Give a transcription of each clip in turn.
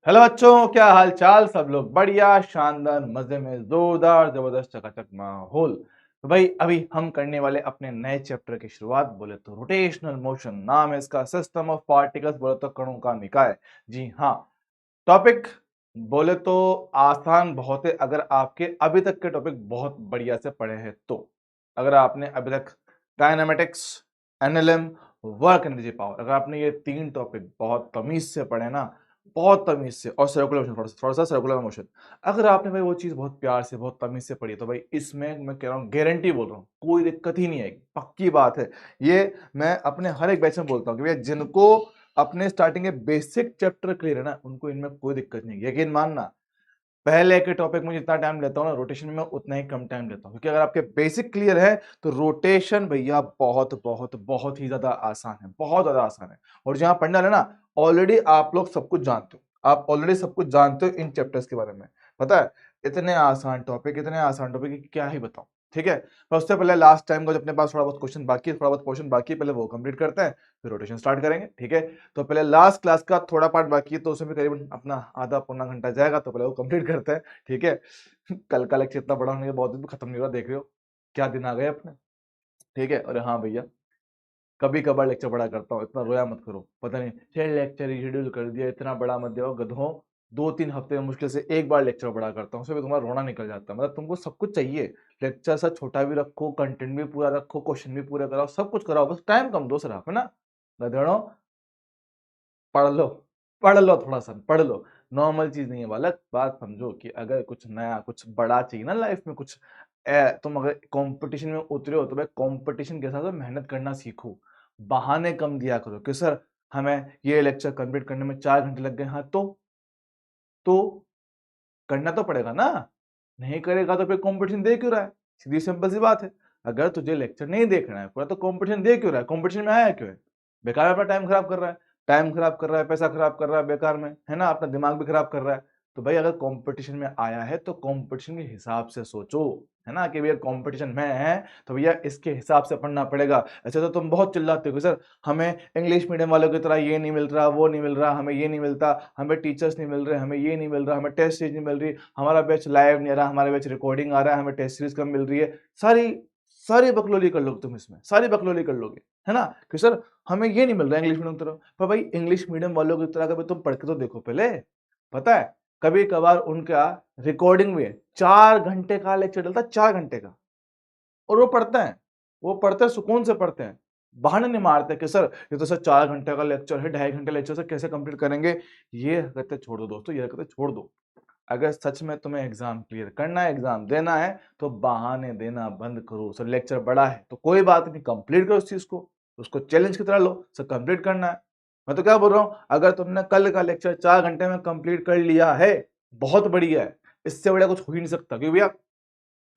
Hello बच्चों, क्या हाल चाल। सब लोग बढ़िया, शानदार, मजे में, जोरदार, जबरदस्त, चकाचक माहौल। तो भाई अभी हम करने वाले अपने नए चैप्टर की शुरुआत। बोले तो रोटेशनल मोशन नाम है इसका, सिस्टम ऑफ पार्टिकल्स, बोले तो कणों का निकाय। जी हाँ। टॉपिक बोले तो आसान बहुत है अगर आपके अभी तक के टॉपिक बहुत बढ़िया से पढ़े हैं तो। अगर आपने अभी तक kinematics, NLM, work energy power, अगर आपने ये तीन टॉपिक बहुत तमीज से पढ़े ना, बहुत तमीज से, और सर्कुलर मोशन, थोड़ा सा सर्कुलर मोशन, अगर आपने भाई वो चीज बहुत प्यार से, बहुत तमीज से पढ़ी, तो भाई इसमें मैं कह रहा हूँ, गारंटी बोल रहा हूँ, कोई दिक्कत ही नहीं आएगी, पक्की बात है। ये मैं अपने हर एक बैच में बोलता हूँ कि भैया जिनको अपने स्टार्टिंग के बेसिक चैप्टर क्लियर है ना, उनको इनमें कोई दिक्कत नहीं है। यकीन मानना, पहले के टॉपिक में जितना टाइम लेता हूँ ना, रोटेशन में उतना ही कम टाइम लेता हूँ, क्योंकि अगर आपके बेसिक क्लियर है तो रोटेशन भैया बहुत बहुत बहुत ही ज्यादा आसान है, बहुत ज्यादा आसान है। और जहां पढ़ने वाले ना, ऑलरेडी आप लोग सब कुछ जानते हो, आप ऑलरेडी सब कुछ जानते हो इन चैप्टर्स के बारे में। पता है, इतने आसान टॉपिक, इतने आसान टॉपिक, क्या ही बताऊं। ठीक है, पर उससे पहले लास्ट टाइम को, जब अपने पास थोड़ा बहुत क्वेश्चन बाकी है, थोड़ा बहुत क्वेश्चन बाकी है, पहले वो कंप्लीट करते हैं, फिर रोटेशन स्टार्ट करेंगे। ठीक है, तो पहले लास्ट क्लास का थोड़ा पार्ट बाकी है, तो उसमें भी करीबन अपना आधा पौना घंटा जाएगा, तो पहले वो कंप्लीट करते हैं। ठीक है, कल का लेक्चर इतना बड़ा होने के बाद भी खत्म नहीं हो रहा, देख रहे हो क्या दिन आ गए अपने। ठीक है, और हाँ भैया, कभी कभार लेक्चर बड़ा करता हूँ, इतना रोया मत करो। पता नहीं छह लेक्चर शेड्यूल कर दिया, इतना बड़ा मत जाओ गधों। 2-3 हफ्ते में मुश्किल से एक बार लेक्चर बड़ा करता हूँ, उसमें भी तुम्हारा रोना निकल जाता है। मतलब तुमको सब कुछ चाहिए, लेक्चर सा छोटा भी रखो, कंटेंट भी पूरा रखो, क्वेश्चन भी पूरे कराओ, सब कुछ कराओ, बस टाइम कम दो सिर्फ, है ना गधेड़ो। पढ़ लो, पढ़ लो, थोड़ा सा पढ़ लो। नॉर्मल चीज नहीं है बालक, बात समझो कि अगर कुछ नया, कुछ बड़ा चाहिए ना लाइफ में, कुछ तुम अगर कंपटीशन में उतरे हो, तो भाई कंपटीशन के साथ मेहनत करना सीखो। बहाने कम दिया करो कि सर हमें ये लेक्चर कंप्लीट करने में 4 घंटे लग गए। हाँ तो करना तो पड़ेगा ना, नहीं करेगा तो फिर कंपटीशन दे क्यों रहा है? सीधी सिंपल सी बात है। अगर तुझे लेक्चर नहीं देखना है पूरा, तो कंपटीशन दे क्यों रहा है? कंपटीशन में आया क्यों है? बेकार में अपना टाइम खराब कर रहा है, टाइम खराब कर रहा है, पैसा खराब कर रहा है बेकार में, है ना, अपना दिमाग भी खराब कर रहा है। तो भाई अगर कंपटीशन में आया है तो कंपटीशन के हिसाब से सोचो, है ना, कि भैया कंपटीशन में है तो भैया इसके हिसाब से पढ़ना पड़ेगा। अच्छा, तो तुम बहुत चिल्लाते हो कि सर हमें इंग्लिश मीडियम वालों की तरह ये नहीं मिल रहा, वो नहीं मिल रहा, हमें ये नहीं मिलता, हमें टीचर्स नहीं मिल रहे, हमें ये नहीं मिल रहा, हमें टेस्ट सीरीज नहीं मिल रही, हमारा बैच लाइव नहीं आ रहा, हमारा बैच रिकॉर्डिंग आ रहा है, हमें टेस्ट सीरीज कम मिल रही है। सारी सारी बकलोली कर लोगे तुम, इसमें सारी बकलोली कर लोगे, है ना, कि सर हमें ये नहीं मिल रहा इंग्लिश मीडियम की तरह। पर भाई इंग्लिश मीडियम वालों की तरह कभी तुम पढ़ के तो देखो पहले। पता है, कभी कभार उनका रिकॉर्डिंग में 4 घंटे का लेक्चर डलता है, 4 घंटे का, और वो पढ़ते हैं, वो पढ़ते हैं, सुकून से पढ़ते हैं। बहाने नहीं मारते कि सर ये तो सर 4 घंटे का लेक्चर है, 2.5 घंटे लेक्चर से कैसे कंप्लीट करेंगे। ये हरकतें छोड़ दो दोस्तों, ये हरकतें छोड़ दो। अगर सच में तुम्हें एग्जाम क्लियर करना है, एग्जाम देना है, तो बहाने देना बंद करो। सर लेक्चर बड़ा है तो कोई बात नहीं, कंप्लीट करो उस चीज को, उसको चैलेंज की तरह लो, सर कंप्लीट करना है। मैं तो क्या बोल रहा हूँ, अगर तुमने कल का लेक्चर 4 घंटे में कंप्लीट कर लिया है, बहुत बढ़िया है, इससे बढ़िया कुछ हो ही नहीं सकता। क्योंकि भैया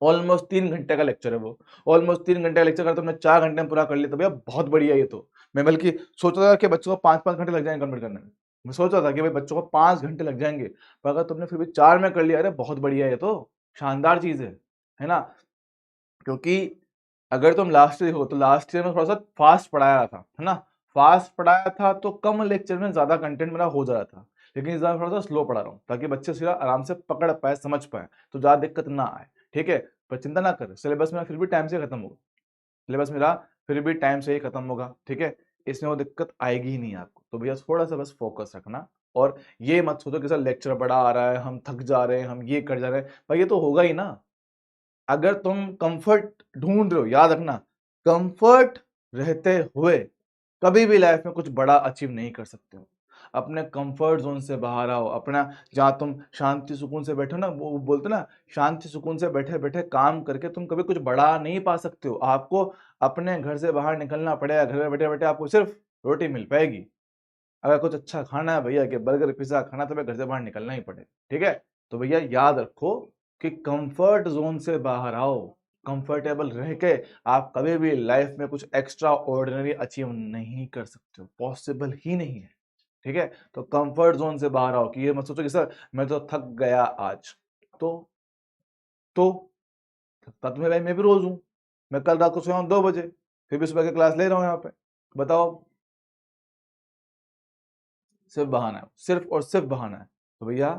ऑलमोस्ट 3 घंटे का लेक्चर है वो, ऑलमोस्ट 3 घंटे का लेक्चर अगर तुमने 4 घंटे में पूरा कर लिया तो भैया बहुत बढ़िया है ये तो। मैं बल्कि सोच रहा था कि बच्चों को 5-5 घंटे लग जाएंगे कंप्लीट करने में। मैं सोच रहा था कि भाई बच्चों को 5 घंटे लग जाएंगे, पर अगर तुमने फिर भी 4 में कर लिया, अरे बहुत बढ़िया है ये तो, शानदार चीज है ना। क्योंकि अगर तुम लास्ट ईयर हो तो लास्ट ईयर में थोड़ा सा फास्ट पढ़ाया था, है ना, फास्ट पढ़ाया था तो कम लेक्चर में ज्यादा कंटेंट मेरा हो जा रहा था। लेकिन इस बार थोड़ा सा स्लो पढ़ा रहा हूँ, ताकि बच्चे सीधा आराम से पकड़ पाए, समझ पाए, तो ज्यादा दिक्कत ना आए। ठीक है, पर चिंता ना कर, सिलेबस मेरा फिर भी टाइम से खत्म होगा, सिलेबस मेरा फिर भी टाइम से ही खत्म होगा। ठीक है, इसमें वो दिक्कत आएगी ही नहीं आपको। तो भैया थोड़ा सा बस फोकस रखना, और ये मत सोचो कि सर लेक्चर बड़ा आ रहा है, हम थक जा रहे हैं, हम ये कर जा रहे हैं, भाई ये तो होगा ही ना। अगर तुम कंफर्ट ढूंढ रहे हो, याद रखना, कंफर्ट रहते हुए कभी भी लाइफ में कुछ बड़ा अचीव नहीं कर सकते हो। अपने कंफर्ट जोन से बाहर आओ, अपना, जहां तुम शांति सुकून से बैठो ना, वो बोलते ना, शांति सुकून से बैठे बैठे काम करके तुम कभी कुछ बड़ा नहीं पा सकते हो। आपको अपने घर से बाहर निकलना पड़ेगा, घर में बैठे बैठे आपको सिर्फ रोटी मिल पाएगी। अगर कुछ अच्छा खाना है भैया, कि बर्गर पिज्जा खाना, तो भाई घर से बाहर निकलना ही पड़ेगा। ठीक है, तो भैया याद रखो कि कंफर्ट जोन से बाहर आओ, कंफर्टेबल रह के आप कभी भी लाइफ में कुछ एक्स्ट्रा ऑर्डिनरी अचीव नहीं कर सकते हो, पॉसिबल ही नहीं है। ठीक है, तो कंफर्ट जोन से बाहर आओ, कि ये मत सोचो कि सर मैं तो थक गया आज, तो तो थकता तो मैं भी रोज हूं। मैं कल रात को सोया हूं 2 बजे, फिर भी सुबह की क्लास ले रहा हूं यहाँ पे। बताओ, सिर्फ बहाना है, सिर्फ और सिर्फ बहाना है। तो भैया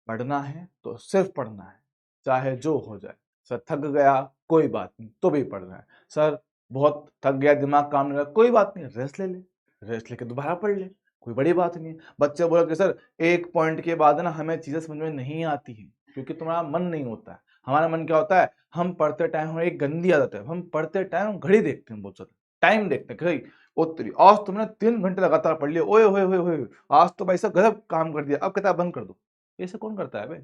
पढ़ना है तो सिर्फ पढ़ना है, चाहे जो हो जाए। सर थक गया, कोई बात नहीं, तो भी पढ़ना है। सर बहुत थक गया, दिमाग काम नहीं रहा, कोई बात नहीं, रेस्ट ले ले, रेस्ट लेके दोबारा पढ़ ले, कोई बड़ी बात नहीं है। बच्चे बोला कि सर एक पॉइंट के बाद ना हमें चीजें समझ में नहीं आती है, क्योंकि तुम्हारा मन नहीं होता है। हमारा मन क्या होता है, हम पढ़ते टाइम, हमारी एक गंदी आदत है, हम पढ़ते टाइम घड़ी देखते हैं, बहुत ज्यादा टाइम देखते हैं कि भाई उत्तरी आज तुमने 3 घंटे लगातार पढ़ लिया, ओए होए होए होए, आज तो भाई साहब गजब काम कर दिया, अब किताब बंद कर दो। ऐसे कौन करता है भाई?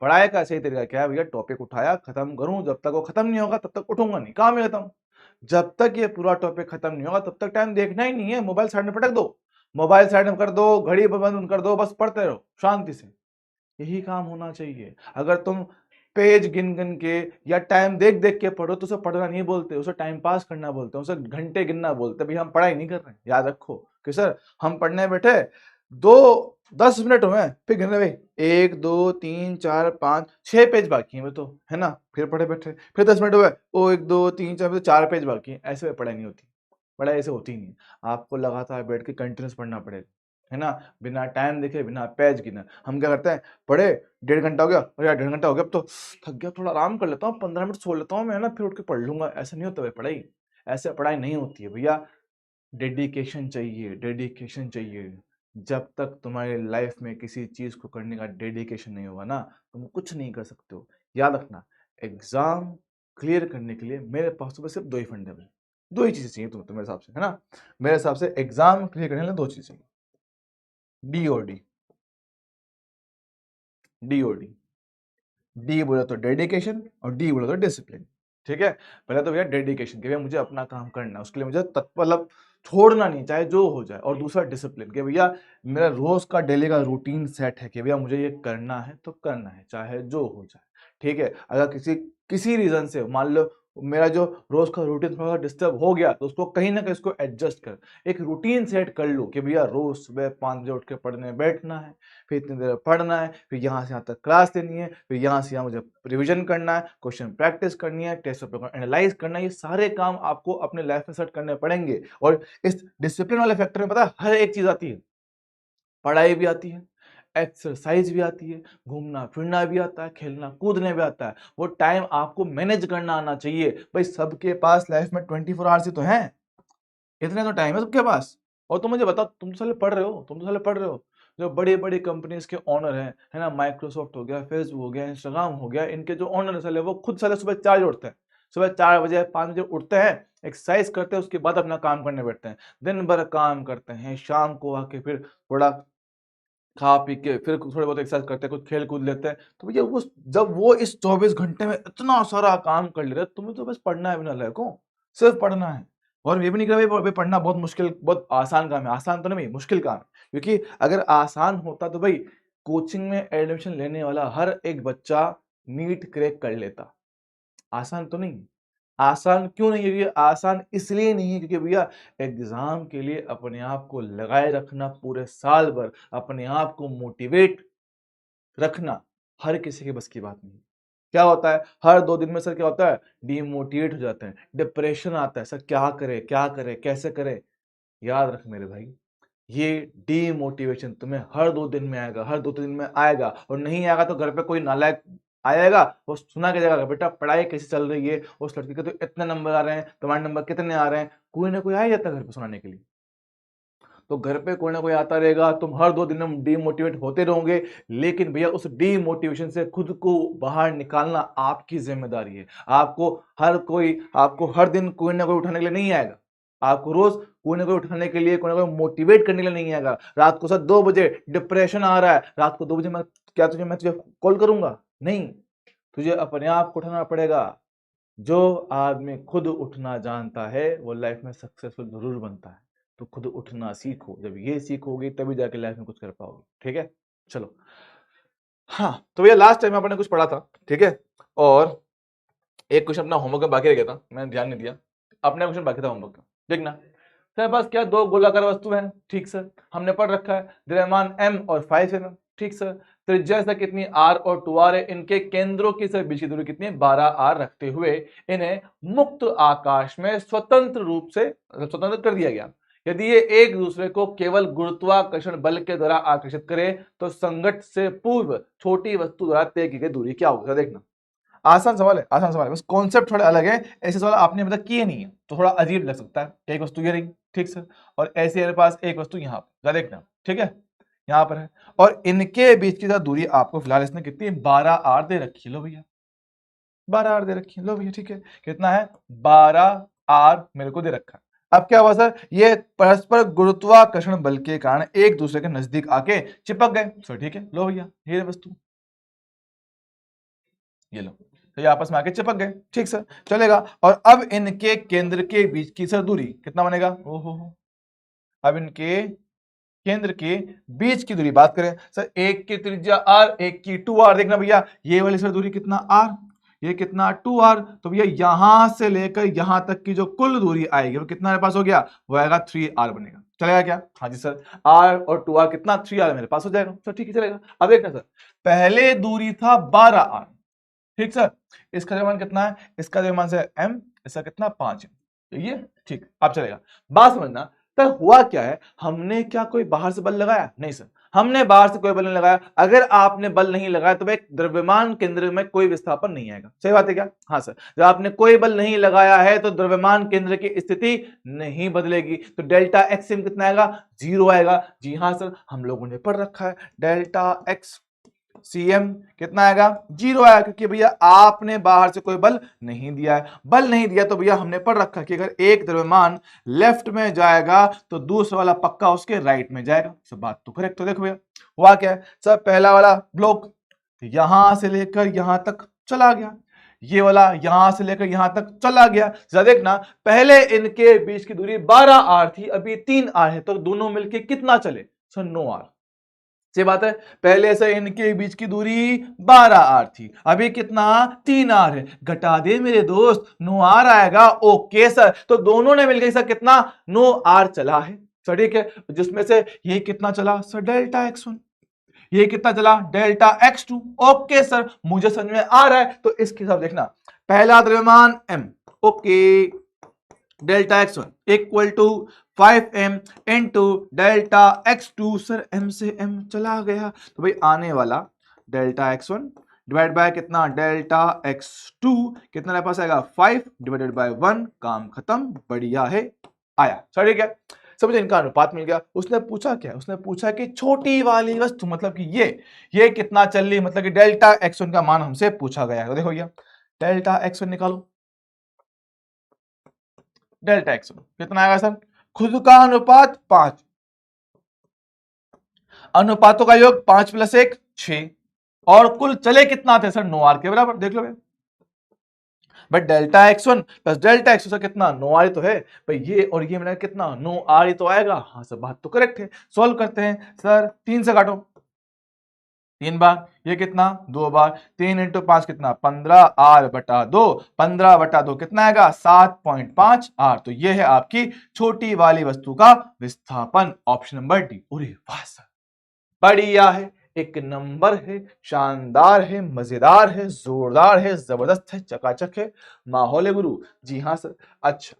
पढ़ाई का सही तरीका क्या है भैया? टॉपिक उठाया, खत्म करूं, जब तक वो खत्म नहीं होगा तब तक उठूंगा नहीं, काम ही खत्म। जब तक ये पूरा टॉपिक खत्म नहीं होगा तब तक टाइम देखना ही नहीं है, मोबाइल साइड में पटक दो, मोबाइल साइड में कर दो, घड़ी बंद कर दो, बस पढ़ते रहो शांति से। यही काम होना चाहिए। अगर तुम पेज गिन गिन के या टाइम देख देख के पढ़ो तो उसे पढ़ना नहीं बोलते, उसे टाइम पास करना बोलते हैं, उसे घंटे गिनना बोलते हैं। भाई हम पढ़ाई नहीं कर रहे हैं, याद रखो कि सर हम पढ़ने बैठे 10 मिनट हुए फिर गिन रहे भाई 1 2 3 4 5 6 पेज बाकी हैं, तो है ना, फिर पढ़े बैठे, फिर 10 मिनट हुए, ओ 1 2 3 4 4 पेज बाकी हैं। ऐसे में पढ़ाई नहीं होती, पढ़ाई ऐसे होती नहीं। आपको लगातार बैठ के कंटिन्यूस पढ़ना पड़ेगा, है ना, बिना टाइम देखे, बिना पेज गिने। हम क्या करते हैं, पढ़े 1.5 घंटा हो गया, अरे यार 1.5 घंटा हो गया, अब तो थक गया, थोड़ा आराम कर लेता हूँ, 15 मिनट सो लेता हूँ मैं, ना फिर उठ के पढ़ लूंगा। ऐसा नहीं होता भाई पढ़ाई, ऐसे पढ़ाई नहीं होती है भैया। डेडिकेशन चाहिए, डेडिकेशन चाहिए। जब तक तुम्हारी लाइफ में किसी चीज को करने का डेडिकेशन नहीं होगा ना, तुम कुछ नहीं कर सकते हो। याद रखना, एग्जाम क्लियर करने के लिए मेरे पास तो बस सिर्फ 2 ही फंडे, 2 ही चीजें चाहिए तुम्हें, मेरे हिसाब से, है ना। मेरे हिसाब से एग्जाम क्लियर करने के लिए 2 चीजें चाहिए, डी और डी। डी और डी, डी बोला तो डेडिकेशन और डी बोला तो डिसिप्लिन। ठीक है, पहले तो भैया डेडिकेशन कि भैया मुझे अपना काम करना है, उसके लिए मुझे मतलब छोड़ना नहीं, चाहे जो हो जाए। और दूसरा डिसिप्लिन कि भैया मेरा रोज का डेली का रूटीन सेट है कि भैया मुझे ये करना है तो करना है, चाहे जो हो जाए। ठीक है, अगर किसी किसी रीजन से मान लो मेरा जो रोज का रूटीन थोड़ा सा डिस्टर्ब हो गया, तो उसको कहीं ना कहीं इसको एडजस्ट कर, एक रूटीन सेट कर लो कि भैया रोज सुबह 5 बजे उठ के पढ़ने बैठना है, फिर इतनी देर पढ़ना है, फिर यहाँ से यहाँ तक क्लास लेनी है, फिर यहाँ से यहाँ मुझे रिवीजन करना है, क्वेश्चन प्रैक्टिस करनी है, टेस्ट पेपर एनालाइज करना है। ये सारे काम आपको अपने लाइफ में सेट करने पड़ेंगे। और इस डिसिप्लिन वाले फैक्टर में पता है हर एक चीज आती है, पढ़ाई भी आती है, एक्सरसाइज भी आती है, घूमना फिरना भी आता है, खेलना कूदने भी आता है। वो टाइम आपको मैनेज करना आना चाहिए। भाई सबके पास लाइफ में 24 आवर्स ही तो हैं, इतने तो टाइम है सबके पास। और तुम मुझे बताओ, तुम तो साले पढ़ रहे हो, तुम तो साले पढ़ रहे हो, जो बड़ी बड़ी कंपनीज के ओनर हैं, है ना, माइक्रोसॉफ्ट हो गया, फेसबुक हो गया, इंस्टाग्राम हो गया, इनके जो ओनर साले वो खुद साले सुबह 4 बजे उठते हैं, सुबह 4 बजे 5 बजे उठते हैं, एक्सरसाइज करते हैं, उसके बाद अपना काम करने बैठते हैं, दिन भर काम करते हैं, शाम को आके फिर थोड़ा खा पी के फिर थोड़े बहुत एक्सरसाइज करते हैं, कुछ खेल कूद लेते हैं। तो भैया वो जब वो इस 24 घंटे में इतना सारा काम कर ले रहे हैं, तुम्हें तो बस पढ़ना है, बिना लायकों सिर्फ पढ़ना है। और ये भी नहीं कि भाई पढ़ना बहुत मुश्किल, बहुत आसान काम है, आसान तो नहीं, मुश्किल काम है। क्योंकि अगर आसान होता तो भाई कोचिंग में एडमिशन लेने वाला हर एक बच्चा नीट क्रैक कर लेता। आसान तो नहीं, आसान क्यों नहीं है? ये आसान इसलिए नहीं है क्योंकि भैया एग्जाम के लिए अपने आप को लगाए रखना, पूरे साल भर अपने आप को मोटिवेट रखना हर किसी के बस की बात नहीं। क्या होता है हर 2 दिन में सर, क्या होता है, डीमोटिवेट हो जाते हैं, डिप्रेशन आता है, सर क्या करे कैसे करे। याद रख मेरे भाई, ये डीमोटिवेशन तुम्हें हर 2 दिन में आएगा, हर 2 3 दिन में आएगा। और नहीं आएगा तो घर पे कोई नालायक आएगा, वो सुना के जाएगा, बेटा पढ़ाई कैसी चल रही है, उस लड़की के तो इतने नंबर आ रहे हैं, तुम्हारे नंबर कितने आ रहे हैं, कोई ना कोई आ ही जाता है घर पे सुनाने के लिए। तो घर पे कोई ना कोई आता रहेगा, तुम हर 2 दिन में डीमोटिवेट होते रहोगे। लेकिन भैया उस डीमोटिवेशन से खुद को बाहर निकालना आपकी जिम्मेदारी है। आपको हर दिन कोई ना कोई उठाने के लिए नहीं आएगा, आपको रोज कोई ना कोई उठाने के लिए, कोई ना कोई मोटिवेट करने के लिए नहीं आएगा। रात को सर 2 बजे डिप्रेशन आ रहा है, रात को 2 बजे मैं तुझे कॉल करूंगा? नहीं, तुझे अपने आप को उठाना पड़ेगा। जो आदमी खुद उठना जानता है वो लाइफ में सक्सेसफुल जरूर बनता है। तो खुद उठना सीखो, जब ये सीखोगे तभी जाके लाइफ में कुछ कर पाओगे। ठीक है, चलो। हाँ, तो भैया लास्ट टाइम आपने कुछ पढ़ा था, ठीक है, और एक क्वेश्चन अपना होमवर्क में बाकी रह गया था, मैंने ध्यान नहीं दिया। अपना क्वेश्चन बाकी था होमवर्क का, देखना। तेरे पास क्या 2 गोलाकार वस्तु है, ठीक सर, हमने पढ़ रखा है, द्रव्यमान m और 5 mm, ठीक सर। त्रिज्या से कितनी r और 2r है, इनके केंद्रों की सर बीच की दूरी कितनी है, 12r रखते हुए इन्हें मुक्त आकाश में स्वतंत्र रूप से स्वतंत्र कर दिया गया। यदि ये एक दूसरे को केवल गुरुत्वाकर्षण बल के द्वारा आकर्षित करे तो संघट्ट से पूर्व छोटी वस्तु द्वारा तय की गई दूरी क्या होगी? देखना, आसान सवाल है, आसान सवाल है, बस कॉन्सेप्ट थोड़ा अलग है। ऐसे सवाल आपने मतलब किए नहीं है तो थोड़ा अजीब लग सकता है। एक वस्तु ये रही, ठीक सर, और ऐसे मेरे पास एक वस्तु यहाँ पर देखना, ठीक है, यहाँ पर है, और इनके बीच की जो दूरी आपको फिलहाल इसने कितनी 12 आर दे रखी है। लो भैया 12 आर दे रखी है, लो भैया, ठीक है, कितना है 12 आर मेरे को दे रखा है। अब क्या हुआ सर, ये परस्पर गुरुत्वाकर्षण बल के कारण एक दूसरे के नजदीक आके चिपक गए सर, ठीक है, लो भैया ये वस्तु, ये लो, तो ये आपस में आके चिपक गए, ठीक सर, चलेगा। और अब इनके केंद्र के बीच की सर दूरी कितना बनेगा? ओहो, अब इनके केंद्र के बीच की दूरी बात करें सर, एक की त्रिज्या आर, एक की 2r, देखना भैया ये वाली सर दूरी कितना r, ये कितना 2r, तो भैया यहां से लेकर यहां तक की जो कुल दूरी आएगी वो कितना मेरे पास हो गया? वो आएगा 3r बनेगा, चलेगा क्या? हाँ जी सर, r और 2r कितना 3r मेरे पास हो जाएगा सर, ठीक है, चलेगा। अब देखना सर, पहले दूरी था 12r, ठीक सर, इसका द्रव्यमान कितना है? इसका द्रव्यमान से m, इसका कितना 5 है, ये ठीक, अब चलेगा। बात समझना, तो हुआ क्या है, हमने क्या कोई बाहर से बल लगाया? नहीं सर, हमने बाहर से कोई बल नहीं लगाया। अगर आपने बल नहीं लगाया तो एक द्रव्यमान केंद्र में कोई विस्थापन नहीं आएगा, सही बात है क्या? हाँ सर, जब आपने कोई बल नहीं लगाया है तो द्रव्यमान केंद्र की स्थिति नहीं बदलेगी, तो डेल्टा एक्स कितना आएगा? 0 आएगा। जी हाँ सर, हम लोगों ने पढ़ रखा है डेल्टा एक्स CM कितना आएगा? 0 आया, क्योंकि भैया आपने बाहर से कोई बल नहीं दिया है। बल नहीं दिया तो भैया हमने पढ़ रखा कि अगर एक द्रव्यमान लेफ्ट में जाएगा तो दूसरा वाला पक्का उसके राइट में जाएगा। सब बात तो करेक्ट। तो देखो भैया हुआ क्या है सर, पहला वाला ब्लॉक यहां से लेकर यहां तक चला गया, ये वाला यहां से लेकर यहां तक चला गया। जरा देखना, पहले इनके बीच की दूरी 12 आर थी, अभी 3 आर है, तो दोनों मिलके कितना चले सर? 9 आर। सही बात है, पहले से इनके बीच की दूरी 12 आर थी, अभी कितना 3 आर है, घटा दे मेरे दोस्त 9 आर आएगा। ओके सर, तो दोनों ने मिलकर सर कितना 9 आर चला है सर, ठीक है, जिसमें से ये कितना चला सर? डेल्टा x1, ये कितना चला? Delta x2। ओके सर, मुझे समझ में आ रहा है, तो इसके हिसाब देखना, पहला द्रव्यमान m, okay, delta x1 equal to 5m into delta x2, sir m से m चला गया, तो भाई आने वाला डेल्टा x1 डिवाइड बाय कितना? डेल्टा x2, कितना मेरे पास आएगा? 5 डिवाइडेड बाय 1, काम खत्म, बढ़िया है, आया सर, ठीक है। समझ, इनका अनुपात मिल गया। उसने पूछा क्या? उसने पूछा कि छोटी वाली वस्तु मतलब कि ये कितना चल रही, मतलब कि डेल्टा x1 का मान हमसे पूछा गया है। देखो भैया डेल्टा x1 निकालो, डेल्टा x1 कितना आएगा सर? खुद का अनुपात 5, अनुपातों का योग 5 + 1 6, और कुल चले कितना थे सर? 9 आर के बराबर, देख लो भाई। But delta x1 plus delta x2 sir कितना? 9 आर ही तो है भाई, ये और ये मिला कितना? 9 आर ही तो आएगा। हाँ सर, बात तो करेक्ट है। सॉल्व करते हैं सर, 3 से काटो, 3 बार, ये कितना? 2 बार, 3 × 5 कितना? 15 आर बटा 2, 15 बटा 2 कितना आएगा? 7.5 आर। तो ये है आपकी छोटी वाली वस्तु का विस्थापन, ऑप्शन नंबर डी। अरे वाह सर, बढ़िया है, एक नंबर है, शानदार है, मजेदार है, जोरदार है, जबरदस्त है, चकाचक है, माहौल है गुरु। जी हाँ सर, अच्छा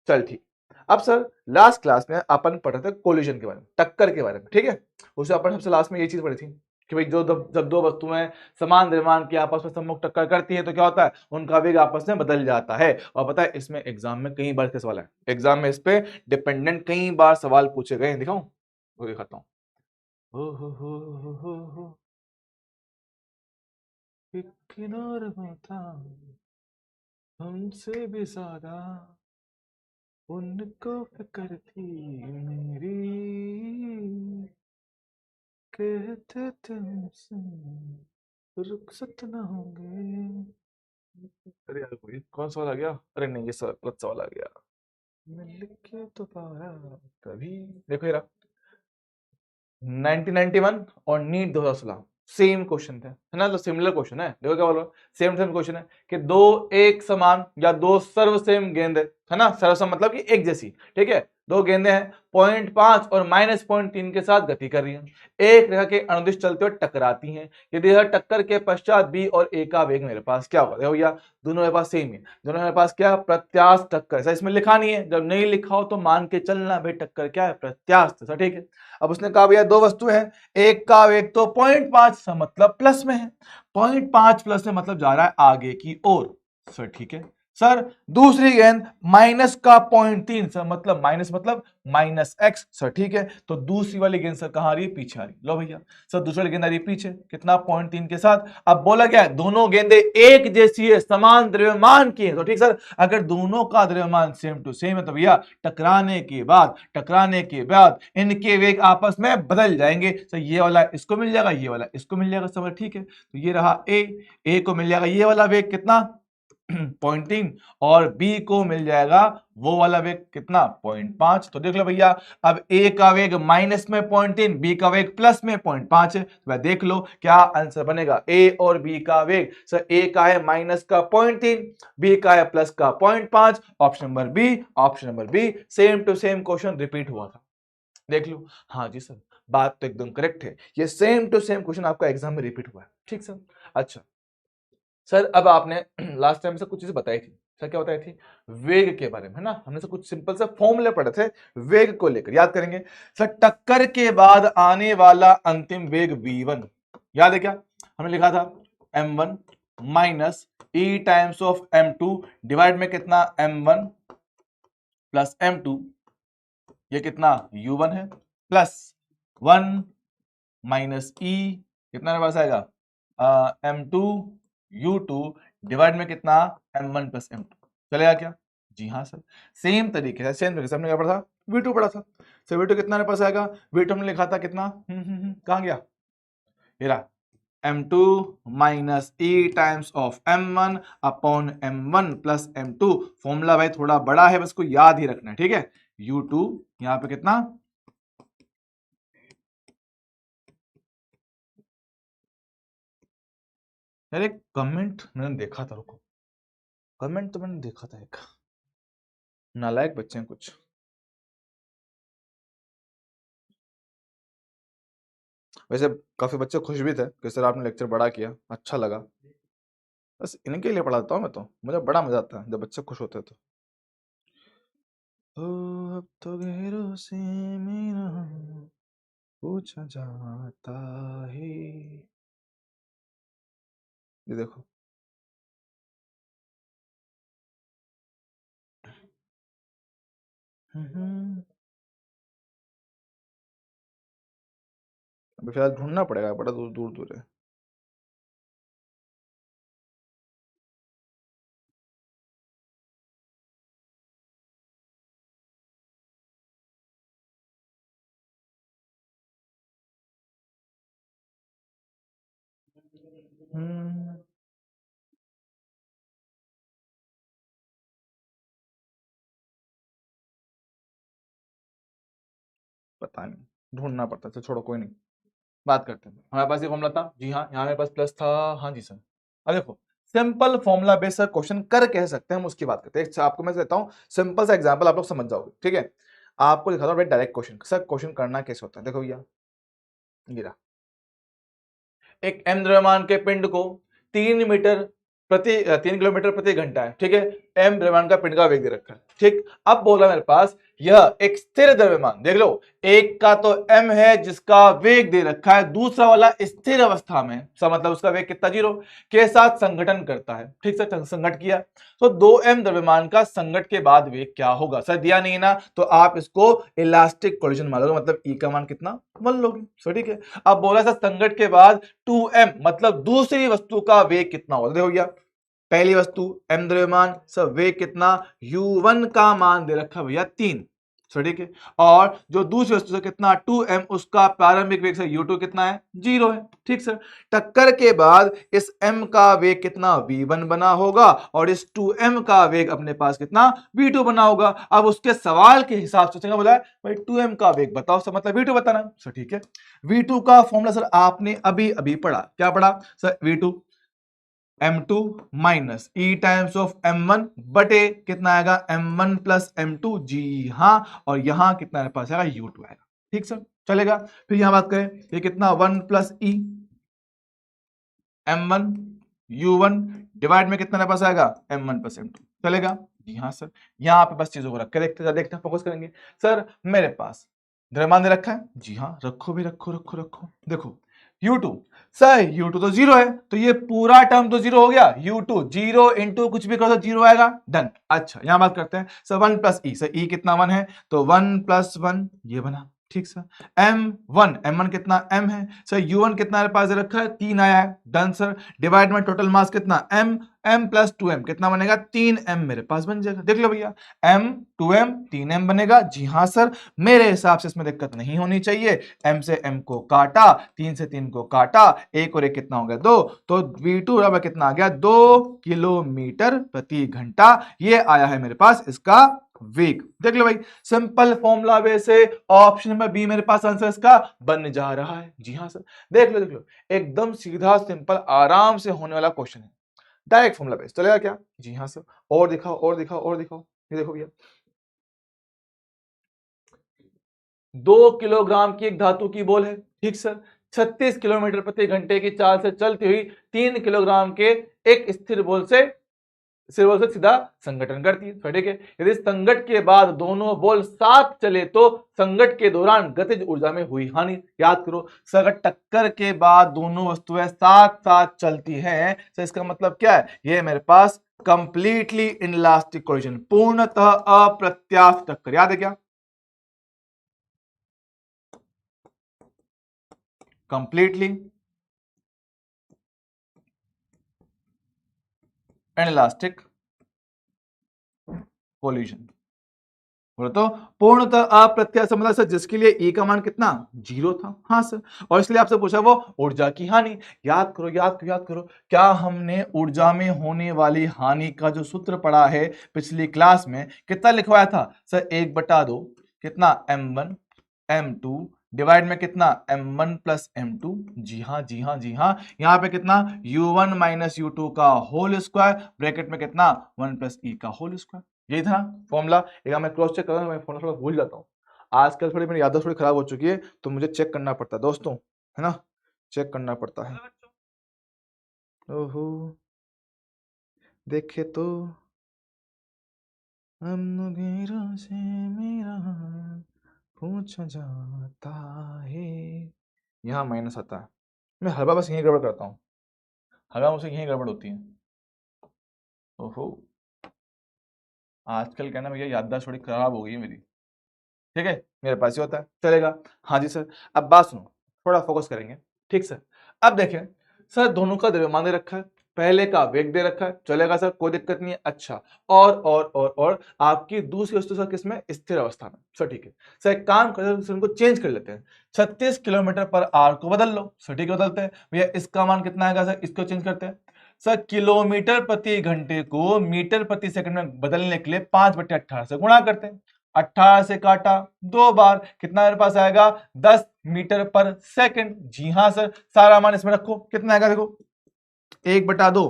चल ठीक। अब सर लास्ट क्लास में अपन पढ़ रहे थे कोलिजन के बारे में, टक्कर के बारे में, ठीक है, उससे अपन सबसे लास्ट में ये चीज पढ़ी थी कि भाई जब दो वस्तुएं समान द्रव्यमान की आपस में सम्मुख टक्कर करती है तो क्या होता है? उनका वेग आपस में बदल जाता है। और पता है इसमें एग्जाम में कई बार सवाल है, एग्जाम में इस पे डिपेंडेंट कई बार सवाल पूछे गए हैं, दिखाऊं? वो दिखाता हूं। हो एक नॉर्मल था हमसे भी ज्यादा, उनको फिक्र थी मेरी, कहते थे हमसे रुखसत न होंगे। अरे यार कोई कौन सा वाला आ गया? अरे नहीं, ये गलत सवाल आ गया। मिल के तो पाया कभी, देखो ये 1991 और नीट 2016 सेम क्वेश्चन थे, है ना, तो सिमिलर क्वेश्चन है। देखो क्या बोलो, सेम सेम क्वेश्चन है कि दो एक समान या दो सर्व सेम गेंद है ना, सर्व सम मतलब कि एक जैसी, ठीक है, दो गेंदें हैं, 0.5 और -0.3 के साथ गति कर रही हैं, एक रेखा के अनुदिश चलते हुए टकराती हैं। यदि यह टक्कर के पश्चात बी और ए का वेग मेरे पास क्या होगा? देखो भैया दोनों मेरे पास सेम है, दोनों मेरे पास क्या प्रत्यास्थ टक्कर। सर इसमें लिखा नहीं है, जब नहीं लिखा हो तो मान के चलना भाई टक्कर क्या है? प्रत्यास्थ। सर ठीक है। अब उसने कहा भैया दो वस्तु है, एक का वेग तो 0.5 मतलब प्लस में है, 0.5 प्लस में मतलब जा रहा है आगे की ओर। सर ठीक है। सर दूसरी गेंद माइनस का 0.3 सर मतलब माइनस मतलब -x। सर ठीक है। तो दूसरी वाली गेंद सर कहां आ रही है? पीछे आ रही है। लो भैया सर दूसरी वाली गेंद आ रही है पीछे, कितना? 0.3 के साथ। अब बोला क्या है? दोनों गेंदें एक जैसी है, समान द्रव्यमान की है। तो ठीक सर, अगर दोनों का द्रव्यमान सेम टू सेम है तो भैया टकराने के बाद इनके वेग आपस में बदल जाएंगे। सर ये वाला इसको मिल जाएगा, ये वाला इसको मिल जाएगा। समझ ठीक है। तो ये रहा ए को मिल जाएगा ये वाला वेग कितना? 0.3 और बी को मिल जाएगा वो वाला वेग कितना? 0.5। तो देख लो भैया, अब ए का वेग माइनस में 0.3, बी का वेग प्लस में 0.5 है। तो देख लो क्या आंसर बनेगा? ए और बी का वेग सर ए का है माइनस का 0.3, बी का है प्लस का 0.5। Option number B same to same question repeat हुआ था। देख लो। हाँ जी सर, बात तो एकदम करेक्ट है, ये सेम टू सेम क्वेश्चन आपका एग्जाम में रिपीट हुआ है। ठीक सर। अच्छा सर, अब आपने लास्ट टाइम से कुछ चीजें बताई थी। सर क्या बताई थी? वेग के बारे में, है ना? हमने से कुछ सिंपल से फॉर्मूले पढ़े थे वेग को लेकर, याद करेंगे। सर टक्कर के बाद आने वाला अंतिम वेग v1, याद है क्या? हमने लिखा था m1 minus e times of m2 divide में कितना? m1 प्लस m2, ये कितना? u1 है, प्लस 1 माइनस e, कितना मेरे पास आएगा? m2 u2 डिवाइड में कितना? m1 plus m2। चलेगा क्या? जी हाँ सर। सेम तरीके से हमने क्या पढ़ा था? v2 पढ़ा था। सर v2 कितना मेरे पास आएगा? v2 हमने लिखा था कितना? कहाँ गया? ये रहा m2 minus e times of m1 upon m1 plus m2। Formula भाई थोड़ा बड़ा है, बस को याद ही रखना है, ठीक है। u2 यहाँ पे कितना? यार एक कमेंट मैंने देखा था, रुको, कमेंट तो मैंने देखा था, एक नालायक बच्चे हैं कुछ। वैसे काफी बच्चे खुश भी थे कि सर आपने लेक्चर बड़ा किया, अच्छा लगा। बस इनके लिए पढ़ाता हूँ मैं, तो मुझे बड़ा मजा आता है जब बच्चे खुश होते हैं तो। ओ अब तो गहरों से मेरा पूछा जाता है। ये देखो, अभी फिलहाल ढूंढना पड़ेगा, बड़ा दूर दूर दूर है। हम्म, पता नहीं, ढूंढना पड़ता है। छोड़ो कोई नहीं, बात करते हैं। हमारे पास ये फॉर्मूला था, जी हाँ, यहाँ मेरे पास प्लस था, हाँ जी सर। अब देखो, simple formula based sir question कर कह सकते हैं हम, उसकी बात करते हैं। आपको मैं देता हूँ सिंपल सा एग्जांपल, आप लोग समझ जाओगे, ठीक है। आपको दिखा दो डायरेक्ट क्वेश्चन। सर क्वेश्चन करना कैसे होता है, देखो भैया, गिरा एक m द्रव्यमान के पिंड को 3 किलोमीटर प्रति घंटा है, ठीक है। m द्रव्यमान का पिंड का वेग दे रखा है, ठीक। अब बोला मेरे पास यह एक स्थिर द्रव्यमान, देख लो, एक का तो m है जिसका वेग दे रखा है, दूसरा वाला स्थिर अवस्था में, सब मतलब उसका वेग कितना? 0 के साथ संघटन करता है, ठीक से संघट किया। तो 2m द्रव्यमान का संघट के बाद वेग क्या होगा? सर दिया नहीं ना, तो आप इसको इलास्टिक कोलिजन मान लोगे, मतलब e का मान कितना? 1 लोगे। सर ठीक है। अब बोला सर संघट के बाद 2m मतलब दूसरी वस्तु का वेग कितना होगा? देखो भैया, पहली वस्तु m द्रव्यमान, सब वेग कितना? u1 का मान दे रखा भैया 3। ठीक है। और जो दूसरी वस्तु से कितना? 2m, उसका प्रारंभिक वेग से u2 कितना है? 0 है, ठीक सर। टक्कर के बाद इस m का वेग कितना? v1 बना होगा, और इस 2m का वेग अपने पास कितना? v2 बना होगा। अब उसके सवाल के हिसाब से बोला है भाई 2m का वेग बताओ, सर मतलब v2 बताना। सर ठीक है। v2 का फॉर्मूला सर आपने अभी अभी पढ़ा, क्या पढ़ा sir? v2 m2 minus E times of m1 बटे कितना आएगा m1 प्लस m2, जी हाँ, और यहां कितना मेरे पास आएगा u2 आएगा। ठीक सर, चलेगा। फिर यहां बात करें, ये कितना 1 प्लस ई m1 u1 डिवाइड में कितना मेरे पास आएगा m1 प्लस m2, चलेगा। जी हाँ सर, यहां पे बस चीजों को रख के देखते हैं, फोकस करेंगे। सर मेरे पास द्रव्यमान दे रखा है, जी हाँ, रखो भी, रखो रखो रखो। देखो u2, सर u2 तो जीरो है, तो ये पूरा टर्म तो जीरो हो गया। u2 जीरो इंटू कुछ भी करो तो जीरो आएगा, डन। अच्छा यहां बात करते हैं सर 1 प्लस ई, सर ई कितना 1 है, तो 1 प्लस 1 ये बना। ठीक सर, m1 कितना m है, सर u1 कितना मेरे पास दे रखा है 3 आया है, डन सर। डिवाइड में टोटल मास कितना m प्लस 2m कितना बनेगा 3m मेरे पास बन जाएगा। देख लो भैया, m 2m 3m बनेगा, जी हाँ सर। मेरे हिसाब से इसमें दिक्कत नहीं होनी चाहिए। m से m को काटा, 3 से 3 को काटा, एक और एक कितना हो गया 2, तो v2 बराबर कितना आ गया 2 किलोमीटर प्रति घंटा। ये आया है मेरे पास इसका वेग। देख लो भाई, सिंपल फॉर्मूला वे से ऑप्शन नंबर बी मेरे पास आंसर इसका बन जा रहा है। जी हाँ सर, देख लो देख लो, एकदम सीधा सिंपल आराम से होने वाला क्वेश्चन है, डायरेक्ट फॉर्मूला बेस, चलेगा क्या? जी हाँ सर, और दिखाओ और दिखाओ और दिखाओ। ये देखो भैया, 2 किलोग्राम की एक धातु की बॉल है, ठीक सर, 36 किलोमीटर प्रति घंटे की चाल से चलती हुई 3 किलोग्राम के एक स्थिर बॉल से सीधा संगठन करती है, ठीक है। यदि संगठ के बाद दोनों बॉल साथ चले तो संगठ के दौरान गतिज ऊर्जा में हुई हानि। याद करो, अगर टक्कर के बाद दोनों वस्तुएं साथ साथ चलती हैं तो इसका मतलब क्या है, ये मेरे पास कंप्लीटली इनलास्टिक कोलिजन, पूर्णतः अप्रत्यास्थ टक्कर। याद है क्या? कंप्लीटली इनलास्टिक कोलिजन, बोलो तो पूर्णतः अप्रत्यास्थ, मतलब सर जिसके लिए ई का मान कितना 0 था। हाँ सर, और इसलिए आपसे पूछा वो ऊर्जा की हानि। याद करो याद करो याद करो, क्या हमने ऊर्जा में होने वाली हानि का जो सूत्र पढ़ा है पिछली क्लास में, कितना लिखवाया था सर 1/2 कितना m1 m2 डिवाइड में कितना m1 प्लस m2, जी हाँ जी हाँ जी हाँ, यहाँ पे कितना u1 माइनस u2 का होल स्क्वायर, ब्रैकेट में कितना 1 प्लस ई का होल स्क्वायर। यही था ना फॉर्मूला। एक मैं क्रॉस चेक कर रहा हूँ, मैं फॉर्मूला थोड़ा भूल जाता हूँ आजकल, थोड़ी मेरी याददाश्त थोड़ी खराब हो चुकी है, तो मुझे चेक करना पड़ता है दोस्तों, है ना, चेक करना पड़ता है। ओहो, देखे तो हम वगैरह से मेरा पूछा जाता है, यहाँ माइनस आता है। मैं हर बार बस यही गड़बड़ करता हूँ, हर बार मुझसे यही गड़बड़ होती है। ओहो, आजकल क्या ना भैया, याददाश्त थोड़ी खराब हो गई है मेरी, ठीक है, मेरे पास ही होता है, चलेगा। हाँ जी सर, अब बात सुनो, थोड़ा फोकस करेंगे, ठीक सर। अब देखें सर, दोनों का द्रव्यमान दे रखा है, पहले का वेग दे रखा है, चलेगा सर, कोई दिक्कत नहीं है। अच्छा, और आपकी दूसरी वस्तु सर किसमें, स्थिर अवस्था में, सर ठीक है। सर एक काम करते हैं, उनको चेंज कर लेते हैं, 36 किलोमीटर पर आवर को बदल लो, सर ठीक है, बदलते हैं भैया। इसका मान कितना आएगा सर, इसको चेंज करते हैं सर, किलोमीटर प्रति घंटे को मीटर प्रति सेकंड में बदलने के लिए 5/18 से गुणा करते हैं, 18 से काटा 2 बार, कितना मेरे पास आएगा 10 मीटर पर सेकंड। जी हाँ सर, सारा मान इसमें रखो, कितना आएगा देखो 1/2।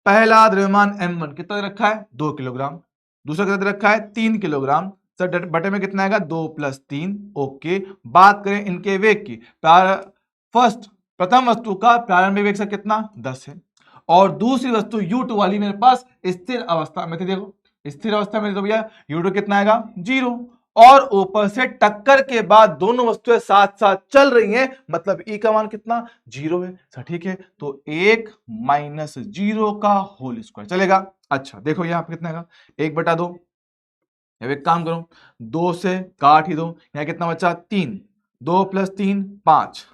पहला द्रव्यमान m1 कितना दे रखा है 2 किलोग्राम, दूसरा कितना दे रखा है 3 किलोग्राम, सर बटे में कितना आएगा 2 + 3। ओके, बात करें इनके वेग की, प्रथम वस्तु का प्रारंभिक वेग सर कितना 10 है, और दूसरी वस्तु u2 वाली मेरे पास स्थिर अवस्था में थी। देखो स्थिर अवस्था में तो भैया u2 कितना आएगा 0, और ऊपर से टक्कर के बाद दोनों वस्तुएं साथ साथ चल रही हैं, मतलब ई का मान कितना 0 है, सर ठीक है। तो 1 माइनस 0 का होल स्क्वायर, चलेगा। अच्छा देखो यहाँ पे कितना आएगा 1/2, अब एक काम करो 2 से काट ही दो, यहाँ कितना बचा 3, 2 + 3 5,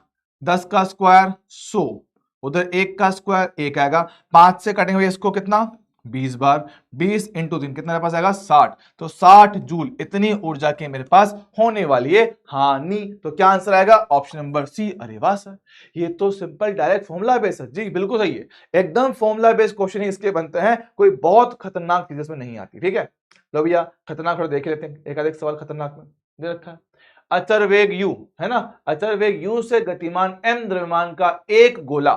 10 का स्क्वायर 100, उधर 1 का स्क्वायर 1 आएगा, 5 से काटेंगे भैया इसको कितना 20 बार, 20 × 3 कितना मेरे पास आएगा 60, तो 60 जूल इतनी ऊर्जा के मेरे पास होने वाली है हानि। तो क्या आंसर आएगा ऑप्शन नंबर सी। अरे वाह सर, ये तो सिंपल डायरेक्ट फॉर्मूला बेस है जी, बिल्कुल सही है, एकदम फॉर्मूला बेस्ड क्वेश्चन ही इसके बनते हैं, कोई बहुत खतरनाक चीज इसमें नहीं आती, ठीक है। लो भैया खतरनाक थोड़ा देख लेते हैं, एक आध एक सवाल खतरनाक में दे रखा है। अचर वेग u है ना, अचर वेग u से गतिमान m द्रव्यमान का एक गोला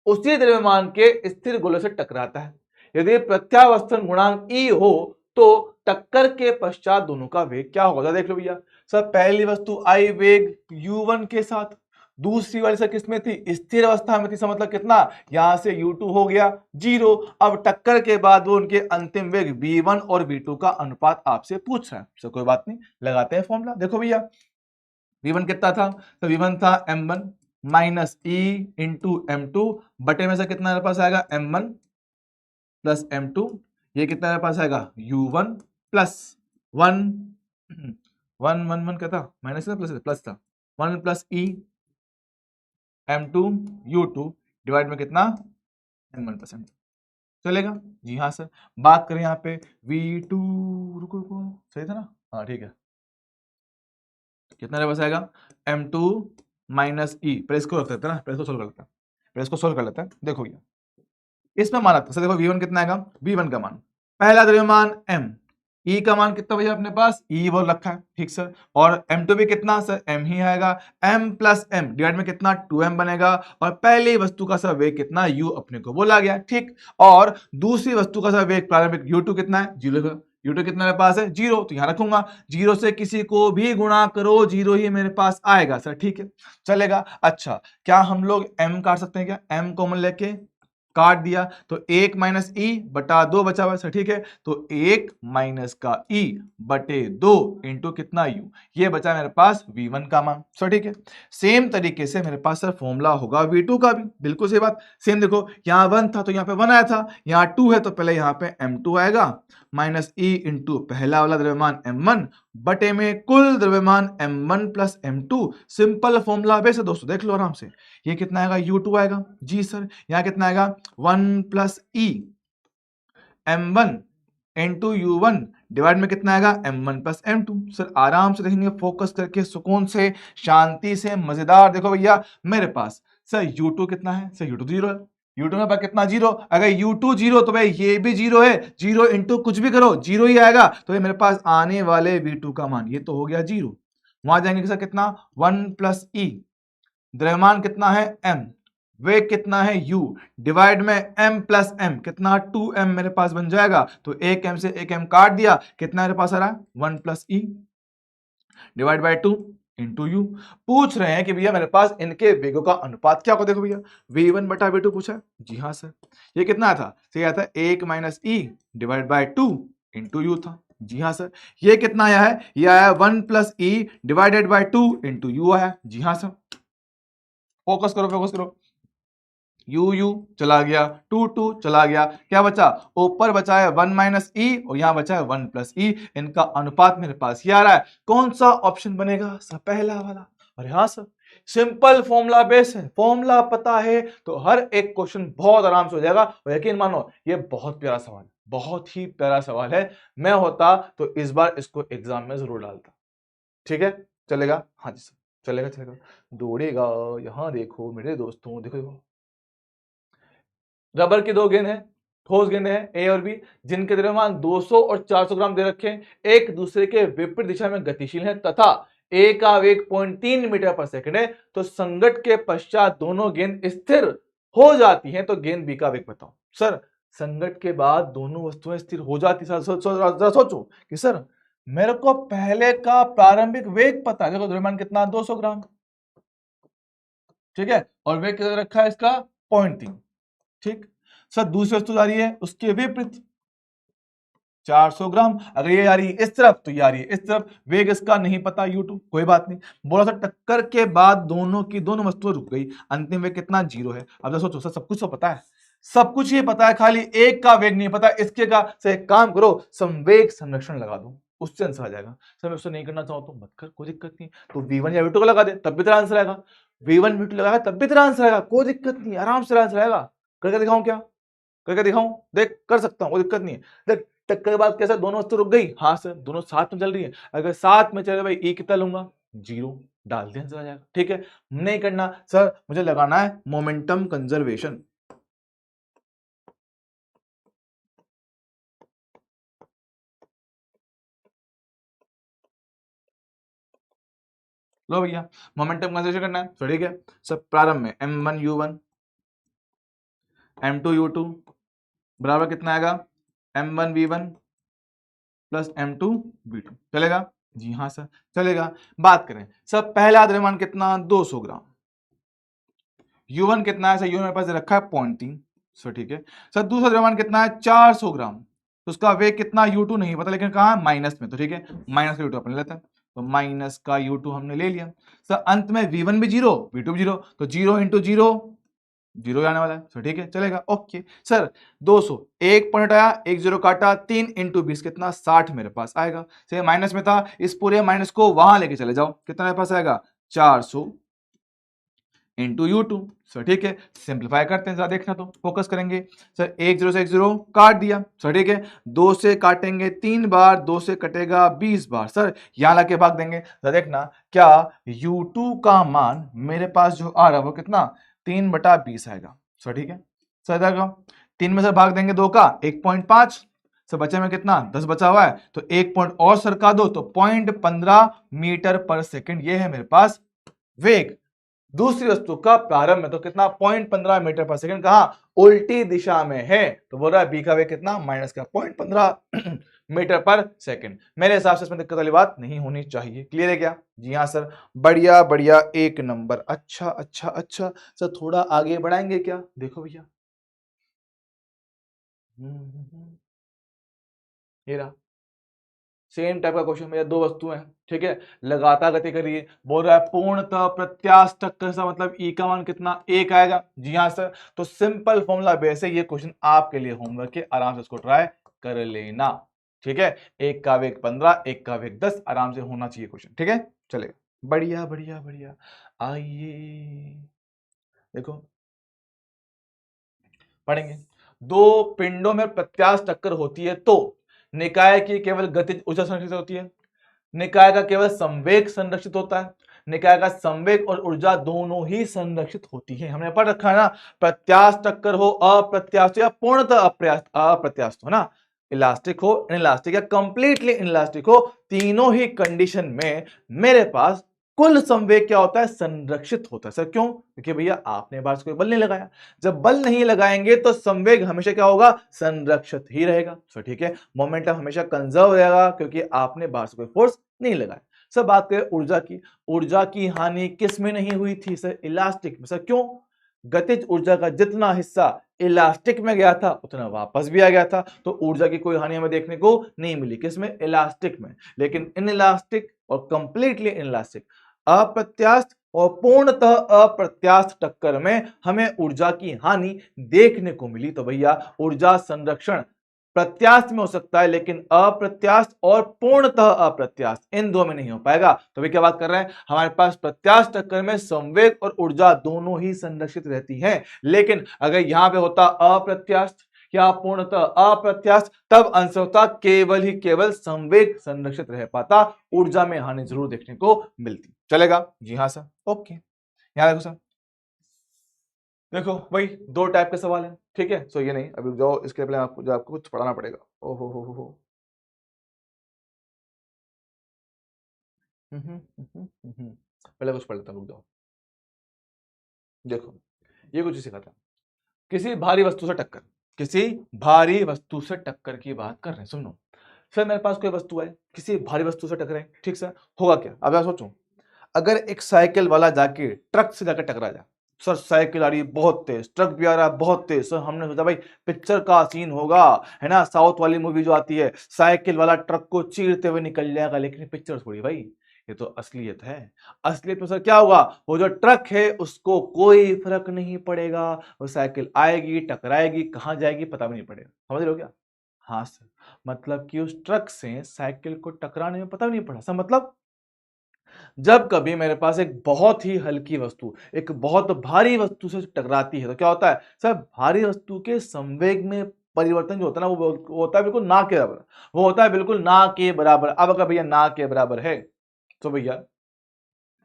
उसी द्रव्यमान के स्थिर गोले से टकराता है। यदि प्रत्यावर्तन गुणांक E हो तो टक्कर के पश्चात दोनों का वेग क्या होगा, देख लो भैया। सर पहली वस्तु आई वेग u1 के साथ, दूसरी वाली सर किसमें थी, स्थिर अवस्था में थी। मतलब कितना, यहां से u2 हो गया 0। अब टक्कर के बाद वो उनके अंतिम वेग v1 और v2 का अनुपात आपसे पूछ रहा है। सर कोई बात नहीं, लगाते हैं फॉर्मूला। देखो भैया v1 कितना था, तो v1 था m1 minus E into m2 बटे में से कितना मेरे पास आएगा m1 प्लस m2। ये कितना मेरे पास आएगा u1 प्लस 1 1 1 1 क्या था, माइनस था प्लस था, 1 प्लस ई m2 u2 डिवाइड में कितना m1 प्लस m2। चलेगा जी हाँ सर। बात करें यहाँ पे v2, रुको रुको, सही था ना, हाँ ठीक है। कितना मेरे पास आएगा m2 माइनस ई, प्रेस को रख देते हैं ना, प्रेस को सोल्व कर लेते हैं, प्रेस को सोल्व कर लेते हैं। देखो भैया इसमें माना था, देखो v1 कितना आएगा, v1 का मान पहला द्रव्यमान m, E का मान कितना भैया अपने पास E बोल रखा है, ठीक सर। और m2 भी कितना सर m ही आएगा, m प्लस m डिवाइड में कितना 2m बनेगा। और पहली वस्तु का सर वेग कितना u अपने को बोला गया, ठीक। और दूसरी वस्तु का सर वेग प्रारंभिक u2 कितना है 0, u2 कितना मेरे पास है 0, तो यहां रखूंगा। 0 से किसी को भी गुणा करो 0 ही मेरे पास आएगा सर, ठीक है चलेगा। अच्छा क्या हम लोग m काट सकते हैं क्या, m कॉमन लेके काट दिया तो 1 माइनस ई बटा 2 बचा हुआ सर, ठीक है। तो 1 माइनस का ई बटे 2 इंटू कितना यू, ये बचा मेरे पास v1 का मान सर, ठीक है। सेम तरीके से मेरे पास सर फॉर्मूला होगा v2 का भी, बिल्कुल सही बात। सेम देखो यहाँ 1 था तो यहाँ पे 1 आया था, यहाँ 2 है तो पहले यहाँ पे m2 आएगा माइनस ई इंटू पहला वाला द्रव्यमान m1 बटे में कुल द्रव्यमान m1 plus m2। Simple formula base है दोस्तों, देख लो आराम से। ये कितना आएगा u2 आएगा जी सर, यहाँ कितना आएगा 1 प्लस ई m1 इंटू u1 डिवाइड में कितना आएगा m1 प्लस m2। सर आराम से देखेंगे, फोकस करके सुकून से शांति से मजेदार। देखो भैया मेरे पास सर u2 कितना है, सर u2 0 है, u2 में पास कितना 0, अगर u2 0 तो भाई ये भी 0 है, 0 इंटू कुछ भी करो 0 ही आएगा। तो ये मेरे पास आने वाले v2 का मान ये तो हो गया 0। वहां जाएंगे सर कितना 1 प्लस ई, द्रव्यमान कितना है m, वेग कितना है u डिवाइड में m प्लस m कितना 2m मेरे पास बन जाएगा। तो एक m से एक m काट दिया, कितना मेरे पास आ रहा है 1 plus E divide by 2 into you. पूछ रहे हैं कि भैया मेरे पास इनके वेगों का अनुपात क्या होगा। देखो भैया v1 बटा v2 पूछा है जी हाँ सर। ये कितना था, सही आता है 1 minus E divide by 2 into you था जी हाँ सर। ये कितना आया है, ये आया 1 plus E divided by 2 into you आया जी हाँ सर। फोकस करो फोकस करो, यू यू चला गया, टू टू चला गया, क्या बचा ऊपर बचा है 1 माइनस ई और यहां बचा है 1 प्लस ई। इनका अनुपात मेरे पास ये आ रहा है। कौन सा ऑप्शन बनेगा सर, पहला वाला। अरे हाँ सर, सिंपल फॉर्मूला बेस है, फॉर्मूला पता है तो हर एक क्वेश्चन बहुत आराम से हो जाएगा। और यकीन मानो ये बहुत प्यारा सवाल है, बहुत ही प्यारा सवाल है। मैं होता तो इस बार इसको एग्जाम में जरूर डालता, ठीक है चलेगा, हाँ जी सर चलेगा चलेगा, दौड़ेगा। यहां देखो मेरे दोस्तों, देखो देखो रबर की दो गेंद है, ठोस गेंद है ए और बी, जिनके द्रव्यमान 200 और 400 ग्राम दे रखे हैं, एक दूसरे के विपरीत दिशा में गतिशील हैं तथा ए का वेग 0.3 मीटर पर सेकंड है। तो संघट के पश्चात दोनों गेंद स्थिर हो जाती हैं, तो गेंद बी का वेग बताओ। सर संघट के बाद दोनों वस्तुएं स्थिर हो जाती, सर जरा सोचो कि सर मेरे को पहले का प्रारंभिक वेग पता है, देखो द्रव्यमान कितना 200 ग्राम, ठीक है, और वेग कितना रखा है इसका 0.3, ठीक। सर दूसरी वस्तु आ रही है उसके विपरीत 400 ग्राम, अगर ये आ रही है इस तरफ तो ये आ रही है इस तरफ, वेग इसका नहीं पता u2, कोई बात नहीं। बोला सर टक्कर के बाद दोनों की दोनों वस्तुएं रुक गई, अंतिम वेग कितना 0 है। अब जरा सोचो सर, सब कुछ तो पता है, सब कुछ ही पता है, खाली एक का वेग नहीं पता, इसके का। से एक काम करो, संवेग संरक्षण लगा दो, उससे आंसर आ जाएगा। सर मैं उससे नहीं करना चाहूँ तो मत कर, कोई दिक्कत नहीं। तो v1 या v2 को लगा दे तब भी तेरा आंसर आएगा, v1 v2 लगाया तब भी तेरा आंसर आएगा, कोई दिक्कत नहीं, आराम से आंसर आएगा। करके दिखाऊं क्या, करके दिखाऊं, देख कर सकता हूं, कोई दिक्कत नहीं है। देख टक्कर के बाद कैसा दोनों वस्तु रुक गई, हाँ सर दोनों साथ में चल रही है, अगर साथ में चले भाई ई कितना लूंगा 0, डाल दिया आंसर आ जाएगा, ठीक है। नहीं करना सर, मुझे लगाना है मोमेंटम कंजर्वेशन। लो भैया मोमेंटम कंजर्वेशन करना है, तो ठीक है। सब प्रारंभ में m1 u1 m2u2 बराबर कितना आएगा, m1v1 प्लस m2v2। चलेगा जी हाँ सर चलेगा। बात करें सर पहला द्रव्यमान कितना 200 ग्राम, u1 कितना है सर, u1 मेरे पास रखा है 0.3, सर ठीक है। सर दूसरा द्रव्यमान कितना है 400 ग्राम, तो उसका वेग कितना u2 नहीं पता, लेकिन कहाँ माइनस में, तो ठीक है माइनस का u2 अपने लेते हैं, तो माइनस का u2 हमने ले लिया। सर अंत में v1 भी जीरो v2 भी जीरो, तो 0 इंटू जीरो जीरो आने वाला है, सर ठीक है चलेगा ओके। सर 200 एक पॉइंट आया, एक जीरो काटा, 3 इंटू 20 कितना 60 मेरे पास आएगा। सर माइनस में था, इस पूरे माइनस को वहां लेके चले जाओ, कितना मेरे पास आएगा 400 इंटू u2, सर ठीक है। सिंप्लीफाई करते हैं जरा, देखना तो फोकस करेंगे। सर एक जीरो से एक जीरो काट दिया, सर ठीक है। 2 से काटेंगे 3 बार, 2 से कटेगा 20 बार, सर यहां लाके भाग देंगे। सर देखना क्या u2 का मान मेरे पास जो आ रहा है वो कितना 3/20 आएगा, सर ठीक है। सर देखो 3 में से भाग देंगे 2 का 1.5, सर बचे में कितना 10 बचा हुआ है, तो 1 पॉइंट और सरका दो, तो 0.15 मीटर पर सेकंड ये है मेरे पास वेग। दूसरी वस्तु का प्रारंभ में तो कितना 0.15 मीटर पर सेकंड, कहा उल्टी दिशा में है, तो बोल रहा है बी का वेग कितना माइनस का 0.15 मीटर पर सेकंड। मेरे हिसाब से इसमें दिक्कत वाली बात नहीं होनी चाहिए। क्लियर है क्या? जी हाँ सर बढ़िया बढ़िया एक नंबर। अच्छा अच्छा अच्छा सर थोड़ा आगे बढ़ाएंगे क्या? देखो भैया ये रहा सेम टाइप का क्वेश्चन भैया, दो वस्तुएं हैं ठीक है, लगातार गति करिए, बोल रहा है पूर्णतः प्रत्यास्थ टक्कर का मतलब ई का मान कितना एक आएगा। जी हाँ सर, तो सिंपल फॉर्मूला बेस है, ये क्वेश्चन आपके लिए होमवर्क है, आराम से इसको ट्राई कर लेना ठीक है। एक का वेग 15, एक का वेग 10, आराम से होना चाहिए क्वेश्चन ठीक है। चलेगा बढ़िया बढ़िया बढ़िया। आइए देखो पढ़ेंगे, दो पिंडों में प्रत्यास्थ टक्कर होती है तो निकाय की केवल गतिज ऊर्जा संरक्षित होती है, निकाय का केवल संवेग संरक्षित होता है, निकाय का संवेग और ऊर्जा दोनों ही संरक्षित होती है। हमने पढ़ रखा है ना, प्रत्यास्थ टक्कर हो अप्रत्यास्थ या पूर्णतः अप्रत्यास्थ हो ना, इलास्टिक हो इनइलास्टिक या कंप्लीटली इनइलास्टिक हो, तीनों ही कंडीशन में मेरे पास कुल संवेग क्या होता है संरक्षित होता है। सर क्यों? क्योंकि भैया आपने बार से कोई बल नहीं लगाया, जब बल नहीं लगाएंगे तो संवेग हमेशा क्या होगा संरक्षित ही रहेगा। सर ठीक है, मोमेंटम हमेशा कंजर्व रहेगा क्योंकि आपने बाहर से कोई फोर्स नहीं लगाया। सर बात करें ऊर्जा की, ऊर्जा की हानि किस में नहीं हुई थी सर इलास्टिक में। सर क्यों? गतिज ऊर्जा का जितना हिस्सा इलास्टिक में गया था उतना वापस भी आ गया था, तो ऊर्जा की कोई हानि हमें देखने को नहीं मिली किसमें इलास्टिक में। लेकिन इनइलास्टिक और कंप्लीटली इनइलास्टिक अप्रत्यास्थ और पूर्णतः अप्रत्यास्थ टक्कर में हमें ऊर्जा की हानि देखने को मिली। तो भैया ऊर्जा संरक्षण प्रत्यास्थ में हो सकता है लेकिन अप्रत्यास्थ और पूर्णतः अप्रत्यास्थ इन दो में नहीं हो पाएगा। तो भी क्या बात कर रहे हैं, हमारे पास प्रत्यास्थ टक्कर में संवेग और ऊर्जा दोनों ही संरक्षित रहती हैं, लेकिन अगर यहां पे होता अप्रत्यास्थ या पूर्णतः अप्रत्यास्थ तब अंश होता केवल ही केवल संवेग संरक्षित रह पाता, ऊर्जा में हानि जरूर देखने को मिलती। चलेगा? जी हाँ सर ओके। यहां देखो सर, देखो भाई दो टाइप के सवाल हैं ठीक है। सो ये नहीं अभी जाओ, इसके पहले आपको कुछ पढ़ाना पड़ेगा। ओहो हो। पहले कुछ पढ़ लेता हूं, रुक जाओ। देखो ये कुछ सिखाता, किसी भारी वस्तु से टक्कर, किसी भारी वस्तु से टक्कर की बात कर रहे हैं। सुनो सर मेरे पास कोई वस्तु है, किसी भारी वस्तु से टकराए ठीक सर, होगा क्या? अब आप सोचो अगर एक साइकिल वाला जाके ट्रक से जाकर टकरा जाए, सर साइकिल आ रही है बहुत तेज, ट्रक भी आ रहा है बहुत तेज, सर हमने सोचा भाई पिक्चर का सीन होगा है ना, साउथ वाली मूवी जो आती है साइकिल वाला ट्रक को चीरते हुए निकल जाएगा, लेकिन पिक्चर थोड़ी भाई, ये तो असलियत है। असलियत में सर क्या होगा, वो जो ट्रक है उसको कोई फर्क नहीं पड़ेगा, वो साइकिल आएगी टकराएगी कहां जाएगी पता भी नहीं पड़ेगा। समझ रहे हो क्या? हाँ सर, मतलब कि उस ट्रक से साइकिल को टकराने में पता भी नहीं पड़ा। सर मतलब जब कभी मेरे पास एक बहुत ही हल्की वस्तु एक बहुत भारी वस्तु से टकराती है तो क्या होता है सर, भारी वस्तु के संवेग में परिवर्तन जो होता है ना वो होता है बिल्कुल ना के बराबर, वो होता है बिल्कुल ना के बराबर। अब अगर भैया ना के बराबर है तो भैया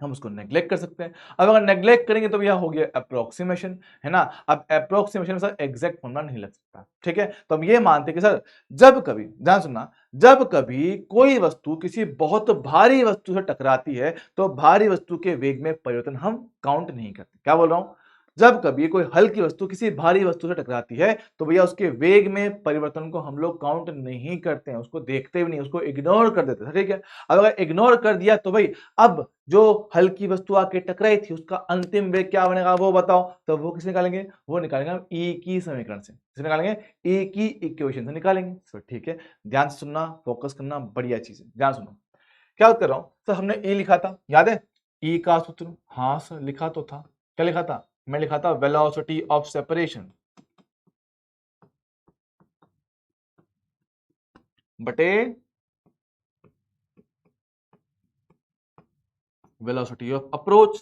हम उसको नेग्लेक्ट कर सकते हैं। अब अगर नेग्लेक्ट करेंगे तो भैया हो गया अप्रोक्सीमेशन है ना। अब अप्रोक्सीमेशन में सर एग्जैक्ट फॉर्मूला नहीं लग सकता ठीक है, तो हम ये मानते हैं कि सर जब कभी ध्यान सुनना, जब कभी कोई वस्तु किसी बहुत भारी वस्तु से टकराती है तो भारी वस्तु के वेग में परिवर्तन हम काउंट नहीं करते। क्या बोल रहा हूं, जब कभी कोई हल्की वस्तु किसी भारी वस्तु से टकराती है तो भैया उसके वेग में परिवर्तन को हम लोग काउंट नहीं करते हैं, उसको देखते भी नहीं, उसको इग्नोर कर देते हैं, ठीक है। अब अगर इग्नोर कर दिया तो भाई अब जो हल्की वस्तु आके टकराई थी उसका अंतिम वेग क्या बनेगा वो बताओ। तो वो किसे निकालेंगे, वो निकालेंगे हम ई की समीकरण से। किसे निकालेंगे, ई की इक्वेशन से निकालेंगे। तो ठीक है, ध्यान से सुनना, फोकस करना, बढ़िया चीज है, ध्यान सुनो। क्या बात कर रहा हूं सर, हमने ई लिखा था, याद है ई का सूत्र? हाँ सर लिखा तो था। क्या लिखा था? मैं लिखा था वेलोसिटी ऑफ सेपरेशन बटे वेलोसिटी ऑफ अप्रोच।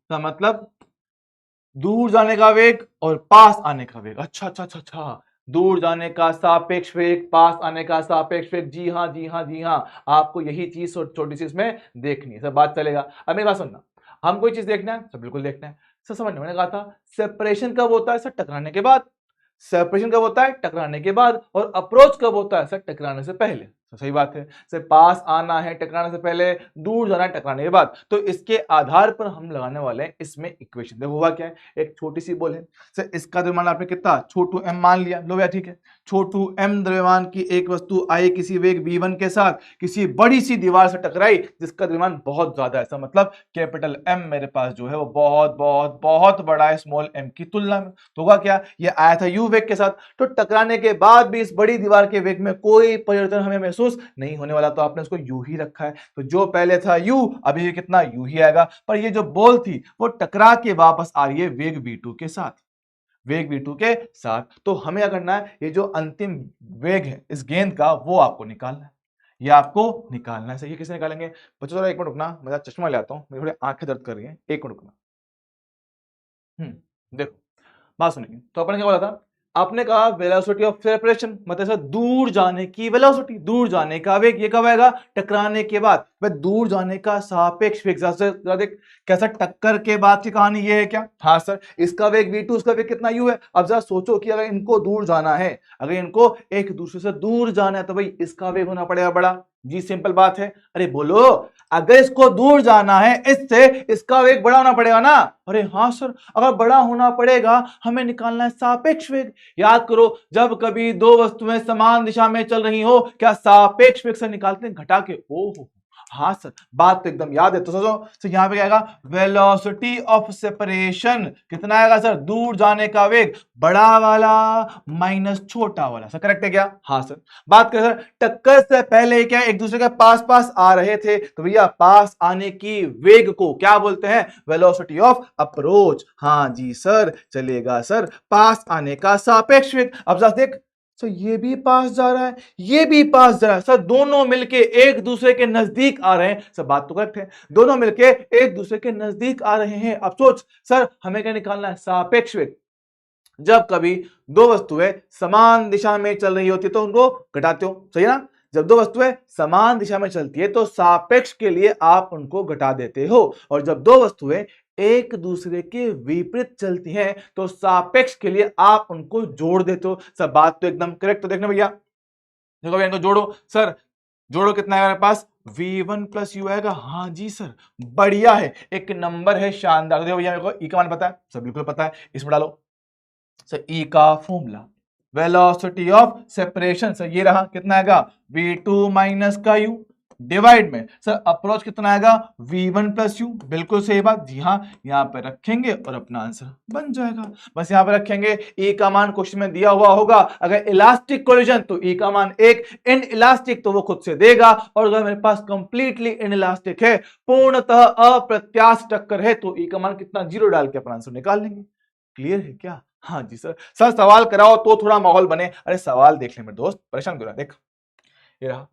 का मतलब दूर जाने का वेग और पास आने का वेग। अच्छा अच्छा अच्छा अच्छा, दूर जाने का सापेक्ष वेग, पास आने का सापेक्ष वेग। जी हाँ जी हाँ जी हाँ, आपको यही चीज छोटी सी इसमें देखनी है, सब बात चलेगा। अब मेरी बात सुनना, हम कोई चीज देखना है, सब बिल्कुल देखना है सर, समझ मैंने कहा था सेपरेशन कब होता है सर? टकराने के बाद। सेपरेशन कब होता है? टकराने के बाद। और अप्रोच कब होता है सर? टकराने से पहले। तो सही बात है सर, पास आना है टकराने से पहले, दूर जाना है टकराने के बाद। तो इसके आधार पर हम लगाने वाले हैं इसमें इक्वेशन। देखो हुआ क्या है, एक छोटी सी बॉल है सर, इसका द्रव्यमान आपने कितना छोटू एम मान लिया, लो भैया ठीक है। छोटू एम द्रव्यमान की एक वस्तु आई किसी वेग v1 के साथ किसी बड़ी सी दीवार से टकराई जिसका द्रव्यमान बहुत ज्यादा है, मतलब कैपिटल एम मेरे पास जो है वो बहुत बहुत बहुत बड़ा है स्मॉल एम की तुलना में। तो होगा क्या, ये आया था यू वेग के साथ, तो टकराने के बाद भी इस बड़ी दीवार के वेग में कोई परिवर्तन हमें महसूस नहीं होने वाला, तो आपने उसको यू ही रखा है। तो जो पहले था यू, अभी ये कितना यू ही आएगा। पर ये जो बॉल थी वो टकरा के वापस आ रही है वेग v2 के साथ, वेग v2 के साथ। तो हमें क्या करना है, ये जो अंतिम वेग है इस गेंद का वो आपको निकालना है, ये आपको निकालना है। सही है, किसे निकालेंगे बच्चों? जरा एक मिनट रुकना, मैं चश्मा ले आता हूं, मेरी थोड़ी आंखें दर्द कर रही हैं, एक मिनट रुकना। देखो बात सुनिए, तो अपने क्या बोला था, आपने कहा वेलोसिटी ऑफ सेपरेशन मतलब सर दूर जाने की वेलोसिटी, दूर जाने का वेग, ये कब आएगा? टकराने के बाद। वह दूर जाने का सापेक्ष वेग, जरा देख कैसा टक्कर के बाद की कहानी ये है क्या? हाँ सर, इसका वेग v2, उसका वेग कितना u है। अब जरा सोचो कि अगर इनको दूर जाना है, अगर इनको एक दूसरे से दूर जाना है तो भाई इसका वेग होना पड़ेगा बड़ा। जी सिंपल बात है। अरे बोलो, अगर इसको दूर जाना है इससे, इसका वेग बड़ा होना पड़ेगा ना। अरे हाँ सर, अगर बड़ा होना पड़ेगा हमें निकालना है सापेक्ष वेग। याद करो, जब कभी दो वस्तुएं समान दिशा में चल रही हो, क्या सापेक्ष वेग से निकालते हैं घटा के? ओहो हाँ सर, बात तो एकदम याद है। तो सोचो, तो यहां पे क्या आएगा, वेलोसिटी ऑफ सेपरेशन कितना आएगा सर? दूर जाने का वेग बड़ा वाला माइनस छोटा वाला। सर करेक्ट है क्या? हाँ सर। बात करें सर, टक्कर से पहले क्या एक दूसरे के पास पास आ रहे थे, तो भैया पास आने की वेग को क्या बोलते हैं? Velocity of approach. हाँ जी सर, चलेगा सर, पास आने का सापेक्ष वेग। अब जरा देख, तो ये भी पास जा रहा है, ये भी पास जा रहा है सर, दोनों मिलके एक दूसरे के नजदीक आ रहे हैं। सर बात तो करेक्ट है, दोनों मिलके एक दूसरे के नजदीक आ रहे हैं। अब सोच सर, हमें क्या निकालना है? सापेक्ष वेग। जब कभी दो वस्तुएं समान दिशा में चल रही होती है तो उनको घटाते हो, सही है ना। जब दो वस्तुएं समान दिशा में चलती है तो सापेक्ष के लिए आप उनको घटा देते हो, और जब दो वस्तुएं एक दूसरे के विपरीत चलती हैं तो सापेक्ष के लिए आप उनको जोड़ देते हो। सब बात तो एकदम करेक्ट। तो देखना भैया, देखो भैया इनको जोड़ो सर, जोड़ो कितना है मेरे पास? v1 प्लस यू आएगा। हाँ जी सर, बढ़िया है, एक नंबर है, शानदार। देखो भैया मेरे को ई का मान पता है, सब बिल्कुल पता है, इसमें डालो सर ई का formula, velocity of separation sir ये रहा, कितना आएगा? v2 माइनस का u डिवाइड में सर अप्रोच कितना आएगा? v1 plus you. बिल्कुल सही बात, जी हाँ, यहाँ पे रखेंगे और अपना आंसर बन जाएगा। बस यहाँ पे रखेंगे, e का मान क्वेश्चन में दिया हुआ होगा, अगर इलास्टिक कोलिजन तो e का मान 1, इन इलास्टिक तो वो खुद से देगा, और अगर मेरे पास कंप्लीटली इन इलास्टिक है, पूर्णतः अप्रत्याश टक्कर है, तो e का मान कितना? 0 डाल के अपना आंसर निकाल लेंगे। क्लियर है क्या? हाँ जी सर। सर सवाल कराओ तो थोड़ा माहौल बने। अरे सवाल देख ले मेरे दोस्त, परेशान क्यों रहा? देख ये रहा,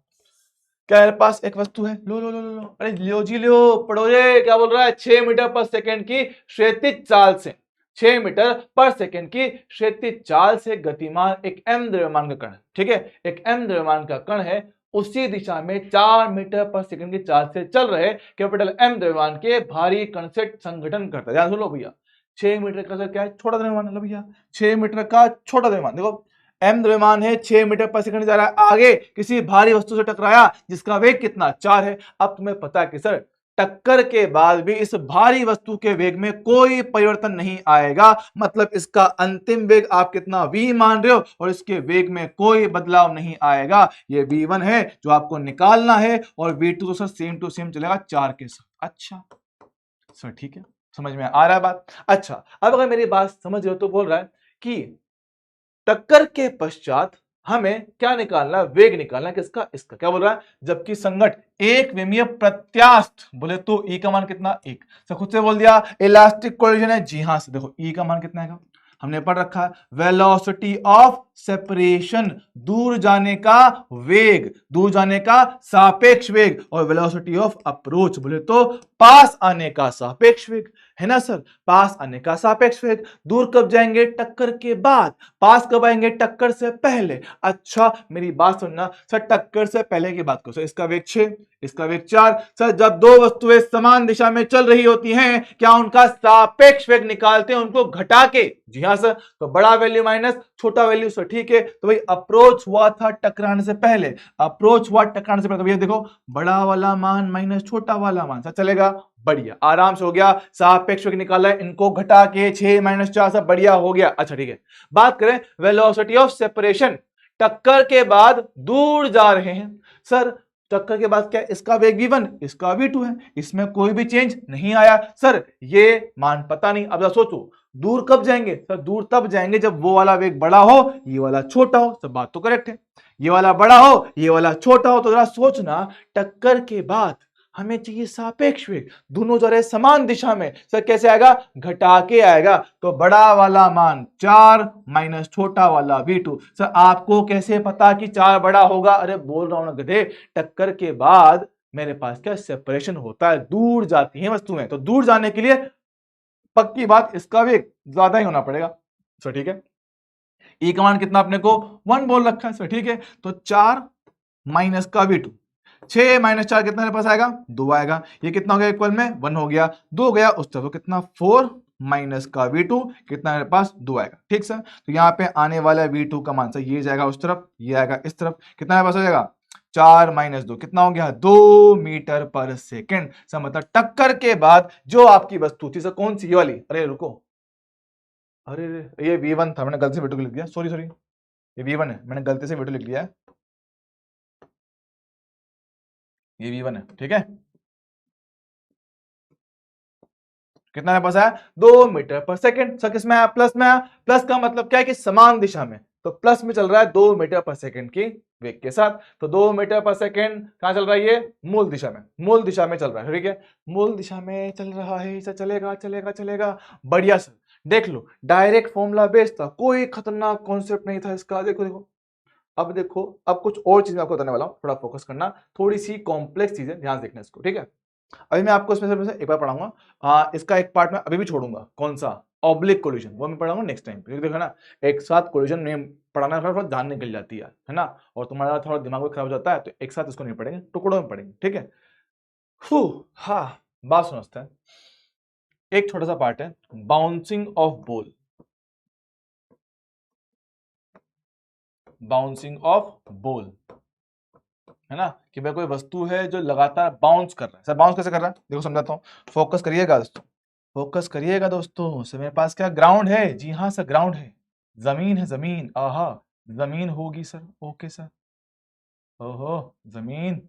क्या मेरे पास एक वस्तु है, लो लो लो लो लो, अरे लो जी लो, पढ़ो रे, क्या बोल रहा है? 6 मीटर पर सेकंड की क्षैतिज चाल से, 6 मीटर पर सेकंड की क्षैतिज चाल से गतिमान एक m द्रव्यमान का कण, ठीक है, एक m द्रव्यमान का कण है, उसी दिशा में 4 मीटर पर सेकंड की चाल से चल रहे कैपिटल m द्रव्यमान के भारी कण से संघटन करता है। ध्यान सुन लो भैया, 6 मीटर का क्या है? छोटा द्रव्यमान है भैया, 6 मीटर का छोटा द्रव्यमान। देखो m द्रव्यमान है, 6 मीटर पर सेकंड जा रहा है, आगे किसी भारी वस्तु से टकराया जिसका वेग कितना? 4 है। अब तुम्हें पता है कि सर टक्कर के बाद भी इस भारी वस्तु के वेग में कोई परिवर्तन नहीं आएगा, मतलब इसका अंतिम वेग आप कितना v मान रहे हो और इसके वेग में कोई बदलाव नहीं आएगा। ये v1 है जो आपको निकालना है और v2 तो सर सेम टू सेम चलेगा 4 के साथ। अच्छा सर ठीक है, समझ में आ रहा है बात। अच्छा अब अगर मेरी बात समझ रहे हो तो बोल रहा है कि टक्कर के पश्चात हमें क्या निकालना है, वेग निकालना है किसका, इसका। क्या बोल रहा है, जबकि संगत एक विमीय प्रत्यास्थ बोले तो ई का मान कितना, एक। तो खुद से बोल दिया इलास्टिक कोलिजन है, जी हां। से देखो ई का मान कितना है, हमने पढ़ रखा है वेलोसिटी ऑफ सेपरेशन, दूर जाने का वेग, दूर जाने का सापेक्ष वेग, और वेलोसिटी ऑफ अप्रोच बोले तो पास आने का सापेक्ष वेग, है ना सर। पास आने का सापेक्ष वेग, दूर कब जाएंगे, टक्कर के बाद, पास कब आएंगे, टक्कर से पहले। अच्छा मेरी बात सुनना सर, टक्कर से पहले की बात करो सर, इसका वेग 6, इसका वेग 4। सर जब दो वस्तुएं समान दिशा में चल रही होती हैं, क्या उनका सापेक्ष वेग निकालते हैं उनको घटा के, जी हां सर। तो बड़ा वैल्यू माइनस छोटा वैल्यू सर, ठीक है। तो भाई अप्रोच हुआ था टकराने से पहले, अप्रोच हुआ टकराने से पहले, तो भैया देखो बड़ा वाला मान माइनस छोटा वाला मान, सर चलेगा, बढ़िया आराम से हो गया। सापेक्ष वेग निकाला है, इनको घटा के 6 माइनस 4 सब बढ़िया हो गया। अच्छा ठीक है, बात करें वेलोसिटी ऑफ सेपरेशन, टक्कर के बाद दूर जा रहे हैं सर, टक्कर के बाद क्या, इसका वेग v1, इसका v2 है, इसमें कोई भी चेंज नहीं आया सर, ये मान पता नहीं। अब सोचो दूर कब जाएंगे सर, दूर तब जाएंगे जब वो वाला वेग बड़ा हो, ये वाला छोटा हो। सब बात तो करेक्ट है, ये वाला बड़ा हो, ये वाला छोटा हो। तो जरा सोचना, टक्कर के बाद हमें चाहिए सापेक्ष वेग, दोनों जा रहे समान दिशा में, सर कैसे आएगा, घटा के आएगा। तो बड़ा वाला मान 4 माइनस छोटा वाला v2। सर आपको कैसे पता कि 4 बड़ा होगा, अरे बोल रहा हूं ना गधे, टक्कर के बाद मेरे पास क्या सेपरेशन होता है, दूर जाती है वस्तुएं, तो दूर जाने के लिए पक्की बात इसका वेग ज्यादा ही होना पड़ेगा सर, ठीक है। ई का मान कितना अपने को 1 बोल रखा है सर, ठीक है। तो 4 माइनस का v2, 6 माइनस 4 कितना मेरे पास आएगा, 2 आएगा। ये कितना हो गया, इक्वल में 1 हो गया, 2 गया उस तरफ, तो कितना 4 माइनस का v2 कितना मेरे पास 2 आएगा, ठीक सर। तो यहाँ पे आने वाला v2 का मान सर, ये जाएगा उस तरफ, ये आएगा इस तरफ, कितना मेरे पास हो जाएगा, 4 माइनस 2 कितना हो गया, 2 मीटर पर सेकेंड। सर मतलब टक्कर के बाद जो आपकी वस्तु थी सर, कौन सी, ये वाली, अरे रुको, अरे ये v1 था, मैंने गलती से v2 लिख दिया, सॉरी सॉरी, ये v1 है, मैंने गलती से v2 लिख दिया है, ये v1 है, ठीक है। कितना मेरे पास आया, 2 मीटर पर सेकेंड। सर किसमें आया, प्लस में आया। प्लस का मतलब क्या है कि समान दिशा में, तो प्लस में चल रहा है 2 मीटर पर सेकेंड की वेग के साथ। तो 2 मीटर पर सेकेंड कहां चल रहा है, ये मूल दिशा में, मूल दिशा में चल रहा है, ठीक है। मूल दिशा में चल रहा है सर, चलेगा चलेगा चलेगा, बढ़िया सर। देख लो डायरेक्ट फॉर्मूला बेस्ड था, कोई खतरनाक कॉन्सेप्ट नहीं था इसका। देखो देखो, अब देखो, अब कुछ और चीज मैं आपको बताने वाला हूं, थोड़ा फोकस करना, थोड़ी सी कॉम्प्लेक्स चीजें ध्यान देखना इसको, ठीक है। अभी मैं आपको इसमें से एक बार पढ़ाऊंगा, इसका एक पार्ट मैं अभी भी छोड़ूंगा, कौन सा, ऑब्लिक कोलिजन, वो मैं पढ़ाऊंगा नेक्स्ट टाइम, क्योंकि देखो ना एक साथ कोलिजन में पढ़ाना थोड़ा जान निकल जाती है ना, और तुम्हारा थोड़ा दिमाग भी खराब हो जाता है, तो एक साथ इसको नहीं पढ़ेंगे, टुकड़ों में पढ़ेंगे, ठीक है। हाँ बात समझते हैं, एक छोटा सा पार्ट है bouncing off ball, bouncing off ball, है ना, कि भाई कोई वस्तु है जो लगातार बाउंस कर रहा है। सर बाउंस कैसे कर रहा है, देखो समझाता हूँ, फोकस करिएगा दोस्तों, फोकस करिएगा दोस्तों। सर मेरे पास क्या ग्राउंड है, जी हाँ सर ग्राउंड है, जमीन है जमीन, आहा जमीन होगी सर, ओके सर, ओहो जमीन,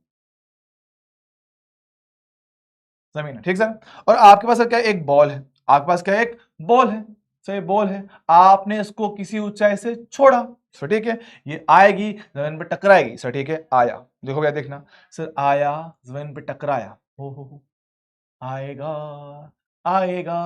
जमीन है, ठीक सर। और आपके पास क्या, एक बॉल है, आपके पास क्या, एक बॉल है सर, ये बॉल है, आपने इसको किसी ऊंचाई से छोड़ा सर, ठीक है। ये आएगी जमीन पे टकराएगी सर, ठीक है। आया, देखो भैया देखना सर, आया जमीन पे टकराया, हो आएगा, आएगा,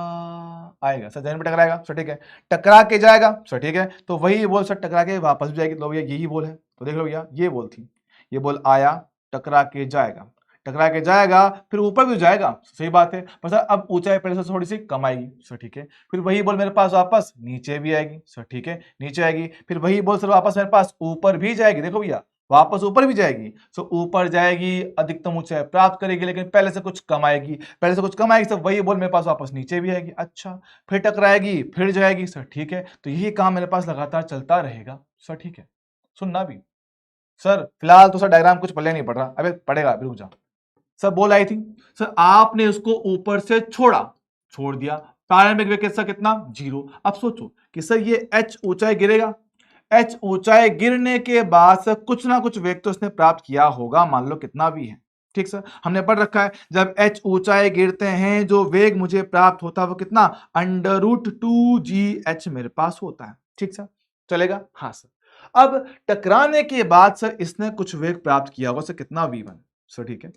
आएगा सर, जमीन पे टकराएगा सर, ठीक है। टकरा के जाएगा सर, ठीक है। तो वही बोल सर टकरा के वापस भी जाएगी, तो भैया यही बोल है, तो देख लो भैया ये बोल थी, ये बोल आया, टकरा के जाएगा, टकरा के जाएगा, फिर ऊपर भी जाएगा, सही बात है, पर सर अब ऊंचाई पहले से थोड़ी सी कम आएगी सर, ठीक है। फिर वही बोल मेरे पास वापस नीचे भी आएगी सर, ठीक है, नीचे आएगी, फिर वही बोल सर वापस मेरे पास ऊपर भी जाएगी, देखो भैया वापस ऊपर भी जाएगी, सो ऊपर जाएगी, अधिकतम ऊंचाई प्राप्त करेगी, लेकिन पहले से कुछ कम आएगी, पहले से कुछ कम आएगी सर, वही बोल मेरे पास वापस नीचे भी आएगी, अच्छा फिर टकराएगी, फिर जाएगी सर, ठीक है। तो यही काम मेरे पास लगातार चलता रहेगा सर, ठीक है। सुनना भी सर, फिलहाल तो सर डायग्राम कुछ पल्ले नहीं पड़ रहा, अबे पड़ेगा, अभी रुक जाओ, सर बॉल आई थी, सर आपने उसको ऊपर से छोड़ दिया, प्रारंभिक वेग कैसा कितना 0। अब सोचो कि सर ये h ऊंचाई गिरेगा, h ऊंचाई गिरने के बाद सर कुछ ना कुछ वेग तो उसने प्राप्त किया होगा, मान लो कितना भी है। ठीक सर, हमने पढ़ रखा है जब h ऊंचाई गिरते हैं जो वेग मुझे प्राप्त होता है वो कितना √2gh मेरे पास होता है। ठीक सर, चलेगा? हाँ सर। अब टकराने के बाद सर इसने कुछ वेग प्राप्त किया होगा, सर कितना v1। सर ठीक है,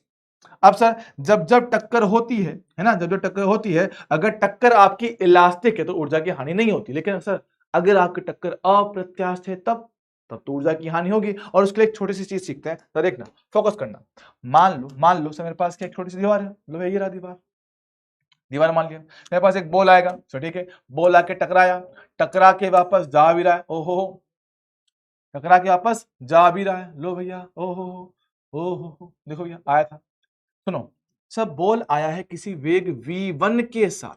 अब सर जब जब टक्कर होती है ना, जब जब टक्कर होती है, अगर टक्कर आपकी इलास्टिक है तो ऊर्जा की हानि नहीं होती, लेकिन सर अगर आपकी टक्कर अप्रत्यास्थ है तब तो ऊर्जा की हानि होगी। और उसके लिए एक छोटी सी चीज सीखते हैं, तो देखना, फोकस करना। मान लो सर मेरे पास क्या एक छोटी सी दीवार है, लो ये रहा दीवार मान लिया, मेरे पास एक बॉल आएगा। सर ठीक है, बॉल आके टकराया, टकरा के वापस जा भी रहा है, ओहो, टकरा के वापस जा भी रहा है, लो भैया, ओहो, देखो भैया आया था। सुनो, सब बॉल आया है किसी वेग v1 के साथ,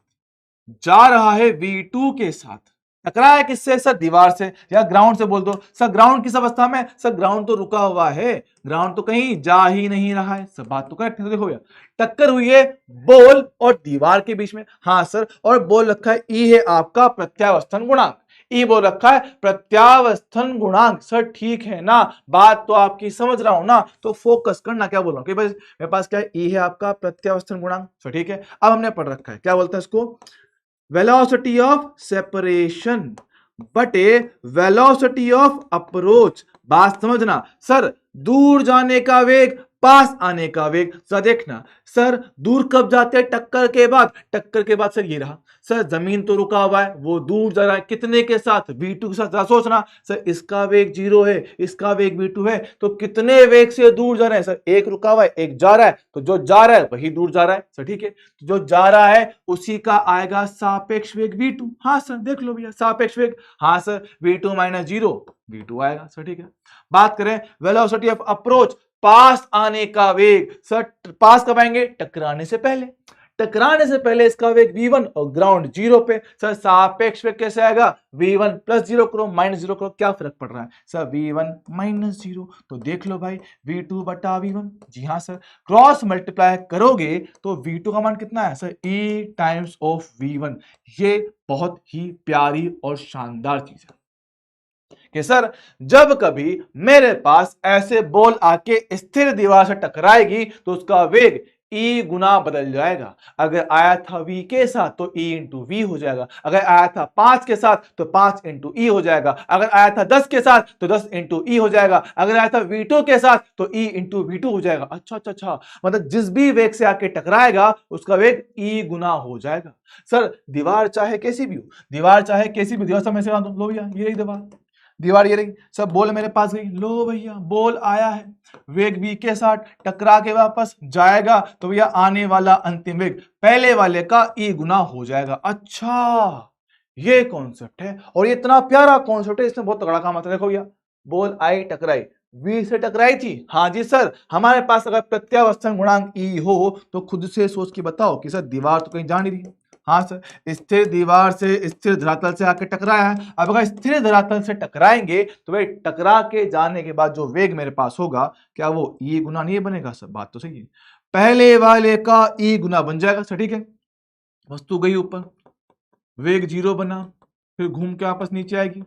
जा रहा है v2 के साथ, टकराया किससे सर दीवार से या ग्राउंड से, बोल दो सर ग्राउंड किस अवस्था में, सर ग्राउंड तो रुका हुआ है, ग्राउंड तो कहीं जा ही नहीं रहा है। सब बात तो करेक्ट है। तो देखो भैया टक्कर हुई है बॉल और दीवार के बीच में, हाँ सर, और बॉल रखा है ई है आपका प्रत्यावस्थन गुणांक, ई बोल रखा है प्रत्यावस्थन गुणांक। सर ठीक है ना, बात तो आपकी समझ रहा हूं ना, तो फोकस करना, क्या बोल रहा हूं कि भाई मेरे पास क्या है, ई है आपका प्रत्यावस्थन गुणांक। सर ठीक है, अब हमने पढ़ रखा है क्या बोलता है इसको, वेलोसिटी ऑफ सेपरेशन बटे वेलोसिटी ऑफ अप्रोच। बात समझना सर, दूर जाने का वेग पास आने का वेग। सर देखना, सर दूर कब जाते हैं, टक्कर के बाद, टक्कर के बाद सर ये रहा, सर जमीन तो रुका हुआ है, वो दूर जा रहा है कितने के साथ, v2 के साथ। सोचना सर इसका वेग 0 है, इसका वेग v2 है, तो कितने वेग से दूर जा रहे हैं, सर एक रुका हुआ है एक जा रहा है, तो जो जा रहा है वही दूर जा रहा है। सर ठीक है, जो जा रहा है उसी का आएगा सापेक्ष वेग v2। हाँ सर देख लो भैया सापेक्ष वेग, हाँ सर v2 - 0 v2 आएगा। सर ठीक है, बात करें वेलोसिटी ऑफ अप्रोच, पास आने का वेग। सर पास कब आएंगे, टकराने से पहले, टकराने से पहले इसका वेग v1 और ग्राउंड 0 पे। सर सापेक्ष वेग कैसे आएगा, v1 + 0 करो -0 करो, क्या फर्क पड़ रहा है सर, v1 - 0, तो देख लो भाई v2 बटा v1। जी हाँ सर, क्रॉस मल्टीप्लाई करोगे तो v2 का मान कितना है sir, e times of v1। ये बहुत ही प्यारी और शानदार चीज है कि सर जब कभी मेरे पास ऐसे बॉल आके स्थिर दीवार से टकराएगी तो उसका वेग E गुना बदल जाएगा। अगर आया था V के साथ तो E × V हो जाएगा, अगर आया था 5 के साथ तो 5 × E हो जाएगा, अगर आया था 10 के साथ तो 10 × E हो जाएगा, अगर आया था V2 के साथ तो E × V2 हो जाएगा। अच्छा, मतलब जिस भी वेग से आके टकराएगा उसका वेग E गुना हो जाएगा। सर दीवार चाहे कैसी भी हो, दीवार चाहे कैसी भी, दीवार समय से लो भैया ये रही दीवार ये रही, सब बॉल मेरे पास गई, लो भैया बॉल आया है वेग v के साथ, टकरा के वापस जाएगा तो भैया आने वाला अंतिम वेग पहले वाले का e गुना हो जाएगा। अच्छा ये कॉन्सेप्ट है, और ये इतना प्यारा कॉन्सेप्ट है, इसमें बहुत तगड़ा काम आता है। देखो भैया बॉल आई टकराई, v से टकराई थी, हाँ जी सर, हमारे पास अगर प्रत्यावस्थन गुणांक e हो तो खुद से सोच के बताओ कि सर दीवार तो कहीं जा नहीं रही। हाँ सर, स्थिर दीवार से स्थिर धरातल से आके टकराया है, अब अगर स्थिर धरातल से टकराएंगे तो भाई टकरा के जाने के बाद जो वेग मेरे पास होगा क्या वो E गुना नहीं बनेगा सर, बात तो सही है, पहले वाले का E गुना बन जाएगा। सर ठीक है, वस्तु गई ऊपर, वेग 0 बना, फिर घूम के वापस नीचे आएगी,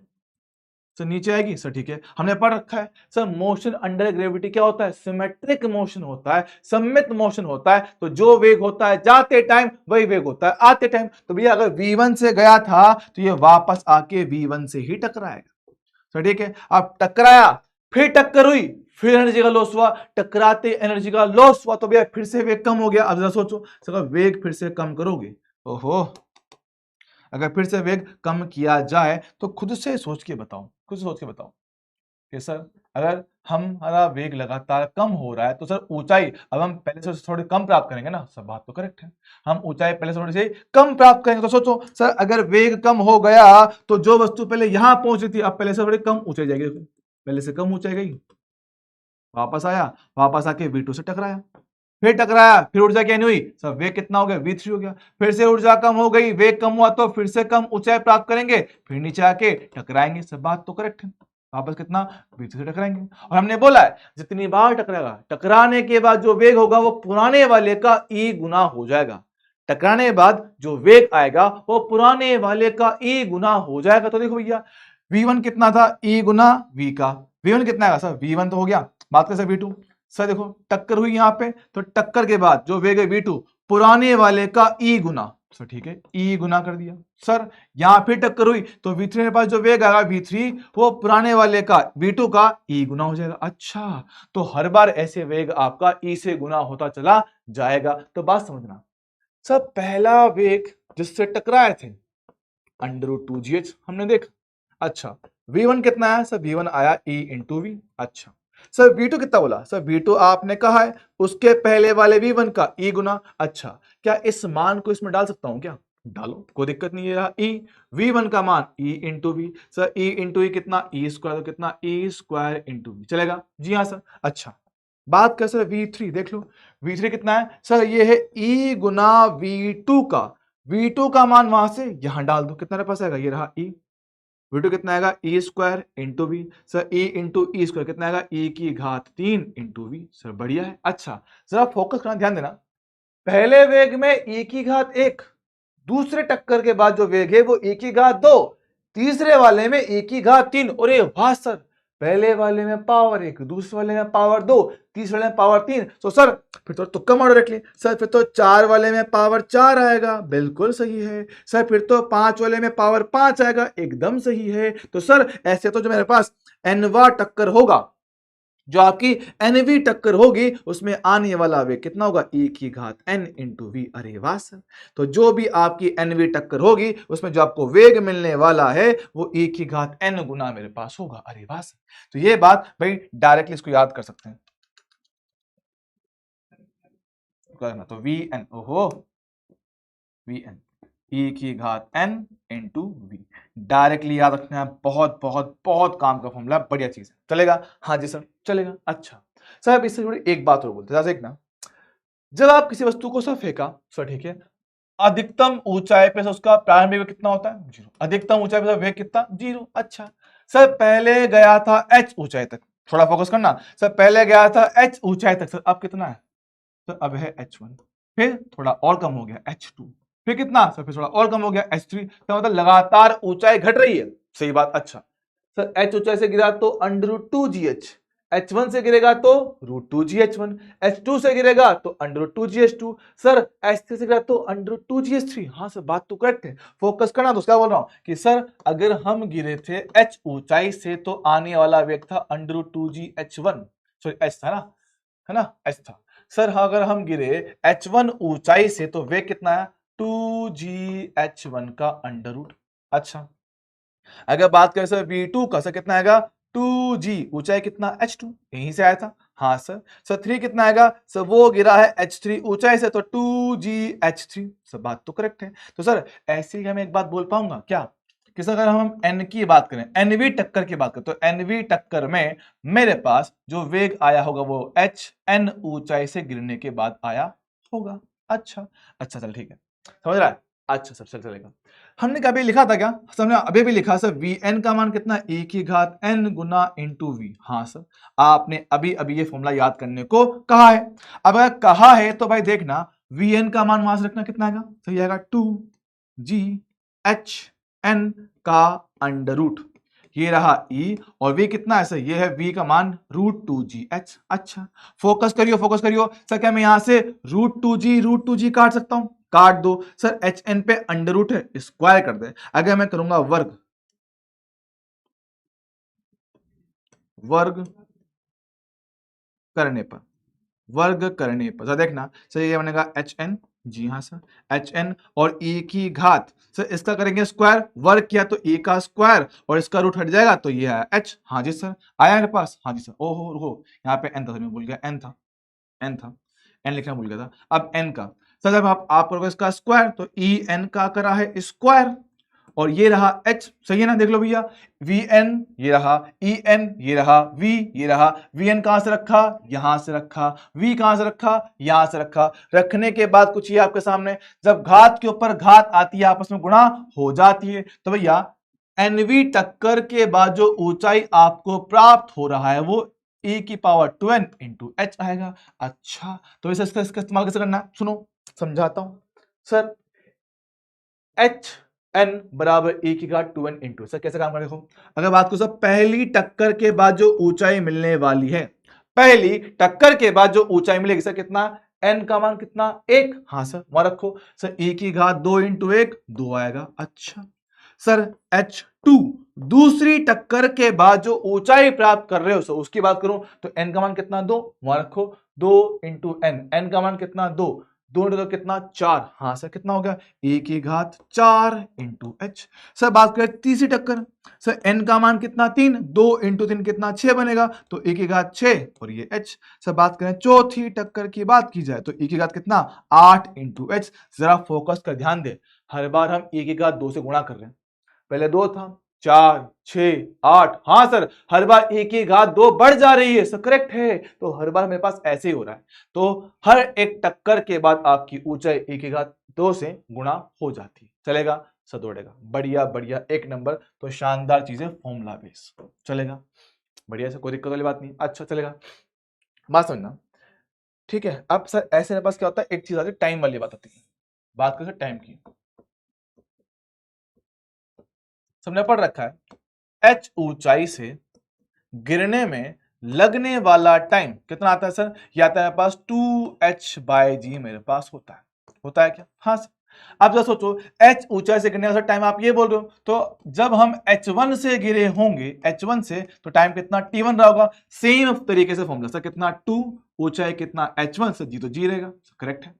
सर नीचे आएगी। सर ठीक है, हमने पढ़ रखा है सर मोशन अंडर ग्रेविटी क्या होता है, सिमेट्रिक मोशन होता है, सममित मोशन होता है, तो जो वेग होता है जाते टाइम वही वेग होता है आते टाइम। तो भैया अगर v1 से गया था तो ये वापस आके v1 से ही टकराएगा। सर ठीक है, अब टकराया, फिर टक्कर हुई, फिर एनर्जी का लॉस हुआ, टकराते एनर्जी का लॉस हुआ तो भैया फिर से वेग कम हो गया। अब जरा सोचो सर वेग फिर से कम करोगे, ओहो, अगर फिर से वेग कम किया जाए तो खुद से सोच के बताओ कि सर अगर हमारा वेग लगातार कम हो रहा है तो सर ऊंचाई अब हम पहले से थोड़ी कम प्राप्त करेंगे ना, सब बात तो करेक्ट है, हम ऊंचाई पहले से थोड़ी सी कम प्राप्त करेंगे। तो सोचो सर अगर वेग कम हो गया तो जो वस्तु पहले यहां पहुंची थी अब पहले से थोड़ी कम ऊंचाई जाएगी, पहले से कम ऊंचाई गई, वापस आया, वापस आके v2 से टकराया, फिर टकराया, फिर ऊर्जा क्या नहीं हुई सब, वेग कितना हो गया v3 हो गया, फिर से ऊर्जा कम हो गई, वेग कम हुआ तो फिर से कम ऊंचाई प्राप्त करेंगे, फिर नीचे आके टकराएंगे। सब बात तो करेक्ट है। वापस कितना v3 से टकराएंगे। और हमने बोला है जितनी बार टकराएगा, टकराने के बाद जो वेग होगा वो पुराने वाले का e गुना हो जाएगा। टकराने के बाद जो वेग आएगा वो पुराने वाले का e गुना हो जाएगा। तो देखो भैया v1 कितना था, e गुना v का। v1 कितना आएगा सर, v1 तो हो गया। बात करें सर v2, सर देखो टक्कर हुई यहाँ पे, तो टक्कर के बाद जो वेग है v2 पुराने वाले का e गुना, सर ठीक है e गुना कर दिया। सर यहां फिर टक्कर हुई तो v3 के पास जो वेग आएगा v3 वो पुराने वाले का v2 का e गुना हो जाएगा। अच्छा, तो हर बार ऐसे वेग आपका e से गुना होता चला जाएगा। तो बात समझना, सर पहला वेग जिससे टकराए थे √2gh हमने देखा। अच्छा, v1 कितना आया सर, v1 आया e इंटू वी। अच्छा सर v2 कितना बोला, सर v2 आपने कहा है उसके पहले वाले v1 का e गुना। अच्छा, क्या इस मान को इसमें डाल सकता हूं क्या, डालो कोई दिक्कत नहीं है। रहा e, v1 का मान e into V. Sir e into कितना, e स्क्वायर, तो कितना e स्क्वायर इंटू वी चलेगा। जी हाँ सर। अच्छा, बात कर सर v3 देख लो, v3 कितना है सर, ये है e गुना v2 का। v2 का मान वहां से यहां डाल दो, कितना पास आएगा, ये रहा e। v2 कितना आएगा e square into V. Sir e into E square कितना आएगा, e की घात 3 इंटू वी। सर बढ़िया है। अच्छा, जरा फोकस करना, ध्यान देना, पहले वेग में e की घात 1, दूसरे टक्कर के बाद जो वेग है वो e की घात 2, तीसरे वाले में e की घात 3। अरे वाह सर, पहले वाले में पावर 1, दूसरे वाले में पावर 2, तीसरे वाले में पावर 3। तो सर फिर तो तुक्का मारो डायरेक्टली, सर फिर तो 4 वाले में पावर 4 आएगा, बिल्कुल सही है। सर फिर तो 5 वाले में पावर 5 आएगा, एकदम सही है। तो सर ऐसे तो जो मेरे पास nवा टक्कर होगा, जो आपकी nवी टक्कर होगी, उसमें आने वाला वेग कितना होगा, e की घात n इंटू वी। अरे वाह सर, तो जो भी आपकी nवी टक्कर होगी उसमें जो आपको वेग मिलने वाला है वो e की घात n गुना मेरे पास होगा। अरे वाह सर, तो ये बात भाई डायरेक्टली इसको याद कर सकते हैं। करना तो वी एन, ओहो वी एन, e की घात n इंटू वी, डायरेक्टली याद रखना है। बहुत बहुत बहुत काम का फॉर्मूला, बढ़िया चीज है, चलेगा। हाँ जी सर चलेगा। अच्छा सर अब इससे जुड़ी एक बात और बोलते हैं, देखना, जब आप किसी वस्तु को सर फेंका, सर ठीक है, अधिकतम ऊंचाई पे उसका प्रारंभिक वेग कितना होता है, 0। अधिकतम ऊंचाई पे वेग कितना, 0। अच्छा सर पहले गया था h ऊंचाई तक, थोड़ा फोकस करना, सर पहले गया था h ऊंचाई तक, सर अब कितना है, सर अब है h1, फिर थोड़ा और कम हो गया h2, फिर कितना सर, फिर थोड़ा और कम हो गया h3। तो मतलब लगातार ऊंचाई घट रही है, सही बात। अच्छा सर h ऊंचाई से गिरा तो √2gh, h1 से गिरेगा तो √2gh1, h2 से गिरेगा तो √2gh2, सर h3 से गिरा तो √2gh3। हाँ सर बात तो करेक्ट है, फोकस करना। तो क्या बोल रहा हूं कि सर अगर हम गिरे थे h ऊंचाई से तो आने वाला वेग था √2gh1, सॉरी h था ना, है ना, h था। सर अगर हम गिरे h1 ऊंचाई से तो वेग कितना है, 2gh1 का अंडर रूट। अच्छा, अगर बात करें सर v2 का, सर कितना आएगा, 2g ऊंचाई कितना, h2 यहीं से आया था। हाँ सर, सर 3 कितना आएगा, सर वो गिरा है h3 ऊंचाई से तो 2gh3। सर बात तो करेक्ट है। तो सर ऐसे ही मैं एक बात बोल पाऊंगा क्या, कि सर अगर हम n की बात करें, nवी टक्कर की बात करें, तो nवी टक्कर में मेरे पास जो वेग आया होगा वो hn ऊंचाई से गिरने के बाद आया होगा। अच्छा अच्छा चल ठीक है, समझ रहा है। अच्छा सर चल चलेगा। हमने कभी लिखा था क्या, हमने अभी भी लिखा सर Vn का मान कितना, e की घात n गुना इंटू वी। हाँ सर, आपने अभी अभी ये फॉर्मूला याद करने को कहा है। अब अगर कहा है तो भाई देखना, Vn का मान वहां से रखना कितना आएगा, सही आएगा 2gh n का अंडर रूट, ये रहा e, और v कितना है सर, ये है v का मान √2gh। अच्छा फोकस करियो फोकस करियो, सर क्या मैं यहां से √2g काट सकता हूं, काट दो। सर hn पे अंडर रूट है, स्क्वायर कर दे। अगर मैं करूंगा वर्ग, वर्ग करने पर, वर्ग करने पर सर देखना, सर ये बनेगा hn, जी हाँ सर hn, और e की घात, सर इसका करेंगे स्क्वायर, वर्ग किया तो e का स्क्वायर और इसका रूट हट जाएगा तो ये है h। हाँ जी सर आया मेरे पास, हाँ जी सर। ओहो रुको, यहाँ पे n था, मैं भूल गया, n था, n था, n लिखना भूल गया था। अब n का सर जब आप करोगे इसका स्क्वायर तो e n का करा है स्क्वायर, और ये रहा h, सही है ना, देख लो भैया, Vn ये रहा, En ये रहा, V ये रहा। Vn कहां से रखा, यहां से रखा, V कहां से रखा, यहां से रखा। रखने के बाद कुछ ये आपके सामने, जब घात के ऊपर घात आती है आपस में गुणा हो जाती है, तो भैया एनवी टक्कर के बाद जो ऊंचाई आपको प्राप्त हो रहा है वो e की पावर 2n इंटू एच आएगा। अच्छा, तो इसे इसका इस्तेमाल कैसे करना है, सुनो समझाता हूं। सर एच एन बराबर e की घात 2n इंटू, सर कैसे काम करें देखो। अगर बात को सर पहली टक्कर के बाद जो ऊंचाई मिलने वाली है, पहली टक्कर के बाद जो ऊंचाई मिलेगी सर कितना, n का मान कितना, 1। हाँ सर वहां रखो सर, e की घात 2 इंटू 1 2 आएगा। अच्छा सर H2 दूसरी टक्कर के बाद जो ऊंचाई प्राप्त कर रहे हो सर उसकी बात करूं तो n का मान कितना, 2 वहां रखो, 2 इंटू n का मान कितना, 2 2 इंटू कितना, 4। हाँ सर कितना हो गया, e की घात 4 इंटू एच। सर बात करें तीसरी टक्कर, सर n का मान कितना, 3 2 इंटू 3 कितना, 6 बनेगा, तो e की घात 6 और ये h। सर बात करें चौथी टक्कर की बात की जाए तो e की घात कितना, 8 इंटू एच। जरा फोकस कर ध्यान दे, हर बार हम e की घात 2 से गुणा कर रहे हैं, पहले 2 था, 4 6 8। हाँ सर हर बार e की घात 2 बढ़ जा रही है, सर करेक्ट है, तो हर बार मेरे पास ऐसे ही हो रहा है। तो हर एक टक्कर के बाद आपकी ऊंचाई e की घात 2 से गुणा हो जाती है। चलेगा सर, दौड़ेगा, बढ़िया बढ़िया, एक नंबर। तो शानदार चीजें फॉर्मूला बेस, चलेगा बढ़िया से, कोई दिक्कत वाली बात नहीं। अच्छा चलेगा, बात समझना, ठीक है। अब सर ऐसे मेरे पास क्या होता है, एक चीज आती है टाइम वाली बात आती है, बात करें टाइम की। सबने पढ़ रखा है h ऊंचाई से गिरने में लगने वाला टाइम कितना आता है सर, ये आता है मेरे पास 2h/g मेरे पास होता है क्या, हाँ सर। अब जरा सोचो h ऊंचाई से गिरने का टाइम आप ये बोल रहे हो, तो जब हम h1 से गिरे होंगे, h1 से, तो टाइम कितना t1 रहा होगा। सेम तरीके से फॉर्मूला सर कितना, 2 ऊंचाई कितना h1 से, जी तो जी रहेगा, करेक्ट है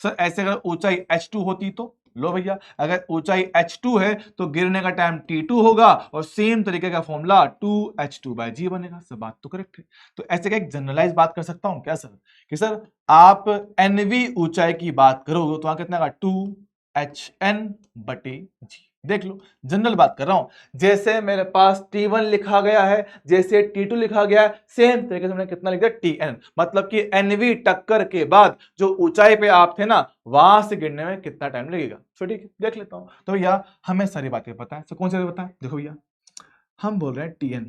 सर। ऐसे अगर ऊंचाई h2 होती तो, लो भैया अगर ऊंचाई h2 है तो गिरने का टाइम t2 होगा, और सेम तरीके का फॉर्मूला 2h2/g बनेगा। सर बात तो करेक्ट है। तो ऐसे का एक जनरलाइज बात कर सकता हूं क्या सर, कि सर आप nv ऊंचाई की बात करोगे तो वहां कितना का 2hn/g, देख लो जनरल बात कर रहा हूं। जैसे मेरे पास t1 लिखा गया है, जैसे t2 लिखा गया है, सेम तरीके से मैंने कितना लिख दिया tn, मतलब कि nv टक्कर के बाद जो ऊंचाई पे आप थे ना वहां से गिरने में कितना टाइम लगेगा। तो ठीक है देख लेता हूं। तो भैया हमें सारी बातें पता है, तो कौन सी बातें पता है, देखो भैया हम बोल रहे हैं tn,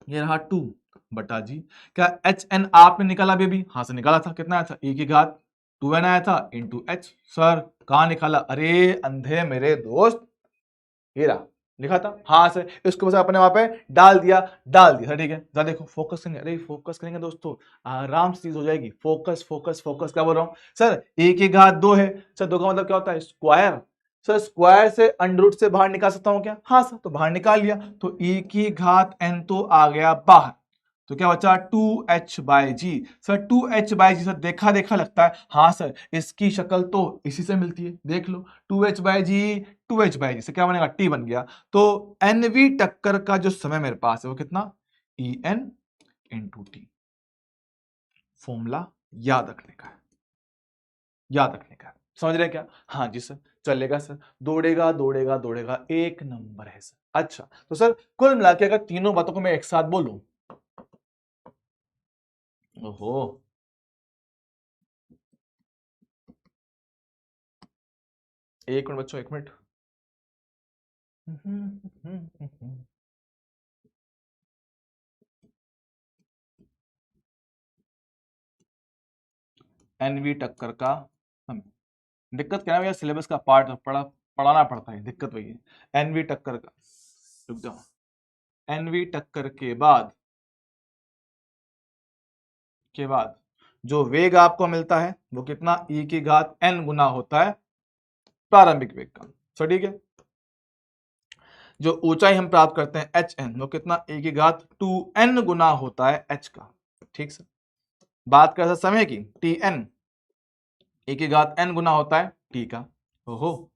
ये रहा 2/g। क्या hn आपने निकाला बेबी, हाँ से निकाला था, कितना आया था, e की घात 2n आया था इंटू एच। सर कहां निकाला, अरे अंधे मेरे दोस्त, ये रहा लिखा था, हाँ सर इसको बस अपने वहां पे डाल दिया सर, ठीक है। जरा देखो फोकस करेंगे, अरे फोकस करेंगे दोस्तों, आराम से चीज हो जाएगी। फोकस फोकस फोकस, क्या बोल रहा हूँ सर, ए की घात 2 है सर, 2 का मतलब क्या होता है, स्क्वायर। सर स्क्वायर से अंडर रूट से बाहर निकाल सकता हूँ क्या, हाँ सर, तो बाहर निकाल लिया, तो e की घात n तो आ गया बाहर, तो क्या बचा 2h/g। सर 2h/g सर देखा देखा लगता है, हाँ सर इसकी शक्ल तो इसी से मिलती है, देख लो 2h/g, 2h/g से क्या बनेगा, t बन गया। तो nv टक्कर का जो समय मेरे पास है वो कितना, en इंटू टी। फॉर्मूला याद रखने का है, याद रखने का है, समझ रहे हैं क्या, हाँ जी सर चलेगा सर, दौड़ेगा दौड़ेगा दौड़ेगा, एक नंबर है सर। अच्छा तो सर कुल मिला के अगर तीनों बातों को मैं एक साथ बोलूं, ओहो एक मिनट बच्चों, एक मिनट। एनवी टक्कर का हम, दिक्कत क्या है भैया, सिलेबस का पार्ट पढ़ाना पड़ता है, दिक्कत वही है। एनवी टक्कर का, रुक जाओ, एनवी टक्कर के बाद जो वेग आपको मिलता है वो कितना, e की घात n गुना होता है प्रारंभिक वेग का। सो ठीक है, जो ऊंचाई हम प्राप्त करते हैं hn वो कितना, e की घात 2n गुना होता है h का। ठीक सर, बात करते हैं समय की, tn e की घात n गुना होता है t का। ओहो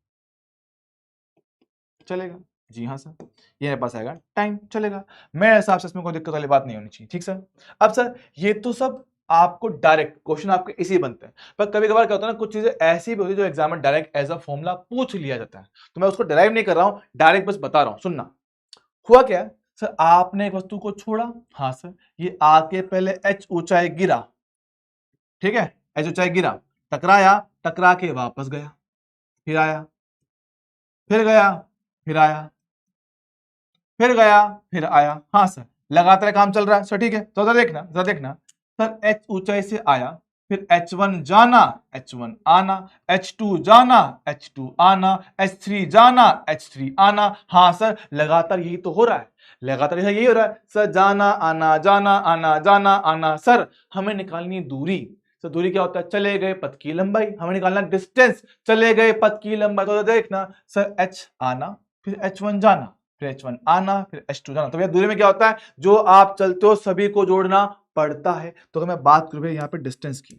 चलेगा, जी हाँ सर, ये मेरे पास आएगा टाइम, चलेगा। मेरे हिसाब से इसमें कोई दिक्कत वाली बात नहीं होनी चाहिए, ठीक सर। अब सर ये तो सब आपको डायरेक्ट क्वेश्चन आपके इसी बनते हैं, पर कभी कभार क्या होता है ना, कुछ चीजें ऐसी भी होती है जो एग्जाम में डायरेक्ट एज अ फॉर्मूला पूछ लिया जाता है, तो मैं उसको डिराइव नहीं कर रहा हूं, डायरेक्ट बस बता रहा हूं। सुनना, हुआ क्या है सर, आपने एक वस्तु को छोड़ा, हाँ सर, ये आके पहले h ऊंचाई गिरा, ठीक है, h ऊंचाई गिरा, टकराया, टकरा के वापस गया, फिर आया, फिर गया, फिर आया, फिर गया, फिर आया। हाँ सर, लगातार काम चल रहा है सर, ठीक है। तो जरा देखना सर, h ऊंचाई से आया, फिर h1 जाना, h1 आना, h2 जाना, h2 आना, h3 जाना, h3 आना। हाँ सर, लगातार यही तो हो रहा है, लगातार यही हो रहा है सर, जाना आना जाना आना जाना आना। सर हमें निकालनी है दूरी। तो दूरी क्या होता है? चले गए पथ की लंबाई। हमें निकालना डिस्टेंस, चले गए पथ की लंबाई। तो देखना सर, h आना, फिर h1 जाना, फिर h1 आना, फिर h2 जाना। तो भैया दूरी में क्या होता है? जो आप चलते हो सभी को जोड़ना पड़ता है। तो अगर मैं बात करूं भैया यहाँ पे डिस्टेंस की,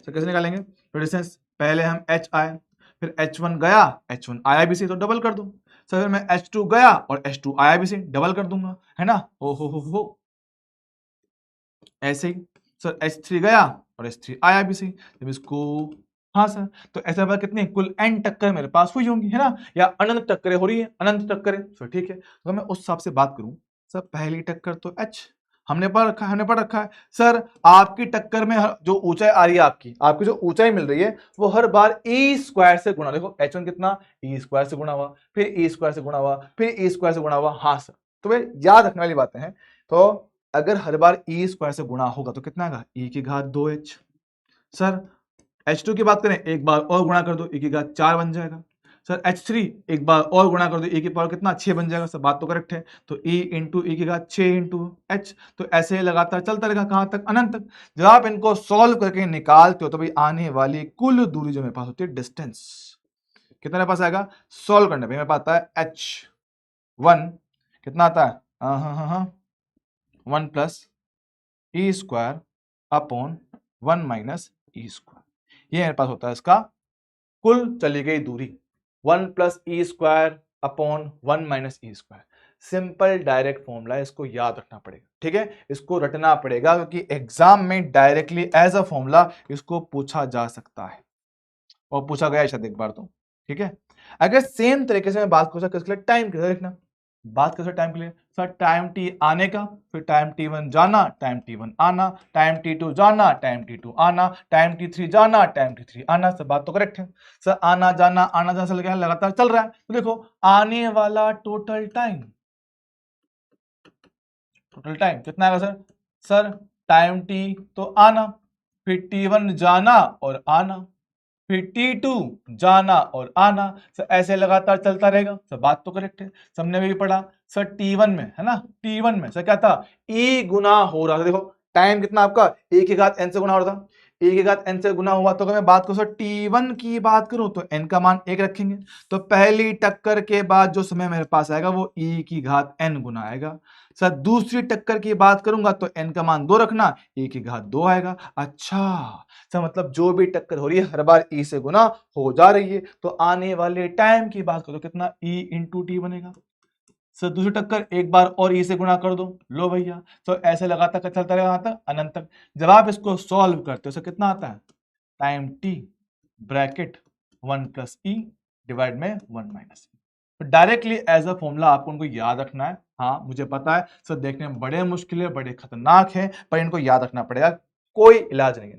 तो कैसे निकालेंगे? तो डिस्टेंस, पहले हम h आए, फिर h1 गया, h1 आया भी सही तो डबल कर दूं। सर फिर मैं h2 गया और h2 आया भी सही, डबल कर दूंगा, है ना? ओ हो ऐसे ही। सर h3 गया और h3 आया भी सही, जब इसको, हाँ सर, तो ऐसे बात कितनी कुल n टक्कर मेरे पास हुई होंगी, है ना? या अनंत टक्करें हो रही है, अनंत टक्करें। सर ठीक है, तो मैं उस हिसाब से बात करूं, सर पहली टक्कर तो h हमने पढ़ रखा है। सर आपकी टक्कर में जो ऊंचाई आ रही है, आपकी जो ऊंचाई मिल रही है, वो हर बार e स्क्वायर से गुणा। देखो h1 कितना, e स्क्वायर से गुणा हुआ, फिर e स्क्वायर से गुणा हुआ, फिर e स्क्वायर से गुणा हुआ। हाँ सर, तो वे याद रखने वाली बातें हैं। तो अगर हर बार e स्क्वायर से गुणा होगा तो कितना आएगा? e की घात 2h। सर h2 की बात करें, एक बार और गुणा कर दो, e की घात 4 बन जाएगा। सर h3 एक बार और गुणा कर दो, e की पावर कितना? 6 बन जाएगा। सब बात तो करेक्ट है। तो e इंटू e की घात 6 इंटू h। तो ऐसे लगातार चलता रहेगा, कहां तक? अनंत तक। जब आप इनको सॉल्व करके निकालते हो तो भाई आने वाली कुल दूरी जो मेरे पास होती है, डिस्टेंस, कितना मेरे पास आएगा सॉल्व करने पे? मेरे पास आता है h1 कितना आता है? हाँ 1 plus E square upon 1 minus E square. ये मेरे पास होता है इसका कुल चली गई दूरी, 1 plus E square upon 1 minus E square. Simple direct formula है, इसको याद रखना पड़ेगा, ठीक है? इसको रटना पड़ेगा, क्योंकि एग्जाम में डायरेक्टली एज अ फॉर्मूला इसको पूछा जा सकता है, और पूछा गया है शायद एक बार तो, ठीक है? अगर सेम तरीके से मैं बात करूं किसके लिए, टाइम के लिए, देखना बात कैसे टाइम के लिए। सर टाइम टी आने का, फिर टाइम t1 जाना, टाइम t1 आना, टाइम t2 जाना, टाइम t2 आना, टाइम t3 जाना, टाइम t3 आना। सब बात तो करेक्ट है। सर आना जाना आना जाना चल गया, लगातार चल रहा है। तो देखो आने वाला टोटल टाइम कितना आएगा सर? सर टाइम टी तो आना, फिर t1 जाना और आना, फिर T2 जाना और आना। सर ऐसे लगातार चलता रहेगा। सर बात तो करेक्ट है, सबने भी पढ़ा। सर T1 में, है ना, T1 में सर क्या था? E गुना हो रहा था। देखो टाइम कितना आपका, e की घात n से गुना हो रहा था, e की घात n से गुना हुआ। तो अगर मैं बात करूं सर T1 की बात करूं तो n का मान 1 रखेंगे। तो पहली टक्कर के बाद जो समय मेरे पास आएगा वो e की घात n गुना आएगा। सर दूसरी टक्कर की बात करूंगा तो n का मान 2 रखना, e की घात 2 आएगा। अच्छा, तो मतलब जो भी टक्कर हो रही है हर बार e से गुना हो जा रही है। तो आने वाले टाइम की बात करो, कितना e इंटू टी बनेगा। सर दूसरी टक्कर एक बार और e से गुणा कर दो, लो भैया। तो ऐसे लगातार चलता रहेगा तक अनंत तक। जब आप इसको सॉल्व करते हो सर कितना आता है? टाइम t ब्रैकेट 1 प्लस ई डिवाइड में 1 माइनस ई। तो डायरेक्टली एज अ फॉर्मूला आपको उनको याद रखना है। हाँ मुझे पता है सर, देखने में बड़े मुश्किल है, बड़े खतरनाक है, पर इनको याद रखना पड़ेगा। कोई इलाज नहीं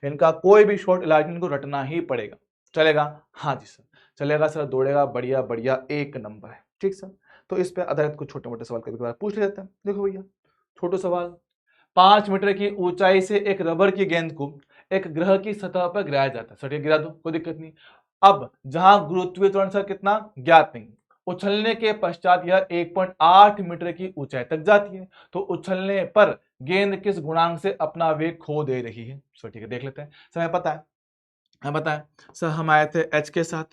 इनका कोई भी शॉर्ट इलाज नहीं, इनको रटना ही पड़ेगा। चलेगा? हाँ जी सर चलेगा सर, दौड़ेगा, बढ़िया बढ़िया, एक नंबर है। ठीक सर, तो इस पे आधारित कुछ छोटे मोटे सवाल कभी कभार पूछ लेते हैं। देखो भैया छोटो सवाल, 5 मीटर की ऊंचाई से एक रबर की गेंद को एक ग्रह की सतह पर गिराया जाता है। सर गिरा दो, कोई दिक्कत नहीं। अब जहां गुरुत्वीय त्वरण सर कितना ज्ञात नहीं, उछलने के पश्चात यह 1.8 मीटर की ऊंचाई तक जाती है। तो उछलने पर गेंद किस गुणांक से अपना वेग खो दे रही है? सर ठीक है, देख लेते हैं। सर हमें पता है, हमें पता है सर, हम आए थे h के साथ,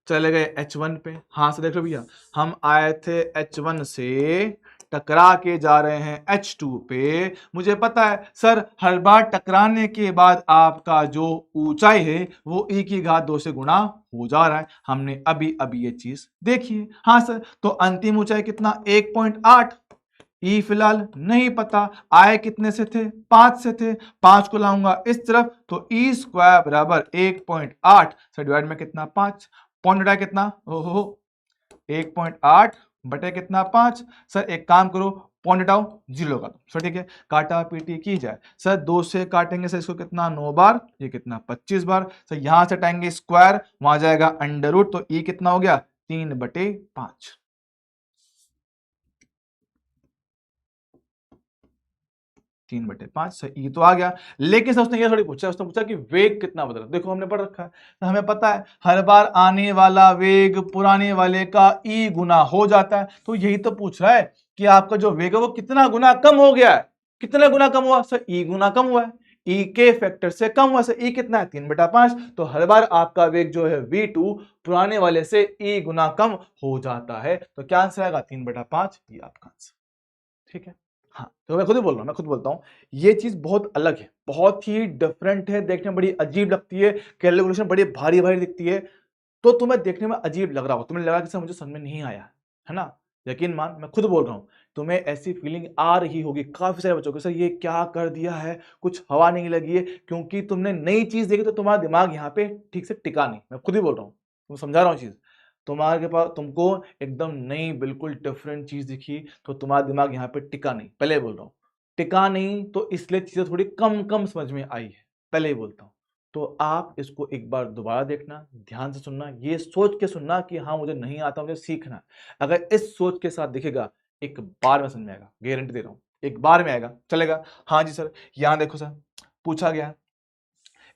चले गए h1 पे। हाँ सर देख लो भैया, हम आए थे h1 से, टकरा के जा रहे हैं h2 पे। मुझे पता है सर, हर बार टकराने के बाद आपका जो ऊंचाई है वो e की घात 2 से गुणा हो जा रहा है। हमने अभी अभी ये चीज देखी है। हाँ सर, तो अंतिम ऊंचाई कितना? 1.8। ई फिलहाल नहीं पता, आए कितने से थे? 5 से थे। 5 को लाऊंगा इस तरफ तो ई स्क्वायर बराबर 1.8 से डिवाइड में कितना? 5। पॉइंट हटाया कितना? ओहो 1.8 बटे कितना? 5। सर एक काम करो, पॉइंट हटाओ, 0 का दो। सर ठीक है, काटा पीटी की जाए। सर 2 से काटेंगे सर इसको कितना? 9 बार, ये कितना? 25 बार। सर यहां से हटाएंगे स्क्वायर, वहां जाएगा अंडर रूट, तो ई कितना हो गया? 3/5। 3/5। सही, ये तो आ गया। लेकिन सर उसने ये थोड़ी पूछा, उसने पूछा कि वेग कितना बदला। देखो हमने पढ़ रखा है, तो हमें पता है हर बार आने वाला वेग पुराने वाले का ई गुना हो जाता है। तो यही तो पूछ रहा है कि आपका जो वेग है वो कितना गुना कम हो गया है। कितना गुना कम हुआ सर? ई गुना कम हुआ है, ई के फैक्टर से कम हुआ। सर ई कितना है? 3/5। तो हर बार आपका वेग जो है v2 पुराने वाले से ई गुना कम हो जाता है। तो क्या आंसर आएगा? 3/5, ये आपका आंसर। ठीक है। हाँ, तो मैं खुद ही बोल रहा हूं, मैं खुद बोलता हूं, ये चीज बहुत अलग है, बहुत ही डिफरेंट है, देखने में बड़ी अजीब लगती है, कैलकुलेशन बड़ी भारी भारी दिखती है। तो तुम्हें देखने में अजीब लग रहा हो, तुम्हें लगा कि सर मुझे समझ में नहीं आया, है ना? यकीन मान, मैं खुद बोल रहा हूं, तुम्हें ऐसी फीलिंग आ रही होगी काफी सारे बच्चों को, सर ये क्या कर दिया है, कुछ हवा नहीं लगी है, क्योंकि तुमने नई चीज देखी तो तुम्हारा दिमाग यहाँ पे ठीक से टिका नहीं। मैं खुद ही बोल रहा हूँ, तुम समझा रहा हूँ चीज, तुम्हारे के पास तुमको एकदम नई बिल्कुल डिफरेंट चीज दिखी, तो तुम्हारा दिमाग यहाँ पे टिका नहीं। पहले ही बोल रहा हूँ, टिका नहीं, तो इसलिए चीजें थोड़ी कम कम समझ में आई है, पहले ही बोलता हूँ। तो आप इसको एक बार दोबारा देखना, ध्यान से सुनना, ये सोच के सुनना कि हाँ मुझे नहीं आता, मुझे सीखना है। अगर इस सोच के साथ दिखेगा, एक बार में समझ में आएगा, गारंटी दे रहा हूं, एक बार में आएगा। चलेगा? हाँ जी सर। यहां देखो सर, पूछा गया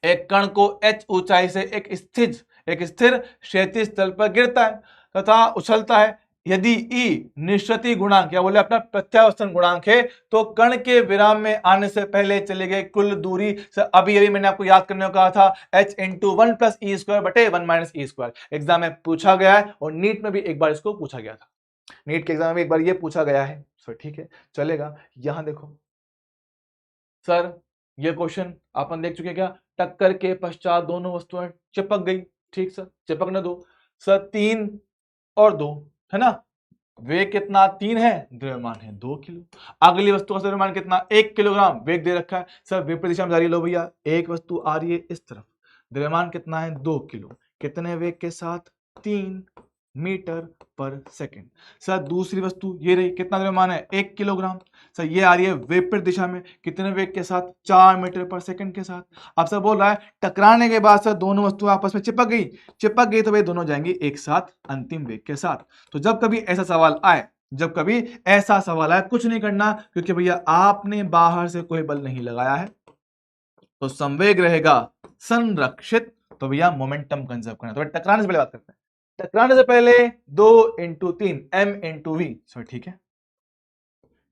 एक कण को h ऊंचाई से एक स्थिर क्षैतिज तल पर गिरता है तथा उछलता है। यदि E निश्चित गुणांक, या बोले अपना प्रत्यावर्तन गुणांक है, तो कण के विराम में आने से पहले चले गए कुल दूरी। सर अभी अभी मैंने आपको याद करने को कहा था, h into 1 plus E square बटे 1 माइनस ई स्क्वायर। एग्जाम में पूछा गया है, और नीट में भी एक बार इसको पूछा गया था, नीट के एग्जाम में एक बार ये पूछा गया है। सर ठीक है, चलेगा। यहां देखो सर, ये क्वेश्चन अपन देख चुके क्या? टक्कर के पश्चात दोनों वस्तुएं चिपक गई। ठीक सर, चिपकने दो। सर 3 और 2, है ना? वेग कितना? 3 है, द्रव्यमान है 2 किलो। अगली वस्तु का द्रव्यमान कितना? 1 किलोग्राम। वेग दे रखा है सर, विपरीत दिशा में जा रही है। लो भैया, एक वस्तु आ रही है इस तरफ, द्रव्यमान कितना है? 2 किलो। कितने वेग के साथ? 3 मीटर पर सेकंड। सर दूसरी वस्तु ये रही, कितना द्रव्यमान है? 1 किलोग्राम। सर ये आ रही है विपरीत दिशा में, कितने वेग के साथ? 4 मीटर पर सेकंड के साथ। अब सर बोल रहा है टकराने के बाद सर दोनों वस्तुएं आपस में चिपक गई तो वे दोनों जाएंगी एक साथ अंतिम वेग के साथ। तो जब कभी ऐसा सवाल आए, कुछ नहीं करना, क्योंकि भैया आपने बाहर से कोई बल नहीं लगाया है, तो संवेग रहेगा संरक्षित। तो भैया मोमेंटम कंजर्व करना। तो टकराने से पहले बात करते हैं, टकराने से पहले 2 into 3 m into V. Sir ठीक है,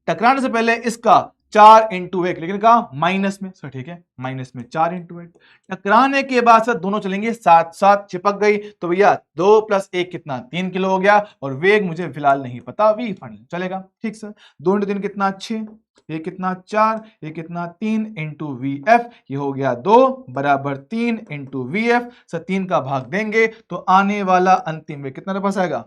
टकराने से पहले इसका 4 इंटू 1, लेकिन कहा माइनस में। सर ठीक है, माइनस में 4 इंटू 1। टकराने के बाद सर दोनों चलेंगे साथ साथ, चिपक गई तो भैया 2 प्लस 1 कितना? 3 किलो हो गया। और वेग मुझे फिलहाल नहीं पता, वी फाइनल। चलेगा? ठीक सर। 2 इंटू 3 कितना? 6, ये कितना? 4, ये कितना? 3 इंटू वी एफ, ये हो गया 2 बराबर 3 इंटू वी एफ। सर 3 का भाग देंगे तो आने वाला अंतिम वेग कितना पास आएगा?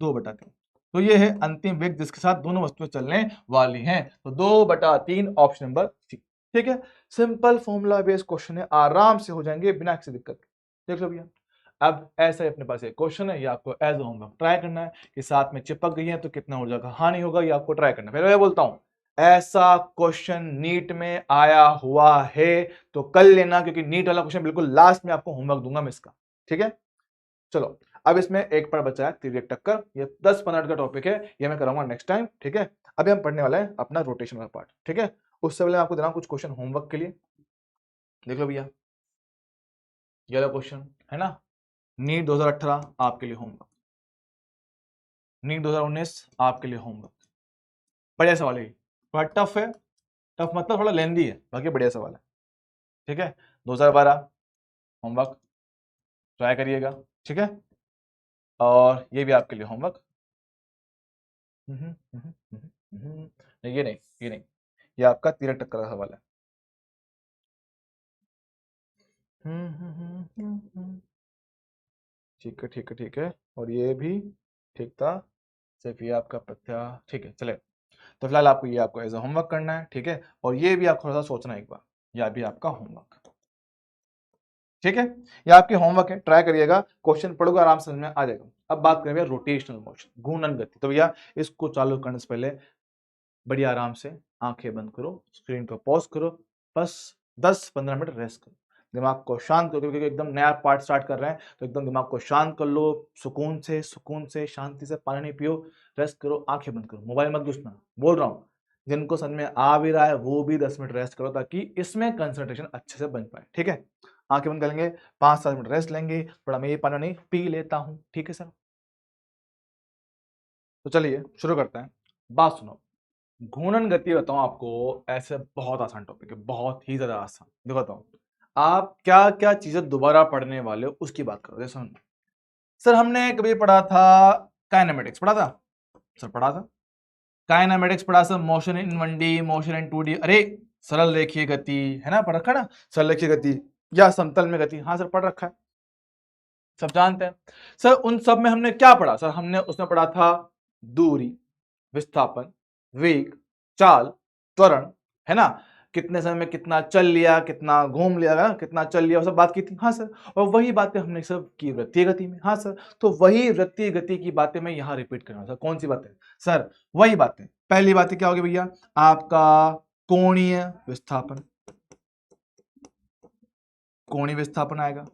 2/3। तो ये है अंतिम वेग जिसके साथ दोनों वस्तुएं चलने वाली हैं। तो 2/3 ऑप्शन नंबर सी। ठीक है, सिंपल फॉर्मूला बेस्ड क्वेश्चन है, आराम से हो जाएंगे बिना किसी दिक्कत के। देख लो भैया, अब ऐसा ही अपने पास एक क्वेश्चन है, ये आपको एज होमवर्क ट्राई करना है कि साथ में चिपक गई है तो कितना ऊर्जा का हानि होगा, ये आपको ट्राई करना है। फिर मैं बोलता हूं, ऐसा क्वेश्चन नीट में आया हुआ है तो कल लेना, क्योंकि नीट वाला क्वेश्चन बिल्कुल लास्ट में आपको होमवर्क दूंगा मैं इसका। ठीक है, चलो अब इसमें एक पर बचा है तिर्यक टक्कर, ये 10-15 मिनट का टॉपिक है, ये मैं कराऊंगा नेक्स्ट टाइम। ठीक है, अभी हम पढ़ने वाले हैं अपना रोटेशन वाला पार्ट। ठीक है, उससे पहले आपको देना कुछ क्वेश्चन होमवर्क के लिए। देख लो भैया, ये वाला क्वेश्चन है ना, नीट 2018 आपके लिए होमवर्क, नीट 2019 आपके लिए होमवर्क। बढ़िया सवाल है, थोड़ा टफ है, टफ मतलब थोड़ा लेंदी है, बाकी बढ़िया सवाल है। ठीक है, 2012 होमवर्क ट्राई करिएगा। ठीक है, और ये भी आपके लिए होमवर्क। नहीं ये नहीं, ये नहीं, ये आपका तिरक टक्कर का सवाल है। ठीक है, ठीक है, ठीक है, और ये भी ठीक था, सिर्फ ये आपका प्रत्या। ठीक है, चले। तो फिलहाल आपको ये आपको एज अ होमवर्क करना है। ठीक है, और ये भी आप थोड़ा सा सोचना एक बार, यह भी आपका होमवर्क। ठीक है, ये आपके होमवर्क है, ट्राई करिएगा, क्वेश्चन पढ़ोगे आराम से समझ में आ जाएगा। अब बात करें भैया रोटेशनल मोशन, घूर्णन गति। तो भैया इसको चालू करने से पहले बढ़िया आराम से आंखें बंद करो, स्क्रीन को पॉज करो, बस 10-15 मिनट रेस्ट करो, दिमाग को शांत करो, क्योंकि एकदम नया पार्ट स्टार्ट कर रहे हैं, तो एकदम दिमाग को शांत कर लो, सुकून से शांति से पानी नहीं पियो, रेस्ट करो, आंखें बंद करो, मोबाइल मत घुसना, बोल रहा हूँ, जिनको समझ में आ भी रहा है वो भी 10 मिनट रेस्ट करो ताकि इसमें कंसंट्रेशन अच्छे से बन पाए। ठीक है, आंखें बंद करेंगे, 5-7 मिनट रेस्ट लेंगे, थोड़ा मैं ये पानी नहीं पी लेता हूँ। ठीक है सर, तो चलिए शुरू करते हैं। बात सुनो, घूर्णन गति बताऊं आपको, ऐसे बहुत आसान टॉपिक है, बहुत ही ज्यादा आसान। देखो बताऊं, आप क्या क्या चीजें दोबारा पढ़ने वाले हो उसकी बात करो। जैसे सर हमने कभी पढ़ा था काइनेमेटिक्स, पढ़ा था सर, पढ़ा था काइनेमेटिक्स, पढ़ा sir, motion in 1D, motion in 2D। अरे सरल रेखीय गति है ना, पढ़ रखा ना, सरल रेखीय गति या समतल में गति, हाँ सर पढ़ रखा है, सब जानते हैं। सर उन सब में हमने क्या पढ़ा सर, हमने उसमें पढ़ा था दूरी, विस्थापन, वेग, चाल, त्वरण, है ना, कितने समय में कितना चल लिया, कितना घूम लिया, कितना चल लिया, वो सब बात की थी, हाँ सर। और वही बातें हमने सब की वृत्तीय गति में, हाँ सर। तो वही वृत्तीय गति की बातें मैं यहाँ रिपीट कर रहा हूँ सर। कौन सी बातें सर? वही बातें। पहली बातें क्या होगी भैया, आपका कोणीय विस्थापन, कोणीय विस्थापन आएगा,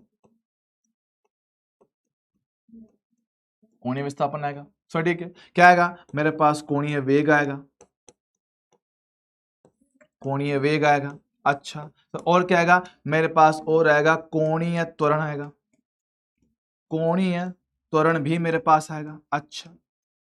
कोणीय विस्थापन आएगा सर। ठीक है, क्या आएगा मेरे पास, कोणीय वेग आएगा, कोणीय वेग आएगा। अच्छा, तो और क्या आएगा मेरे पास, और आएगा कोणीय त्वरण आएगा, कोणीय त्वरण भी मेरे पास आएगा। अच्छा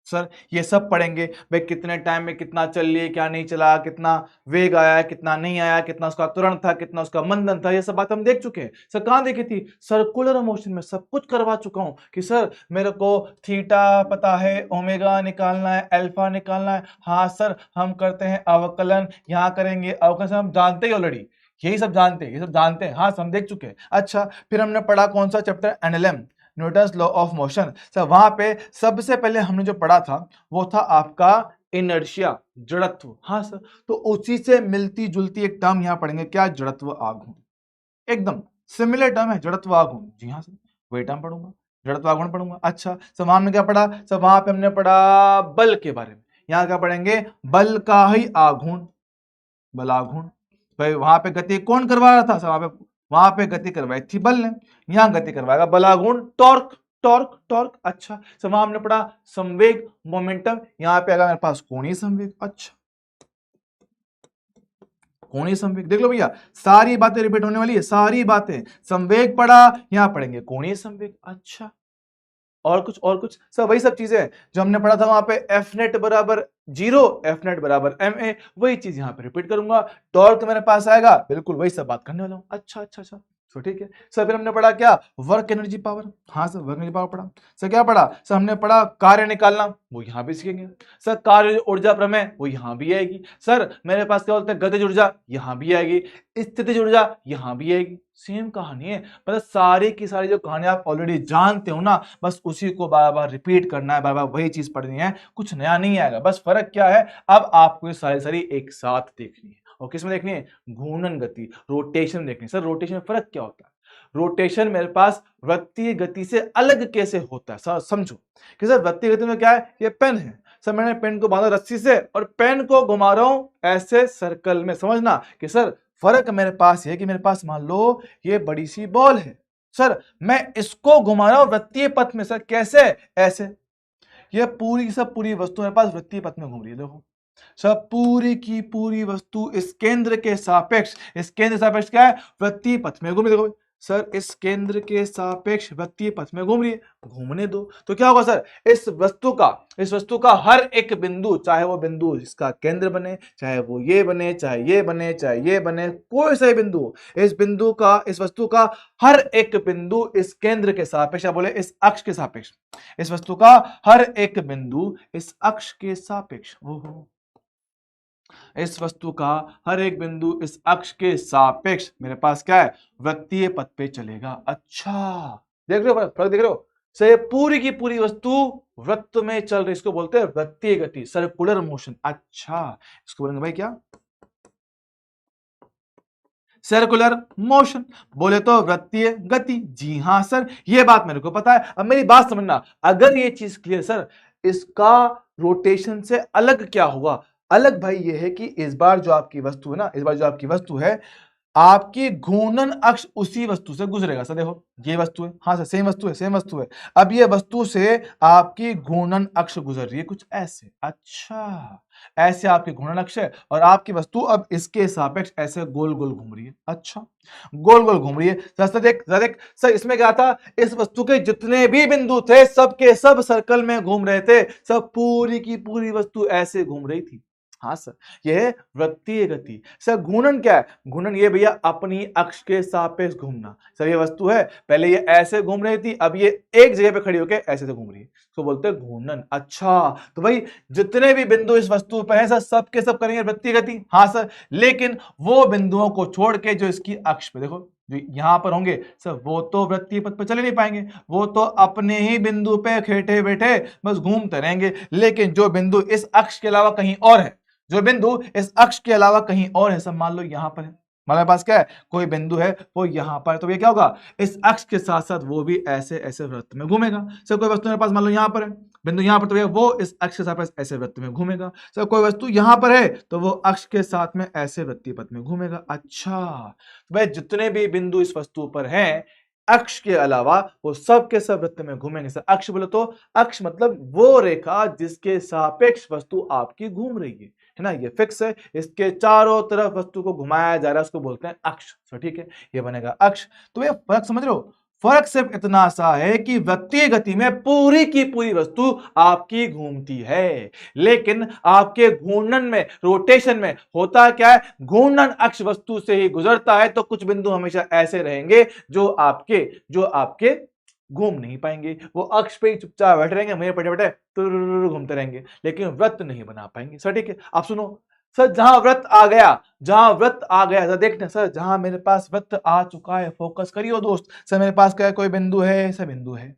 सर, ये सब पढ़ेंगे भाई, कितने टाइम में कितना चल लिए, क्या नहीं चला, कितना वेग आया, कितना नहीं आया, कितना उसका त्वरण था, कितना उसका मंदन था, ये सब बात हम देख चुके हैं सर। कहां देखी थी? सर्कुलर मोशन में सब कुछ करवा चुका हूं कि सर मेरे को थीटा पता है, ओमेगा निकालना है, अल्फा निकालना है। हाँ सर, हम करते हैं अवकलन, यहां करेंगे अवकलन, हम जानते ही ऑलरेडी, यही सब जानते हैं, ये सब जानते हैं, हाँ हम देख चुके हैं। अच्छा, फिर हमने पढ़ा कौन सा chapter, NLM, Newton's law of motion. Sir वहां पे सबसे पहले हमने जो पढ़ा था वो था आपका इनर्शिया, जड़त्व। हाँ सर, तो उसी से मिलती जुलती एक टर्म यहां पढ़ेंगे, क्या, जड़त्व आघूर्ण। एकदम सिमिलर टर्म है जड़त्व आघूर्ण, जी हाँ सर, वही टर्म पढ़ूंगा, जड़त्व आघूर्ण पढ़ूंगा। अच्छा सर, वहां में क्या पढ़ा सर, वहां पे हमने पढ़ा बल के बारे में। यहां क्या पढ़ेंगे, बल का ही आघूर्ण, बल आघूर्ण। भाई वहां पे गति कौन करवा रहा था सर, वहां पे गति करवाई थी बल ने, यहां गति करवाएगा बलागुण, टॉर्क, टॉर्क, टॉर्क। अच्छा सर, वहां हमने पढ़ा संवेग, मोमेंटम, यहां पे आएगा मेरे पास कोणीय संवेग। अच्छा, कोणीय संवेग, देख लो भैया, सारी बातें रिपीट होने वाली है, सारी बातें। संवेग पढ़ा, यहां पढ़ेंगे कोणीय संवेग। अच्छा, और कुछ सर, वही सब चीजें जो हमने पढ़ा था वहां पे, एफ नेट बराबर 0, एफ नेट बराबर ma, वही चीज यहां पे रिपीट करूंगा। टॉर्क मेरे पास आएगा, बिल्कुल वही सब बात करने वाला हूं। अच्छा अच्छा अच्छा, तो ठीक है सर। फिर हमने पढ़ा क्या, वर्क एनर्जी पावर। हाँ सर, वर्क एनर्जी पावर पढ़ा सर। क्या पढ़ा सर, हमने पढ़ा कार्य निकालना, वो यहां भी सीखेंगे सर। कार्य ऊर्जा प्रमेय, वो यहां भी आएगी सर। मेरे पास क्या बोलते हैं, गतिज ऊर्जा, यहां भी आएगी। स्थितिज ऊर्जा, यहां भी आएगी। सेम कहानी है, मतलब सारी की सारी जो कहानी आप ऑलरेडी जानते हो ना, बस उसी को बार बार रिपीट करना है, बार बार वही चीज पढ़नी है, कुछ नया नहीं आएगा। बस फर्क क्या है, अब आपको ये सारी सारी एक साथ देखनी है। और किस में देखनी है, घूर्णन गति, रोटेशन देखनी है। सर रोटेशन में फर्क क्या होता है, रोटेशन मेरे पास वृत्तीय गति से अलग कैसे होता है, सर समझो कि सर वृत्तीय गति में क्या है, ये पेन है सर, मैंने पेन को बांधा रस्सी से और पेन को घुमा रहा हूं ऐसे सर्कल में। समझना कि सर फर्क मेरे पास है कि मेरे पास मान लो ये बड़ी सी बॉल है सर, मैं इसको घुमा रहा हूं वृत्तीय पथ में। सर कैसे, ऐसे। ये पूरी सब पूरी वस्तु मेरे पास वृत्तीय पथ में घूम रही है। देखो सब पूरी की पूरी वस्तु इस केंद्र के सापेक्ष, इस केंद्र सापेक्ष क्या है, वृत्तीय पथ में घूम रही है। देखो सर, इस केंद्र के सापेक्ष वृत्तीय पथ में घूम रही है, घूमने दो। तो क्या होगा सर, इस वस्तु का हर एक बिंदु, चाहे वो बिंदु इसका केंद्र बने, चाहे वो ये बने, चाहे ये बने, चाहे ये बने, कोई सा बिंदु, इस बिंदु का, इस वस्तु का हर एक बिंदु इस केंद्र के सापेक्ष, या बोले इस अक्ष के सापेक्ष, इस वस्तु का हर एक बिंदु इस अक्ष के सापेक्ष, इस वस्तु का हर एक बिंदु इस अक्ष के सापेक्ष मेरे पास क्या है, वृत्तीय पथ पे चलेगा। अच्छा, देख रहे हो फर्क, देख रहे हो सर, ये पूरी की पूरी वस्तु वृत्त में चल रही, इसको बोलते हैं वृत्तीय गति, सर्कुलर मोशन। अच्छा, इसको बोलेंगे भाई क्या, सर्कुलर मोशन, बोले तो वृत्तीय गति। जी हाँ सर, ये बात मेरे को पता है। अब मेरी बात समझना, अगर ये चीज क्लियर सर, इसका रोटेशन से अलग क्या हुआ, अलग भाई ये है कि इस बार जो आपकी वस्तु है ना, इस बार जो आपकी वस्तु है आपकी घूर्णन अक्ष उसी वस्तु से गुजरेगा। सर देखो ये वस्तु है, हाँ सर सेम वस्तु है, सेम वस्तु है। अब ये वस्तु से आपकी घूर्णन अक्ष गुजर रही है कुछ ऐसे। अच्छा, ऐसे आपकी घूर्णन अक्ष है और आपकी वस्तु अब इसके सापेक्ष ऐसे गोल गोल घूम रही है। अच्छा, गोल गोल घूम रही है। सर देख सर देख सर, इसमें क्या था, इस वस्तु के जितने भी बिंदु थे सब के सब सर्कल में घूम रहे थे। सब पूरी की पूरी वस्तु ऐसे घूम रही थी। हाँ सर, यह है वृत्तीय गति। सर घूर्णन क्या है? घूर्णन ये भैया अपनी अक्ष के सापेक्ष घूमना। सर ये वस्तु है, पहले ये ऐसे घूम रही थी, अब ये एक जगह पे खड़ी होकर ऐसे से घूम रही है, तो बोलते हैं घूर्णन। अच्छा, तो भाई जितने भी बिंदु इस वस्तु पे हैं सर, सब के सब करेंगे वृत्तीय गति। हाँ सर, लेकिन वो बिंदुओं को छोड़ के जो इसकी अक्ष पे देखो, जो यहां पर होंगे सर, वो तो वृत्तीय पथ पे चले नहीं पाएंगे, वो तो अपने ही बिंदु पे बैठे बैठे बस घूमते रहेंगे। लेकिन जो बिंदु इस अक्ष के अलावा कहीं और है, जो बिंदु इस अक्ष के अलावा कहीं और है, सब मान लो यहां पर है, हमारे पास क्या है, कोई बिंदु है वो यहां पर, तो ये क्या होगा, इस अक्ष के साथ साथ वो भी ऐसे ऐसे वृत्त में घूमेगा। सर कोई वस्तु मेरे पास मान लो यहां पर है, बिंदु यहां पर, तो वो इस अक्ष के साथ ऐसे वृत्त में घूमेगा। सर कोई वस्तु यहां पर है तो वो अक्ष के साथ में ऐसे वृत्तीय पथ में घूमेगा। अच्छा, तो भाई जितने भी बिंदु इस वस्तु पर हैं अक्ष के अलावा वो सब के सब वृत्त में घूमेंगे। सर अक्ष बोले तो अक्ष मतलब वो रेखा जिसके सापेक्ष वस्तु आपकी घूम रही है ना, ये फिक्स है, इसके चारों तरफ वस्तु को घुमाया जा रहा है, उसको बोलते हैं अक्ष। तो ठीक है, ये बनेगा अक्ष। तो ये फर्क समझ रहे हो? फर्क सिर्फ इतना सा है कि वृत्तीय गति में पूरी की पूरी वस्तु आपकी घूमती है, लेकिन आपके घूर्णन में, रोटेशन में होता क्या है, घूर्णन अक्ष वस्तु से ही गुजरता है, तो कुछ बिंदु हमेशा ऐसे रहेंगे जो आपके घूम नहीं पाएंगे, वो अक्ष पे ही चुपचाप बैठे रहेंगे, मेरे बैठे बैठे घूमते रहेंगे, लेकिन वृत्त नहीं बना पाएंगे। सर ठीक है, आप सुनो सर, जहां वृत्त आ गया सर, देखना सर, जहां मेरे पास वृत्त आ चुका है, फोकस करियो दोस्त। सर मेरे पास क्या है, कोई बिंदु है, सर बिंदु है,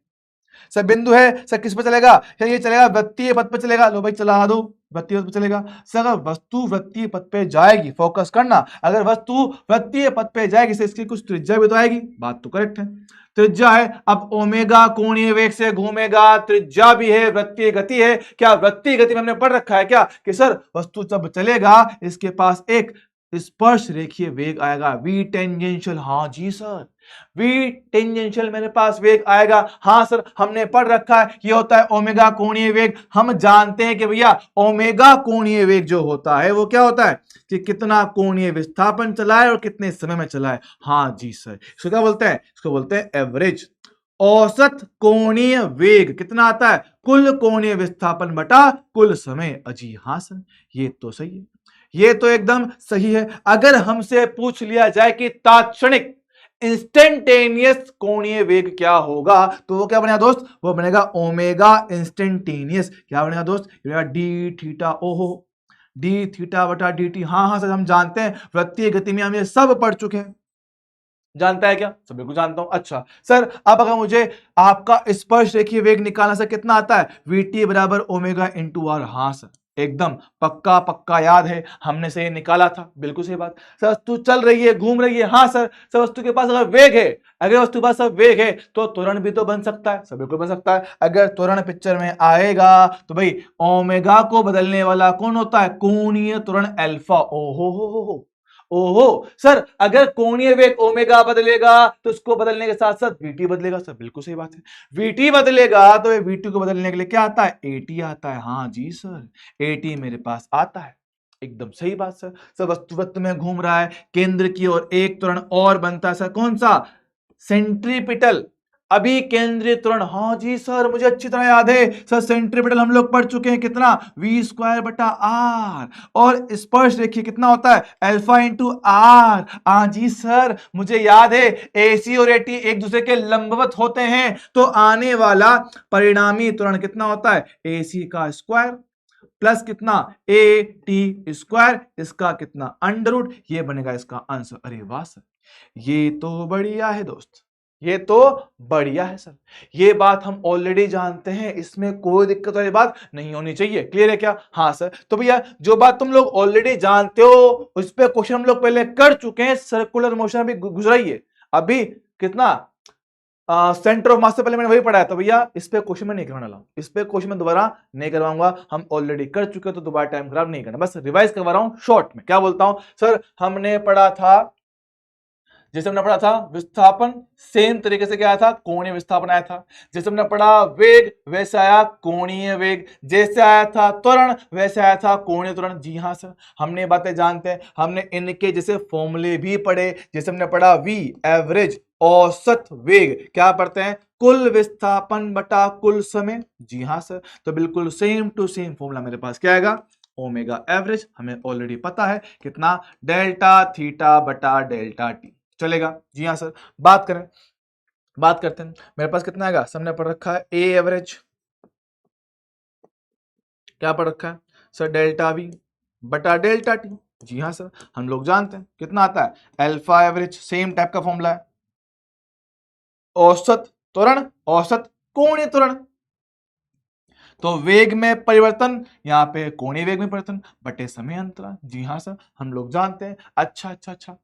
सर बिंदु है, सर किस पे चलेगा, सर ये चलेगा वृत्तीय पथ पे चलेगा। लो भाई चला दो, वृत्तीय पथ पे चलेगा। सर अगर वस्तु वृत्तीय पथ पे जाएगी, फोकस करना, अगर वस्तु वृत्तीय पथ पे जाएगी तो इसकी कुछ त्रिज्या भी तो आएगी, बात तो करेक्ट है, त्रिज्या है। अब ओमेगा कोणीय वेग से घूमेगा, त्रिज्या भी है, वृत्तीय गति है। क्या वृत्तीय गति में हमने पढ़ रखा है क्या कि सर वस्तु जब चलेगा इसके पास एक स्पर्श रेखीय वेग आएगा, वी टेंजेंशियल। हाँ जी सर, वी टेंजेंशियल मेरे पास वेग आएगा। हाँ सर, हमने पढ़ रखा है, ये होता है ओमेगा कोणीय वेग। हम जानते हैं कि भैया ओमेगा कोणीय वेग जो होता है वो क्या होता है कि कितना कोणीय विस्थापन चला है और कितने समय में चला है। हाँ जी सर, इसको क्या बोलते हैं, इसको बोलते हैं एवरेज। औसत कोणीय वेग कितना आता है, कुल कोणीय विस्थापन बटा कुल समय। अजी हाँ सर, ये तो सही है, ये तो एकदम सही है। अगर हमसे पूछ लिया जाए कि तात्क्षणिक इंस्टेंटेनियस कोणीय वेग क्या होगा, तो वो क्या बनेगा दोस्त, वो बनेगा ओमेगा इंस्टेंटेनियस। क्या बनेगा दोस्त, बनेगा डी थीटा। ओहो, डी थीटा बटा डी टी। हाँ हाँ सर, हम जानते हैं, वृत्तीय गति में हम ये सब पढ़ चुके हैं। जानता है क्या, सब बिल्कुल जानता हूं। अच्छा सर, अब अगर मुझे आपका स्पर्श रेखीय वेग निकालना, सर कितना आता है, वीटी बराबर ओमेगा इंटू आर। हाँ सर, एकदम पक्का पक्का याद है, हमने से ये निकाला था, बिल्कुल सही बात। सर वस्तु चल रही है, घूम रही है। हाँ सर, सर वस्तु के पास अगर वेग है, अगर वस्तु के पास सब वेग है तो त्वरण भी तो बन सकता है। सब बिल्कुल बन सकता है। अगर त्वरण पिक्चर में आएगा तो भाई ओमेगा को बदलने वाला कौन होता है, कोणीय त्वरण अल्फा। ओहो ओहो सर, अगर कोणीय वेग ओमेगा बदलेगा तो उसको बदलने के साथ साथ वीटी बदलेगा। सर बिल्कुल सही बात है, वीटी बदलेगा तो वीटी को बदलने के लिए क्या आता है, एटी आता है। हाँ जी सर, एटी मेरे पास आता है, एकदम सही बात सर। सर वस्तु में घूम रहा है, केंद्र की ओर एक त्वरण और बनता है, सर कौन सा, सेंट्रीपिटल अभी केंद्रीय त्वरण। हाँ जी सर, मुझे अच्छी तरह याद है सर, सेंट्रीपिटल हम लोग पढ़ चुके हैं, कितना, वी स्क्वायर बटा आर। और स्पर्श देखिए कितना होता है, अल्फा इंटू आर। हाँ जी सर, मुझे याद है, एसी और एटी एक दूसरे के लंबवत होते हैं, तो आने वाला परिणामी त्वरण कितना होता है, एसी का स्क्वायर प्लस कितना, ए टी स्क्वायर, इसका कितना अंडर रूट, ये बनेगा इसका आंसर। अरे वाह सर, ये तो बढ़िया है दोस्त, ये तो बढ़िया है सर, ये बात हम ऑलरेडी जानते हैं, इसमें कोई दिक्कत वाली बात नहीं होनी चाहिए। क्लियर है क्या? हाँ सर, तो भैया जो बात तुम लोग ऑलरेडी जानते हो उस पर क्वेश्चन हम लोग पहले कर चुके हैं, सर्कुलर मोशन भी गुजराई है अभी, कितना सेंटर ऑफ मास से पहले मैंने वही पढ़ाया, तो भैया इस पे क्वेश्चन में नहीं करवाने वाला हूं, इस पे क्वेश्चन में दोबारा नहीं करवाऊंगा, हम ऑलरेडी कर चुके हैं, तो दोबारा टाइम खराब नहीं करना, बस रिवाइज करवा रहा हूं शॉर्ट में। क्या बोलता हूं सर, हमने पढ़ा था जैसे हमने पढ़ा था विस्थापन, सेम तरीके से क्या आया था, कोणीय विस्थापन आया था। जैसे हमने पढ़ा वेग, वैसे आया कोणीय वेग। जैसे आया था त्वरण, वैसे आया था कोणीय त्वरण। जी हाँ सर, हमने ये बातें जानते हैं, हमने इनके जैसे फॉर्मूले भी पढ़े। जैसे हमने पढ़ा वी एवरेज, औसत वेग, क्या पढ़ते हैं, कुल विस्थापन बटा कुल समय। जी हाँ सर, तो बिल्कुल सेम टू सेम फॉर्मूला मेरे पास क्या आएगा, ओमेगा एवरेज, हमें ऑलरेडी पता है कितना, डेल्टा थीटा बटा डेल्टा टी। चलेगा। जी हाँ सर, बात करते हैं, मेरे पास कितना आएगा, सबने पढ़ रखा है ए एवरेज, क्या पढ़ रखा है सर, डेल्टा वी बटा डेल्टा टी। जी हाँ सर, हम लोग जानते हैं कितना आता है, अल्फा एवरेज, सेम टाइप का फॉर्मूला है, औसत त्वरण, औसत कोणीय त्वरण। तो वेग में परिवर्तन, यहाँ पे कोणीय वेग में परिवर्तन बटे समय अंतराल। जी हाँ सर, हम लोग जानते हैं। अच्छा,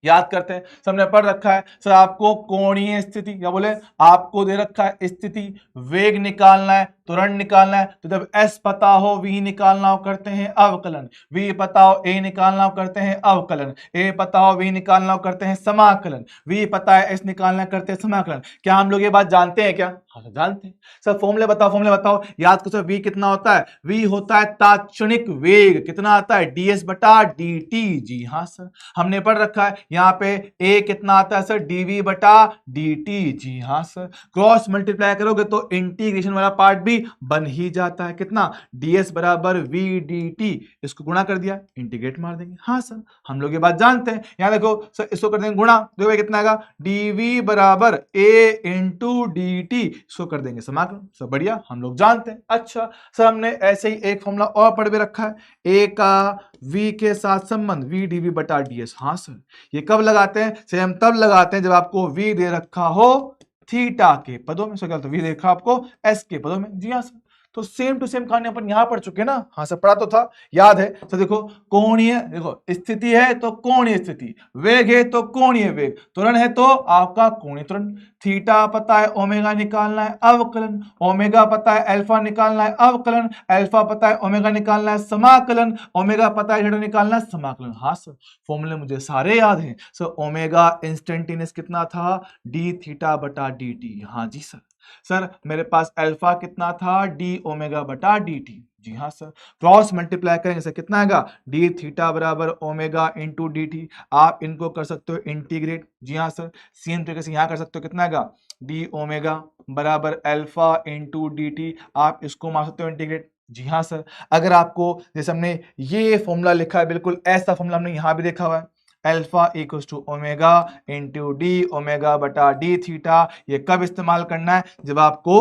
याद करते हैं, सबने पढ़ रखा है सर, आपको कोणीय स्थिति, क्या बोले, आपको दे रखा है स्थिति, वेग निकालना है, त्वरण निकालना है। तो जब एस पता हो, वी निकालना हो, करते हैं अवकलन, वी पता हो, ए निकालना हो, करते हैं अवकलन, ए पता हो, वी निकालना हो, करते हैं समाकलन, वी पता है, एस निकालना, करते हैं समाकलन। क्या हम लोग ये बात जानते हैं क्या, हाँ तो जानते हैं सर। फॉर्मूले बताओ, याद करो सर, वी कितना होता है, वी होता है तात्क्षणिक वेग, कितना आता है, ds बटा dt। जी हाँ सर, हमने पढ़ रखा है, यहाँ पे a कितना आता है सर, dv बटा dt। जी हाँ सर, क्रॉस मल्टीप्लाई करोगे तो इंटीग्रेशन वाला पार्ट भी बन ही जाता है, कितना, ds बराबर v dt, इसको गुणा कर दिया, इंटीग्रेट मार देंगे। हाँ सर, हम लोग ये बात जानते हैं। यहाँ देखो सर, इसको कर देंगे गुणा, देखो कितना आएगा, dv बराबर a इंटू dt, इसको कर देंगे समाकलन। सब बढ़िया, हम लोग जानते हैं। अच्छा सर, हमने ऐसे ही एक फॉर्मूला और पढ़ भी रखा है, a का v के साथ संबंध, v dv बटा ds। हाँ सर, ये कब लगाते हैं, से हम तब लगाते हैं जब आपको v दे रखा हो थीटा के पदों में, क्या v दे रखा आपको s के पदों में। जी हाँ सर, तो सेम टू सेम कहानी अपन यहां पढ़ चुके हैं ना। हाँ सर, पढ़ा तो था, याद है। तो देखो, कोणीय, देखो स्थिति है तो कोणीय स्थिति, वेग है तो कोणीय वेग, त्वरण है तो आपका कोणीय त्वरण, थीटा पता है, ओमेगा निकालना है अवकलन, ओमेगा पता है, अल्फा निकालना है अवकलन, अल्फा पता है, ओमेगा निकालना है समाकलन, ओमेगा पता है, थीटा निकालना है समाकलन। हाँ सर, फॉर्मूले मुझे सारे याद हैं सर। ओमेगा इंस्टेंटेनियस कितना था, डी थीटा बटा डी टी। हाँ जी सर, सर मेरे पास अल्फा कितना था, डी ओमेगा बटा डी टी। जी हाँ सर, क्रॉस मल्टीप्लाई करेंगे सर, कितना आएगा, डी थीटा बराबर ओमेगा इंटू डी टी। आप इनको कर सकते हो इंटीग्रेट। जी हाँ सर, सेम तरीके से यहाँ कर सकते हो, कितना आएगा, डी ओमेगा बराबर अल्फा इंटू डी टी, आप इसको मार सकते हो इंटीग्रेट। जी हाँ सर, अगर आपको जैसे हमने ये फॉर्मूला लिखा है, बिल्कुल ऐसा फॉर्मूला हमने यहाँ भी देखा हुआ है, alpha equals to omega into D omega बटा डी थीटा। ये कब इस्तेमाल करना है, जब आपको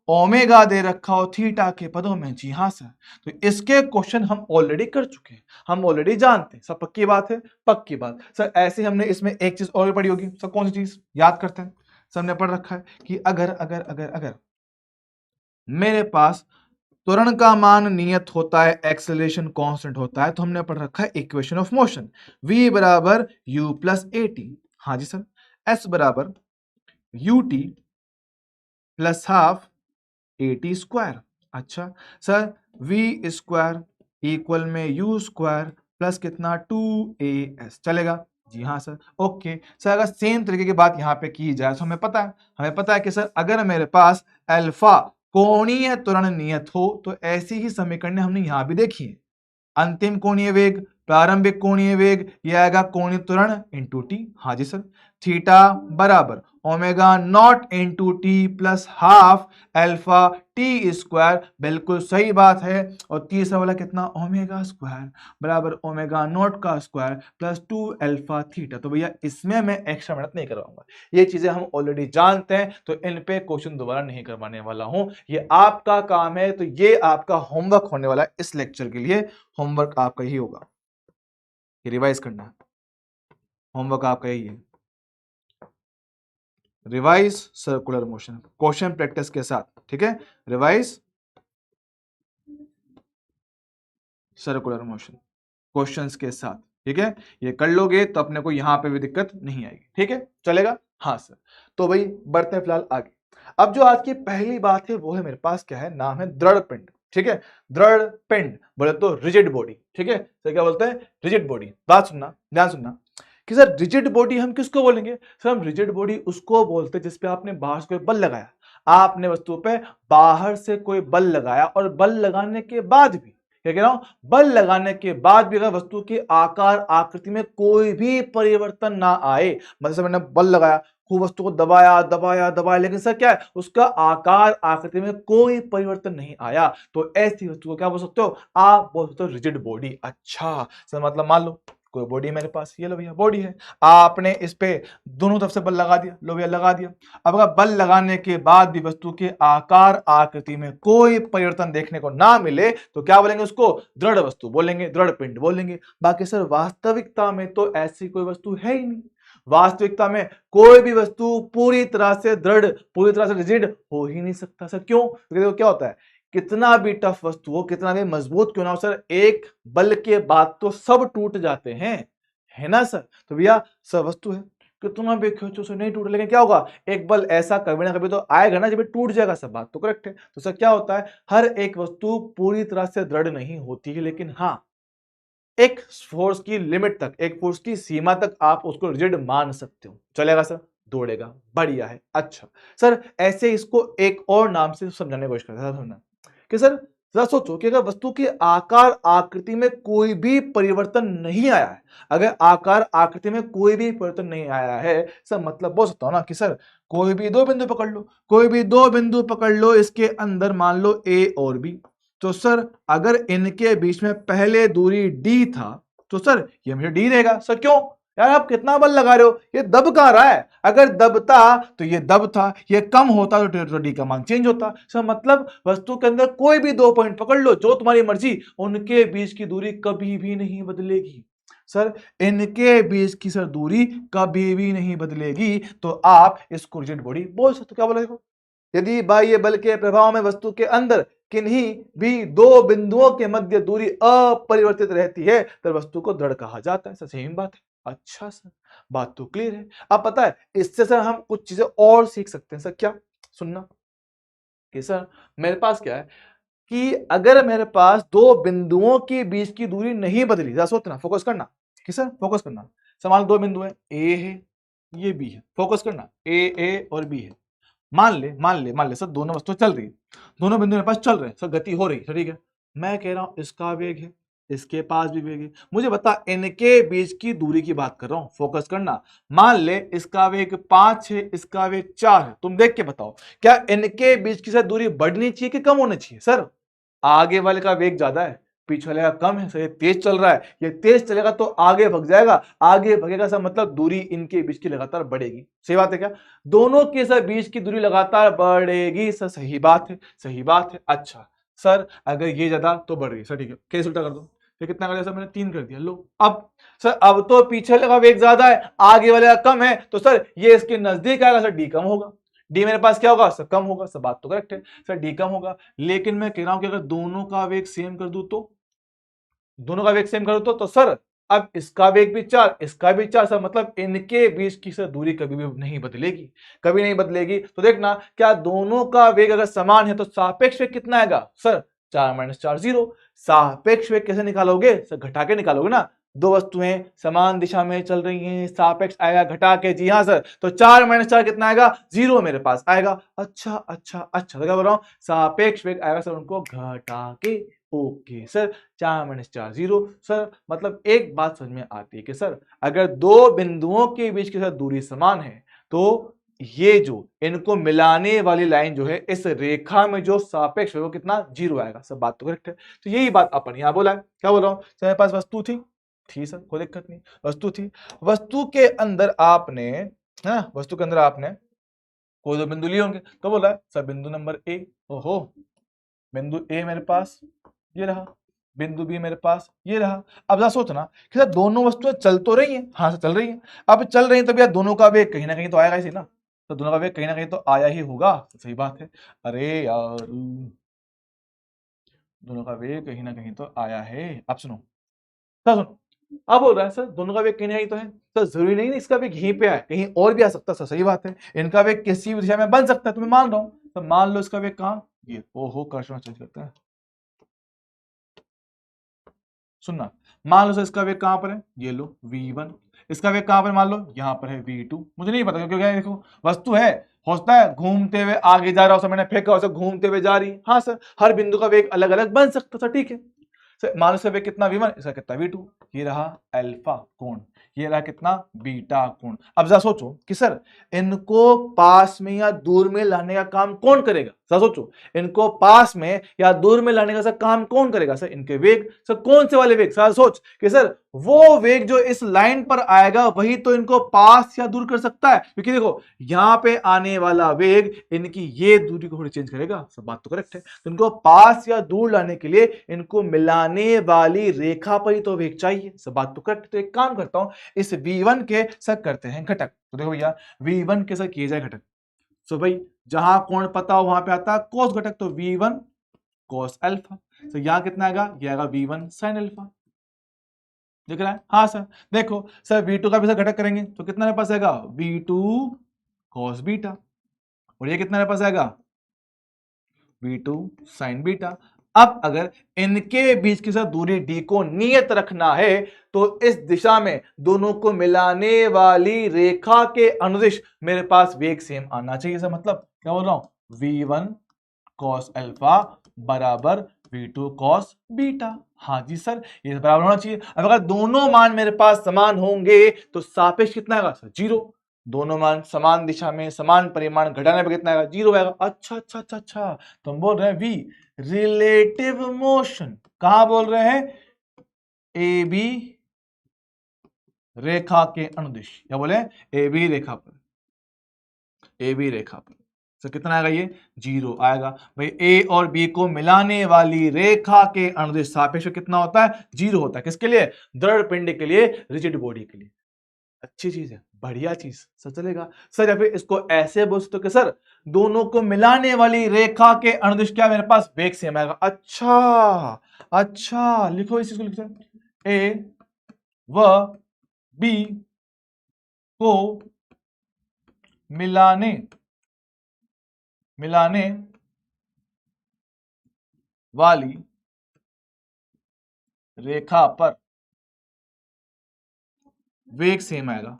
ओमेगा दे रखा हो थीटा के पदों में। जी हाँ सर, तो इसके क्वेश्चन हम ऑलरेडी कर चुके हैं, हम ऑलरेडी जानते हैं। सब पक्की बात है, पक्की बात सर। ऐसे हमने इसमें एक चीज और पढ़ी होगी सर, कौन सी चीज, याद करते हैं, सबने पढ़ रखा है कि अगर अगर अगर अगर मेरे पास त्वरण का मान नियत होता है, एक्सेलरेशन कांस्टेंट होता है, तो हमने पढ़ रखा है इक्वेशन ऑफ मोशन, v बराबर u प्लस ए टी। हाँ जी सर, s बराबर U T plus half A T square. अच्छा सर, v स्क्वायर इक्वल में u स्क्वायर प्लस कितना, 2as, चलेगा। जी हाँ सर, ओके सर। अगर सेम तरीके की बात यहाँ पे की जाए तो हमें पता है कि सर, अगर मेरे पास अल्फा कोणीय त्वरण नियत हो तो ऐसी ही समीकरण हमने यहां भी देखी है। अंतिम कोणीय वेग, प्रारंभिक कोणीय वेग, ये आएगा कोणीय त्वरण इंटू टी। हाँ जी सर, थीटा बराबर omega naught into T plus half alpha T square, बिल्कुल सही बात है। और तीसरा वाला कितना, ओमेगा स्क्वायर बराबर ओमेगा नॉट का स्क्वायर प्लस 2 अल्फा थीटा। तो भैया इसमें मैं एक्स्ट्रा मेहनत नहीं करवाऊंगा, ये चीजें हम ऑलरेडी जानते हैं, तो इन पे क्वेश्चन दोबारा नहीं करवाने वाला हूं। ये आपका काम है, तो ये आपका होमवर्क होने वाला है इस लेक्चर के लिए। होमवर्क आपका ही होगा, ये रिवाइज करना है, होमवर्क आपका यही है, revise circular motion, question practice के साथ, ठीक है, रिवाइज सर्कुलर मोशन क्वेश्चंस के साथ, ठीक है। ये कर लोगे तो अपने को यहां पे भी दिक्कत नहीं आएगी, ठीक है, चलेगा। हाँ सर, तो भाई बढ़ते हैं फिलहाल आगे। अब जो आज की पहली बात है वो है, मेरे पास क्या है, नाम है दृढ़ पिंड, ठीक है। दृढ़ पिंड बोले तो रिजिड बॉडी, ठीक है। तो क्या बोलते हैं, रिजिड बॉडी। बात सुनना, ध्यान सुनना, कि सर रिजिड बॉडी हम किसको बोलेंगे? सर हम रिजिड बॉडी उसको बोलते हैं जिसपे आपने बाहर से कोई बल लगाया। आपने वस्तु पे बाहर से कोई बल लगाया और बल लगाने के बाद भी, क्या कह रहा हूं, बल लगाने के बाद भी अगर वस्तु के आकार आकृति में कोई भी परिवर्तन ना आए, मतलब मैंने बल लगाया, खूब वस्तु को दबाया दबाया दबाया, लेकिन सर क्या है, उसका आकार आकृति में कोई परिवर्तन नहीं आया, तो ऐसी वस्तु को क्या बोल सकते हो? आप बोल सकते हो रिजिड बॉडी। अच्छा सर, मतलब मान लो कोई बॉडी मेरे पास, ये लो भैया बॉडी है, आपने इस पे दोनों तरफ से बल लगा दिया, लो भैया लगा दिया। अब अगर बल लगाने के बाद भी वस्तु के आकार आकृति में कोई परिवर्तन देखने को ना मिले तो क्या बोलेंगे? उसको दृढ़ वस्तु बोलेंगे, दृढ़ पिंड बोलेंगे। बाकी सर वास्तविकता में तो ऐसी कोई वस्तु है ही नहीं। वास्तविकता में कोई भी वस्तु पूरी तरह से दृढ़, पूरी तरह से रिजिड हो ही नहीं सकता। सर क्यों? क्योंकि देखो क्या होता है, कितना भी टफ वस्तु हो, कितना भी मजबूत क्यों ना हो सर, एक बल के बाद तो सब टूट जाते हैं, है ना सर? तो भैया सर वस्तु है, कितना भी खींचो सर नहीं टूटे, लेकिन क्या होगा, एक बल ऐसा कभी ना कभी तो आएगा ना जब ये टूट जाएगा। सब बात तो करेक्ट है। तो सर क्या होता है, हर एक वस्तु पूरी तरह से दृढ़ नहीं होती है, लेकिन हाँ एक फोर्स की लिमिट तक, एक फोर्स की सीमा तक आप उसको रिजिड मान सकते हो। चलेगा सर? दौड़ेगा, बढ़िया है। अच्छा सर, ऐसे इसको एक और नाम से समझाने की कोशिश करते हैं, समझना कि सर जरा सोचो कि अगर वस्तु के आकार आकृति में कोई भी परिवर्तन नहीं आया है, अगर आकार आकृति में कोई भी परिवर्तन नहीं आया है सर, मतलब बोल सकता हूं ना कि सर कोई भी दो बिंदु पकड़ लो, कोई भी दो बिंदु पकड़ लो, इसके अंदर मान लो ए और बी, तो सर अगर इनके बीच में पहले दूरी डी था तो सर ये मुझे डी रहेगा। सर क्यों? यार आप कितना बल लगा रहे हो, ये दब कहां रहा है? अगर दबता तो ये दब था, ये कम होता तो डी का मान चेंज होता। सर मतलब वस्तु के अंदर कोई भी दो पॉइंट पकड़ लो, जो तुम्हारी मर्जी, उनके बीच की दूरी कभी भी नहीं बदलेगी। सर इनके बीच की सर दूरी कभी भी नहीं बदलेगी, तो आप इसको रिजिड बॉडी बोल सकते हो। क्या बोला देखो, यदि बाह्य बल के प्रभाव में वस्तु के अंदर किन्हीं भी दो बिंदुओं के मध्य दूरी अपरिवर्तित रहती है तो वस्तु को दृढ़ कहा जाता है। सर सेम बात है। अच्छा सर, बात तो क्लियर है। अब पता है इससे सर हम कुछ चीजें और सीख सकते हैं। सर क्या? सुनना कि सर मेरे पास क्या है कि अगर मेरे पास दो बिंदुओं के बीच की दूरी नहीं बदली, जरा सोचना, फोकस करना कि सर फोकस करना, समान दो बिंदु है, ए है, ये बी है, फोकस करना, ए और बी है। मान ले सर दोनों वस्तुएं चल रही है, दोनों बिंदु मेरे पास चल रहे हैं सर, गति हो रही है, ठीक है। मैं कह रहा हूं इसका वेग है, इसके पास भी वेग है, मुझे बता इनके बीच की दूरी की बात कर रहा हूं, फोकस करना। मान ले इसका वेग 5 है, इसका वेग 4 है, तुम देख के बताओ क्या इनके बीच की सर दूरी बढ़नी चाहिए कि कम होनी चाहिए? सर आगे वाले का वेग ज्यादा है, पीछे वाले का कम है, सर ये तेज चल रहा है, ये तेज चलेगा तो आगे भग जाएगा, आगे भगेगा सर मतलब दूरी इनके बीच की लगातार बढ़ेगी। सही बात है क्या? दोनों के सर बीच की दूरी लगातार बढ़ेगी। सर सही बात है, सही बात है। अच्छा सर अगर ये ज्यादा तो बढ़ रही, सर ठीक है, केस उल्टा कर दो, ये कितना कर दिया सर मैंने? 3 कर दिया। लो अब सर अब तो पीछे वाले का वेग ज्यादा है, आगे वाले का कम है, तो सर ये इसके नजदीक आएगा, सर डी कम होगा। डी मेरे पास क्या होगा सर? कम होगा। सर बात तो करेक्ट है, सर डी कम होगा। लेकिन मैं कह रहा हूं कि अगर दोनों का वेग सेम कर दूं तो, दोनों का वेग सेम कर दूं तो सर अब इसका वेग भी 4, इसका भी 4, सर मतलब इनके बीच की सर दूरी कभी भी नहीं बदलेगी, कभी नहीं बदलेगी। तो देखना क्या दोनों का वेग अगर समान है तो सापेक्ष वेग कितना आएगा? सर 4 - 4 0। सापेक्ष वेग कैसे निकालोगे? सर घटा के निकालोगे ना, दो वस्तुएं समान दिशा में चल रही हैं, सापेक्ष आएगा घटा के। जी हाँ सर, तो 4 - 4 कितना आएगा? 0 मेरे पास आएगा। अच्छा अच्छा अच्छा, तो क्या बोल रहा हूं, सापेक्ष वेग आएगा सर उनको घटा के। Okay sir, 4 - 4 0। सर मतलब एक बात समझ में आती है कि सर अगर दो बिंदुओं के बीच की सर दूरी समान है तो ये जो इनको मिलाने वाली लाइन जो है, इस रेखा में जो सापेक्ष है वो कितना? 0 आएगा। सब बात तो करेक्ट है। तो यही बात अपन यहां बोला है। क्या बोल रहा हूं, मेरे पास वस्तु थी सर, कोई दिक्कत नहीं, वस्तु थी, वस्तु के अंदर आपने, है ना, वस्तु के अंदर आपने कोई दो बिंदु लिए होंगे, तो बोला है सर बिंदु नंबर ए, ओहो, बिंदु ए मेरे पास ये रहा, बिंदु बी मेरे पास ये रहा। अब जरा सोचना कि सर दोनों वस्तुएं चल तो रही हैं, हाँ सर चल रही हैं। अब चल रही हैं तो भैया दोनों का वेग कहीं ना कहीं तो आएगा ही ना, तो दोनों का वेग कहीं ना कहीं तो आया ही होगा। सही बात है। अरे यार, दोनों का वेग कहीं ना कहीं तो आया है। अब सुनो, सर सुनो, अब बोल रहा है सर दोनों का वेग कहीं ना कहीं तो है, सर जरूरी नहीं इसका वेग यहीं पे आए, कहीं और भी आ सकता है। सर सही बात है, इनका वेग किसी भी दिशा में बन सकता है, तो मैं मान रहा हूं। तो मान लो इसका वेग कहां? ये, ओहो, कर्षण चेंज करता है, सुनना, मान लो सर इसका वेग कहां पर है, ये लो v1, इसका वेग कहां पर मान लो यहां पर है v2, मुझे नहीं पता क्योंकि देखो वस्तु है, होता है घूमते हुए आगे जा रहा हो, मैंने फेंका उसे घूमते हुए जा रही है। हाँ सर, हर बिंदु का वेग अलग अलग बन सकता सर, ठीक है सर। मान लो इसका वेग कितना v1, इसका कितना v2, ये रहा अल्फा कोण, ये रहा कितना बीटा कोण। अब जरा सोचो कि सर इनको पास में या दूर में लाने का काम कौन करेगा, जरा सोचो इनको पास में या दूर में लाने का सर काम कौन करेगा, सर इनके वेग, सर कौन से वाले वेग, सर सोच कि सर वो वेग जो इस लाइन पर आएगा वही तो इनको पास या दूर कर सकता है, क्योंकि देखो यहां पे आने वाला वेग इनकी ये दूरी को थोड़ी चेंज करेगा, सब बात तो करेक्ट है। तो इनको पास या दूर लाने के लिए इनको मिलाने वाली रेखा पर ही तो वेग चाहिए, सब बात तो करेक्ट। तो एक काम करता हूं, इस v1 के सर करते हैं घटक, तो देखो भैया v1 के सर किए जाए घटक, तो भाई जहां कोण पता हो वहां पे आता है कोस घटक, तो v1 cos अल्फा, तो यहां कितना आएगा, ये आएगा v1 sin अल्फा, दिख रहा है। हाँ सर, देखो सर v2 का भी सर घटक करेंगे तो कितना मेरे पास आएगा v2 cos बीटा, और ये कितना मेरे पास आएगा v2 sin बीटा। अब अगर इनके बीच की सर दूरी d को नियत रखना है तो इस दिशा में दोनों को मिलाने वाली रेखा के अनुदिश मेरे पास वेग सेम आना चाहिए सर। मतलब क्या बोल रहा हूं, v1 cos अल्फा बराबर v2 cos बीटा। हाँ जी सर, ये बराबर होना चाहिए। अब अगर दोनों मान मेरे पास समान होंगे तो सापेक्ष कितना आएगा सर, जीरो। दोनों मान समान दिशा में समान परिमाण घटाने पर कितना आएगा, जीरो आएगा। अच्छा अच्छा अच्छा अच्छा, तो हम बोल रहे हैं वी रिलेटिव मोशन कहां बोल रहे हैं, ए बी रेखा के अनुदिश, क्या बोले, ए बी रेखा पर, ए बी रेखा पर तो कितना आएगा, ये जीरो आएगा। भाई ए और बी को मिलाने वाली रेखा के अनुदिश सापेक्ष कितना होता है, जीरो होता है। किसके लिए, दृढ़ पिंड के लिए, रिजिड बॉडी के लिए। अच्छी चीज है, बढ़िया चीज सर, चलेगा सर। या फिर इसको ऐसे बोल सकते हो कि सर दोनों को मिलाने वाली रेखा के अनुदिश क्या मेरे पास वेग सेम आएगा। अच्छा अच्छा, लिखो इस चीज को, लिखो ए व बी को मिलाने मिलाने वाली रेखा पर वेग सेम आएगा।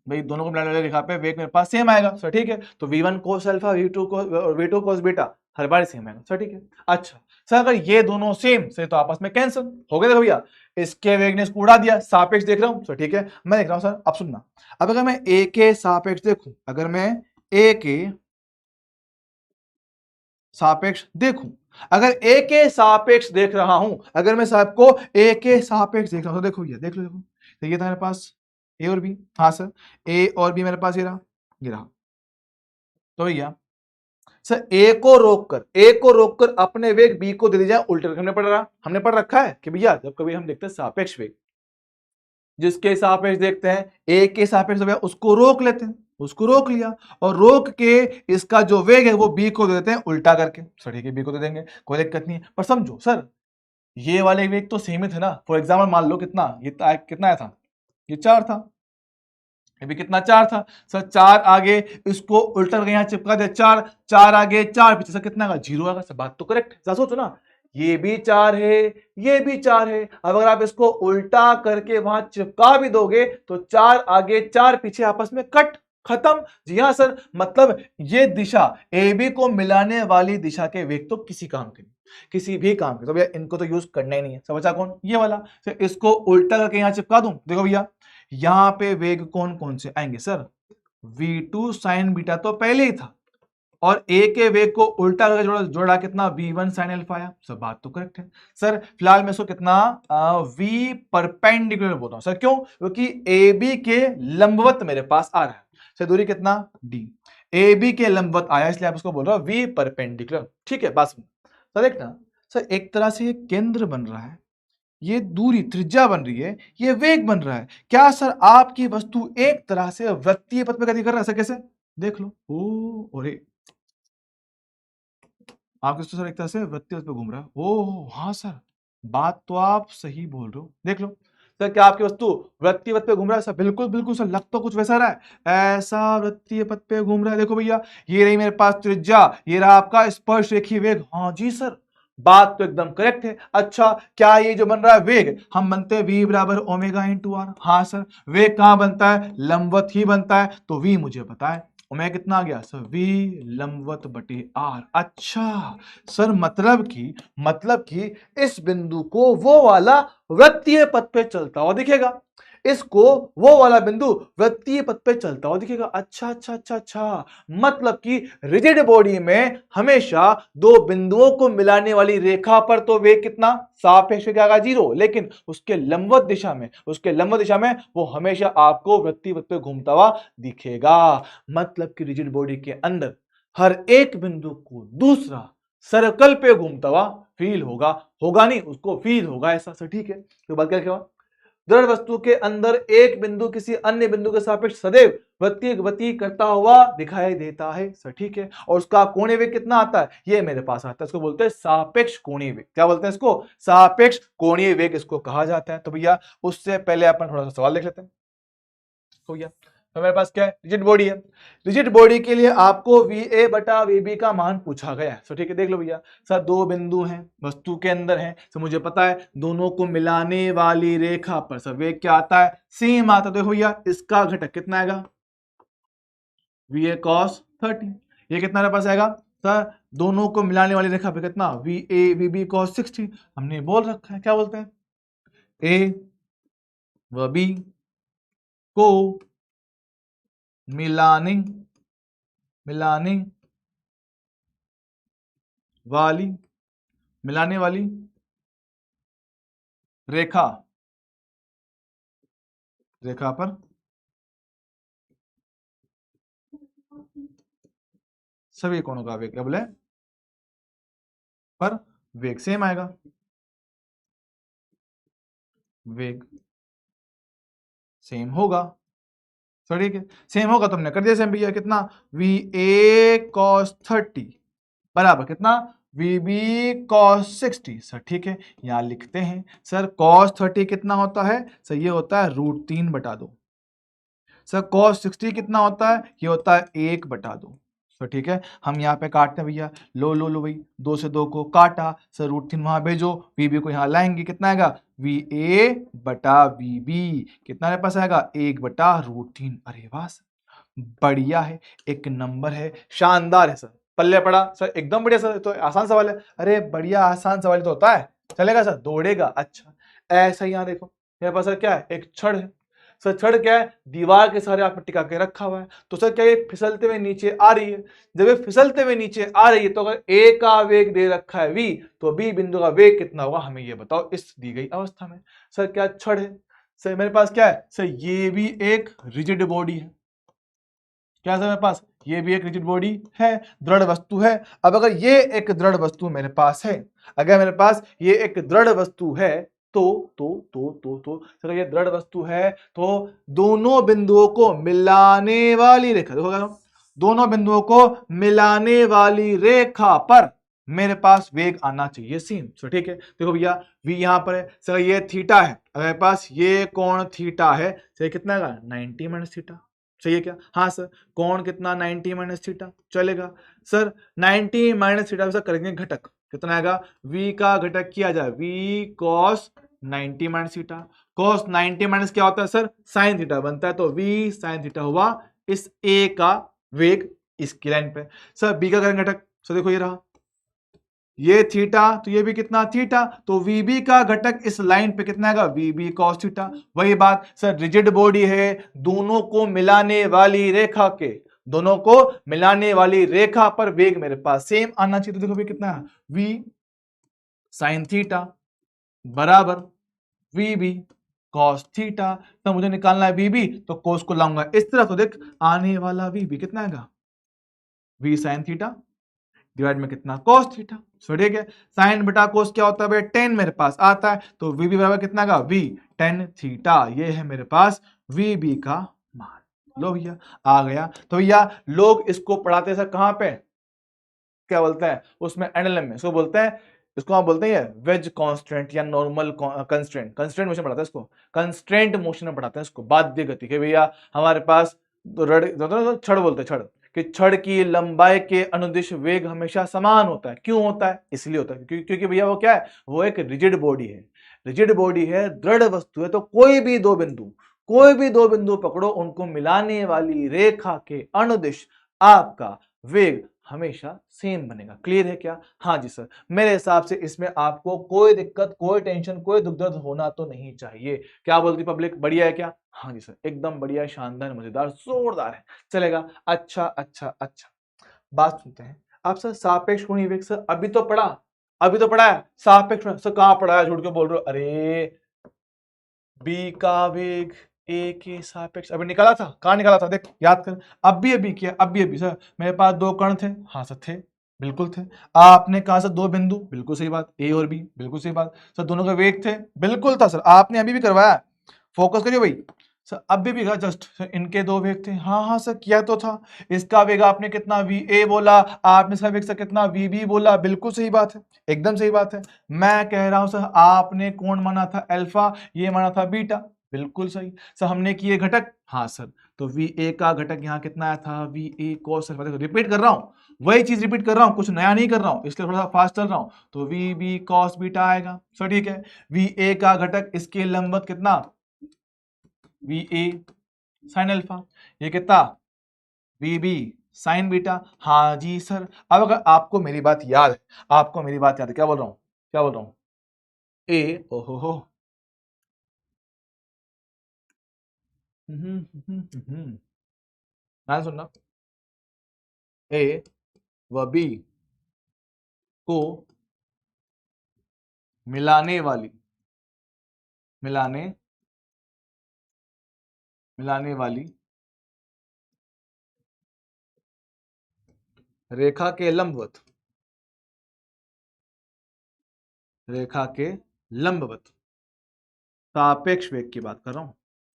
भाई दोनों को मिलाने वाली रेखा पे वेग मेरे पास सेम आएगा सर, ठीक है। तो v1 cos alpha v2 cos beta हर बार सेम आएगा सर, ठीक है। अच्छा सर, अगर ये दोनों सेम से तो आपस में कैंसिल हो गए। देखो भैया इसके वेग ने इसको उड़ा दिया, सापेक्ष देख रहा हूं सर, ठीक है। मैं देख रहा हूं सर, अब सुनना, अब अगर मैं a के सापेक्ष देखूं, अगर मैं a के सापेक्ष देखूं, अगर a के सापेक्ष देख रहा हूं, अगर मैं साहब को a के सापेक्ष देख रहा हूं तो देखो भैया, देख लो देखो, तो ये था मेरे पास a और b, हाँ सर a और b मेरे पास ये रहा। तो भैया सर ए को रोककर अपने वेग बी को दे दिया उल्टे, हमने पढ़ रखा है कि भैया जब कभी हम देखते हैं सापेक्ष वेग, जिसके सापेक्ष देखते हैं ए के सापेक्ष भैया उसको रोक लेते हैं, उसको रोक लिया और रोक के इसका जो वेग है वो बी को दे देते हैं उल्टा करके, सर ठीक है बी को दे देंगे, कोई दिक्कत नहीं है। पर समझो सर ये वाले वेग तो सीमित है ना। फॉर एग्जाम्पल मान लो कितना ये कितना आया था, ये 4 था, ये भी कितना 4 था सर, 4 आगे इसको उल्टा करके यहाँ चिपका दे, 4 4 आगे 4 पीछे, सर कितना आएगा, जीरो आएगा सर। बात तो करेक्ट है, सोचो ना, ये भी 4 है ये भी 4 है, अब अगर आप इसको उल्टा करके वहां चिपका भी दोगे तो 4 आगे 4 पीछे आपस में कट, खत्म। जी हाँ सर, मतलब ये दिशा ए बी को मिलाने वाली दिशा के वेग तो किसी काम के नहीं, किसी भी काम के, तो भैया इनको तो यूज करना ही नहीं है। समझा कौन, ये वाला। सर इसको उल्टा करके यहां चिपका दूं, देखो भैया यहां पे वेग कौन कौन से आएंगे सर, v2 sin बीटा तो पहले ही था, और a के वेग को उल्टा करके जोड़ा कितना, v1 sin अल्फा आया। सब बात तो करेक्ट है सर। फिलहाल मैं इसको कितना v परपेंडिकुलर बोलता हूं सर, क्यों, क्योंकि ए बी के लंबवत मेरे पास आ रहा है सर, दूरी कितना d, ए बी के लंबवत आया इसलिए आप इसको बोल रहा हूं v परपेंडिकुलर, ठीक है। बात सुन सर, देखना सर एक तरह से ये केंद्र बन रहा है, ये दूरी त्रिज्या बन रही है, ये वेग बन रहा है। क्या सर आपकी वस्तु एक तरह से वृत्तीय पथ पे गति कर रहा है सर, कैसे, देख लो, ओ अरे आपकी वस्तु सर एक तरह से वृत्तीय पथ पे घूम रहा है। ओ हाँ सर, बात तो आप सही बोल रहे हो, देख लो सर क्या आपकी वस्तु वृत्तीय पथ पे घूम रहा है? सर बिल्कुल बिल्कुल सर, लग तो कुछ वैसा रहा है, ऐसा वृत्तीय पथ पे घूम रहा है। देखो भैया, ये रही मेरे पास त्रिज्या, ये रहा आपका स्पर्श रेखीय वेग। हाँ जी सर, बात तो एकदम करेक्ट है। अच्छा, क्या ये जो बन रहा है वेग, हम बनते हैं v बराबर ओमेगा इंटू आर। हाँ सर, वेग कहाँ बनता है? लंबवत ही बनता है। तो v मुझे पता है, ओमेगा कितना आ गया सर? v लंबवत बटे आर। अच्छा सर, मतलब कि इस बिंदु को वो वाला वृत्तीय पथ पे चलता हुआ दिखेगा, इसको वो वाला बिंदु वृत्तीय पथ पे चलता हुआ दिखेगा। अच्छा अच्छा अच्छा अच्छा, मतलब कि रिजिड बॉडी में हमेशा दो बिंदुओं को मिलाने वाली रेखा पर तो वेग कितना? सापेक्ष वेग आएगा 0, लेकिन उसके लंबवत दिशा में वो हमेशा आपको वृत्तीय पथ पे घूमता हुआ दिखेगा। मतलब कि रिजिड बॉडी के अंदर हर एक बिंदु को दूसरा सर्कल पे घूमता हुआ फील होगा, होगा नहीं, उसको फील होगा ऐसा। सर ठीक है, तो बात क्या? दृढ़ वस्तु के अंदर एक बिंदु किसी अन्य बिंदु के सापेक्ष सदैव वृत्तीय गति करता हुआ दिखाई देता है। सर ठीक है, और उसका कोणीय वेग कितना आता है? ये मेरे पास आता है, इसको बोलते हैं सापेक्ष कोणीय वेग। क्या बोलते हैं इसको? सापेक्ष कोणीय वेग इसको कहा जाता है। तो भैया उससे पहले अपन थोड़ा सा सवाल देख लेते हैं। हो गया, तो मेरे पास क्या है? रिजिड बॉडी है। रिजिड बॉडी के लिए आपको VA बटा VB का मान पूछा गया है। तो ठीक है, देख लो भैया, सर दो बिंदु हैं वस्तु के अंदर हैं, तो मुझे पता है दोनों को मिलाने वाली रेखा पर सर वेग क्या आता है? सेम आता है। देखो भैया, इसका घटक कितना आएगा? VA cos 30। ये कितना मेरे पास आएगा सर? दोनों को मिलाने वाली रेखा पे कितना? VA VB cos 60। हमने बोल रखा है, क्या बोलते हैं? A व B को मिलाने वाली रेखा पर सभी कोणों का वेग, क्या बोले? पर वेग सेम आएगा, वेग सेम होगा। तो ठीक है, सेम होगा, तुमने कर दिया सेम भैया। कितना? VA cos 30 बराबर कितना? VB cos 60। सर ठीक है, यहां लिखते हैं। सर cos 30 कितना होता है? सर ये होता है √3 बटा 2। सर cos 60 कितना होता है? ये होता है 1 बटा 2। तो ठीक है, हम यहाँ पे काटते हैं भैया। लो लो लो भाई, 2 से 2 को काटा, सर √3 वहां भेजो, VB को यहाँ लाएंगे, कितना आएगा? VA बटा VB कितना मेरे पास आएगा? 1 बटा √3। अरे वाह सर, बढ़िया है, एक नंबर है, शानदार है सर। पल्ले पड़ा सर, एकदम बढ़िया सर, तो आसान सवाल है। अरे बढ़िया आसान सवाल तो होता है, चलेगा सर, दौड़ेगा। अच्छा, ऐसा ही यहाँ देखो, मेरे पास सर क्या है? एक छड़ है। सर छड़ क्या है? दीवार के सहारे आपने टिका के रखा हुआ है। तो सर क्या ये फिसलते हुए नीचे आ रही है? जब ये फिसलते हुए नीचे आ रही है, तो अगर A का वेग दे रखा है V, तो B बिंदु का वेग कितना होगा हमें ये बताओ इस दी गई अवस्था में। सर क्या छड़ है? सर मेरे पास क्या है? सर ये भी एक रिजिड बॉडी है। क्या सर मेरे पास? ये भी एक रिजिड बॉडी है, दृढ़ वस्तु है। अब अगर ये एक दृढ़ वस्तु मेरे पास है, अगर मेरे पास ये एक दृढ़ वस्तु है, तो सर ये दृढ़ वस्तु है, तो दोनों बिंदुओं को मिलाने वाली रेखा, देखो क्या, दोनों बिंदुओं को मिलाने वाली रेखा पर मेरे पास वेग आना चाहिए सेम। सो ठीक है, देखो भैया, v यहां पर है, सर ये थीटा है, अगर मेरे पास ये कोण थीटा है, सर कितना आएगा? 90 माइनस थीटा। सही है क्या? हाँ सर, कोण कितना? 90 माइनस थीटा, चलेगा सर। 90 माइनस थीटा से करेंगे घटक, कितना आएगा? v का घटक किया जाए v cos 90 minus theta. cos 90 minus क्या होता है सर? साइन थीटा बनता है, तो v साइन थीटा हुआ इस a का वेग इसकी लाइन पे। सर b का करेंगे घटक, सर देखो ये रहा, ये थीटा, तो ये भी कितना? थीटा, तो VB का घटक इस लाइन पे कितना आएगा? VB cos theta. वही बात सर, रिजिड बॉडी है, दोनों को मिलाने वाली रेखा के, दोनों को मिलाने वाली रेखा पर वेग मेरे पास सेम आना चाहिए। तो देखो भी कितना है? V sin थीटा बराबर VB cos थीटा। तो मुझे निकालना है VB, तो cos को लाऊंगा इस तरह, तो देख आने वाला VB कितना आएगा? V sin थीटा डिवाइड में कितना? cos theta. सो ठीक है, साइन बटा cos क्या होता है भाई? tan मेरे पास आता है, तो VB बराबर कितना का? V tan theta. ये है मेरे पास VB का मान। लो भैया आ गया। तो भैया लोग इसको पढ़ाते सर कहां पे? क्या बोलते हैं उसमें? एनएलएम में। सो बोलते हैं इसको आप बोलते हैं वेज कांस्टेंट या नॉर्मल कंस्ट्रेंट, कंस्ट्रेंट मोशन पढ़ाते हैं इसको, कंस्ट्रेंट मोशन में पढ़ाते हैं इसको, बाध्य गति के भैया हमारे पास तो छड़ बोलते हैं, छड़ कि छड़ की लंबाई के अनुदिश वेग हमेशा समान होता है। क्यों होता है? इसलिए होता है क्योंकि भैया वो क्या है, वो एक रिजिड बॉडी है, रिजिड बॉडी है, दृढ़ वस्तु है। तो कोई भी दो बिंदु पकड़ो, उनको मिलाने वाली रेखा के अनुदिश आपका वेग हमेशा सेम बनेगा। क्लियर है क्या? हाँ जी सर। मेरे हिसाब से इसमें आपको कोई दिक्कत, कोई टेंशन, कोई दुख दर्द होना तो नहीं चाहिए। क्या बोलती पब्लिक, बढ़िया है क्या? हाँ जी सर, एकदम बढ़िया, शानदार, मजेदार, जोरदार है, चलेगा। अच्छा अच्छा अच्छा, बात सुनते हैं आप सर। सापेक्ष कोणीय वेग सर अभी तो पढ़ा है सापेक्ष सर, कहाँ पढ़ा है? झूठ के बोल रहे हो। अरे बी का वेग ए के सापेक्ष अभी निकाला था, कहाँ निकाला था? देख याद कर, अभी किया, अभी सर मेरे पास दो कण थे, हाँ सर थे, बिल्कुल थे। आपने कहा सर दो बिंदु, बिल्कुल सही बात, ए और बी, बिल्कुल सही बात सर। दोनों का वेग थे, बिल्कुल था सर, आपने अभी भी करवाया, फोकस करिए भाई सर। अभी भी कहा जस्ट सर इनके दो वेग थे, हाँ हाँ सर किया तो था। इसका वेग आपने कितना वी ए बोला, आपने इसका वेग सर कितना वी बी बोला, बिल्कुल सही बात है, एकदम सही बात है। मैं कह रहा हूं सर आपने कौन माना था अल्फा, ये माना था बीटा, बिल्कुल सही सर। हमने किए घटक, हाँ सर, तो वी ए का घटक यहाँ कितना आया था, वी ए कॉस अल्फा। देखो रिपीट कर रहा हूँ, वही चीज रिपीट कर रहा हूँ, कुछ नया नहीं कर रहा हूँ, इसलिए थोड़ा सा फास्ट चल रहा हूँ। तो वी बी कॉस बीटा आएगा सर, ठीक है। वी ए का घटक इसके लंबवत कितना, वी ए साइन अल्फा, ये कितना वी बी साइन बीटा, हाँ जी सर। अब अगर आपको मेरी बात याद है, आपको मेरी बात याद है, क्या बोल रहा हूँ, क्या बोल रहा हूँ, ए ओहो हो, ध्यान सुनना, ए व बी को मिलाने वाली, मिलाने मिलाने वाली रेखा के लंबवत, रेखा के लंबवत सापेक्ष वेग की बात कर रहा हूं।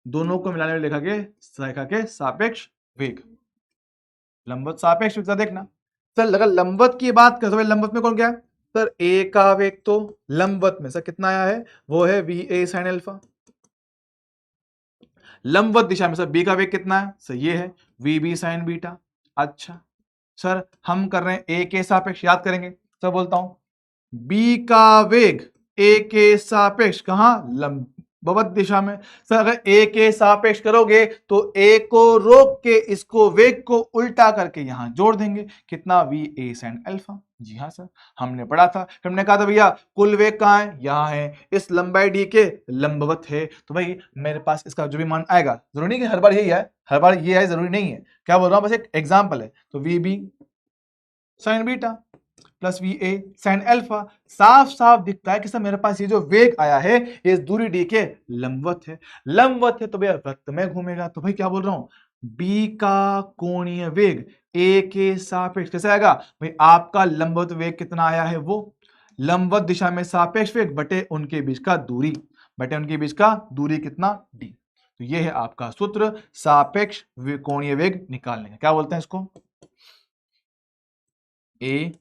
दोनों को मिलाने वाली रेखा के सापेक्ष वेग, लंबवत सापेक्ष वेग देखना सर। अगर लंबवत की बात करें तो लंबवत में कौन क्या है सर, ए का वेग तो लंबवत में सर कितना आया है, वो है वी ए साइन अल्फा। लंबवत दिशा में सर बी का वेग कितना है सर, ये है वी बी साइन बीटा। अच्छा सर, हम कर रहे हैं ए के सापेक्ष, याद करेंगे सर, बोलता हूं बी का वेग ए के सापेक्ष कहां, लंबवत दिशा में। सर अगर ए के सापेक्ष करोगे तो ए को रोक के इसको वेग को उल्टा करके यहां जोड़ देंगे, कितना वी ए साइन अल्फा। जी हाँ सर, हमने पढ़ा था, हमने कहा था भैया कुल वेग कहां है, यहां है, इस लंबाई डी के लंबवत है। तो भाई मेरे पास इसका जो भी मान आएगा, जरूरी नहीं कि हर बार यही है, हर बार ये है जरूरी नहीं है, क्या बोल रहा हूं, बस एक एग्जांपल है। तो V B sine beta plus V A sine alpha, साफ साफ दिखता है कि सर मेरे पास ये जो वेग आया है ये इस दूरी डी के लंबवत है, लंबवत है तो भैया वृत्त में घूमेगा। तो भाई क्या बोल रहा हूं, बी का कोणीय वेग ए के सापेक्ष कैसे आएगा भाई, आपका लंबवत वेग कितना आया है, वो लंबवत दिशा में सापेक्ष वेग बटे उनके बीच का दूरी, बटे उनके बीच का दूरी कितना डी। तो ये है आपका सूत्र सापेक्ष कोणीय वेग निकालने का। क्या बोलते हैं इसको, ए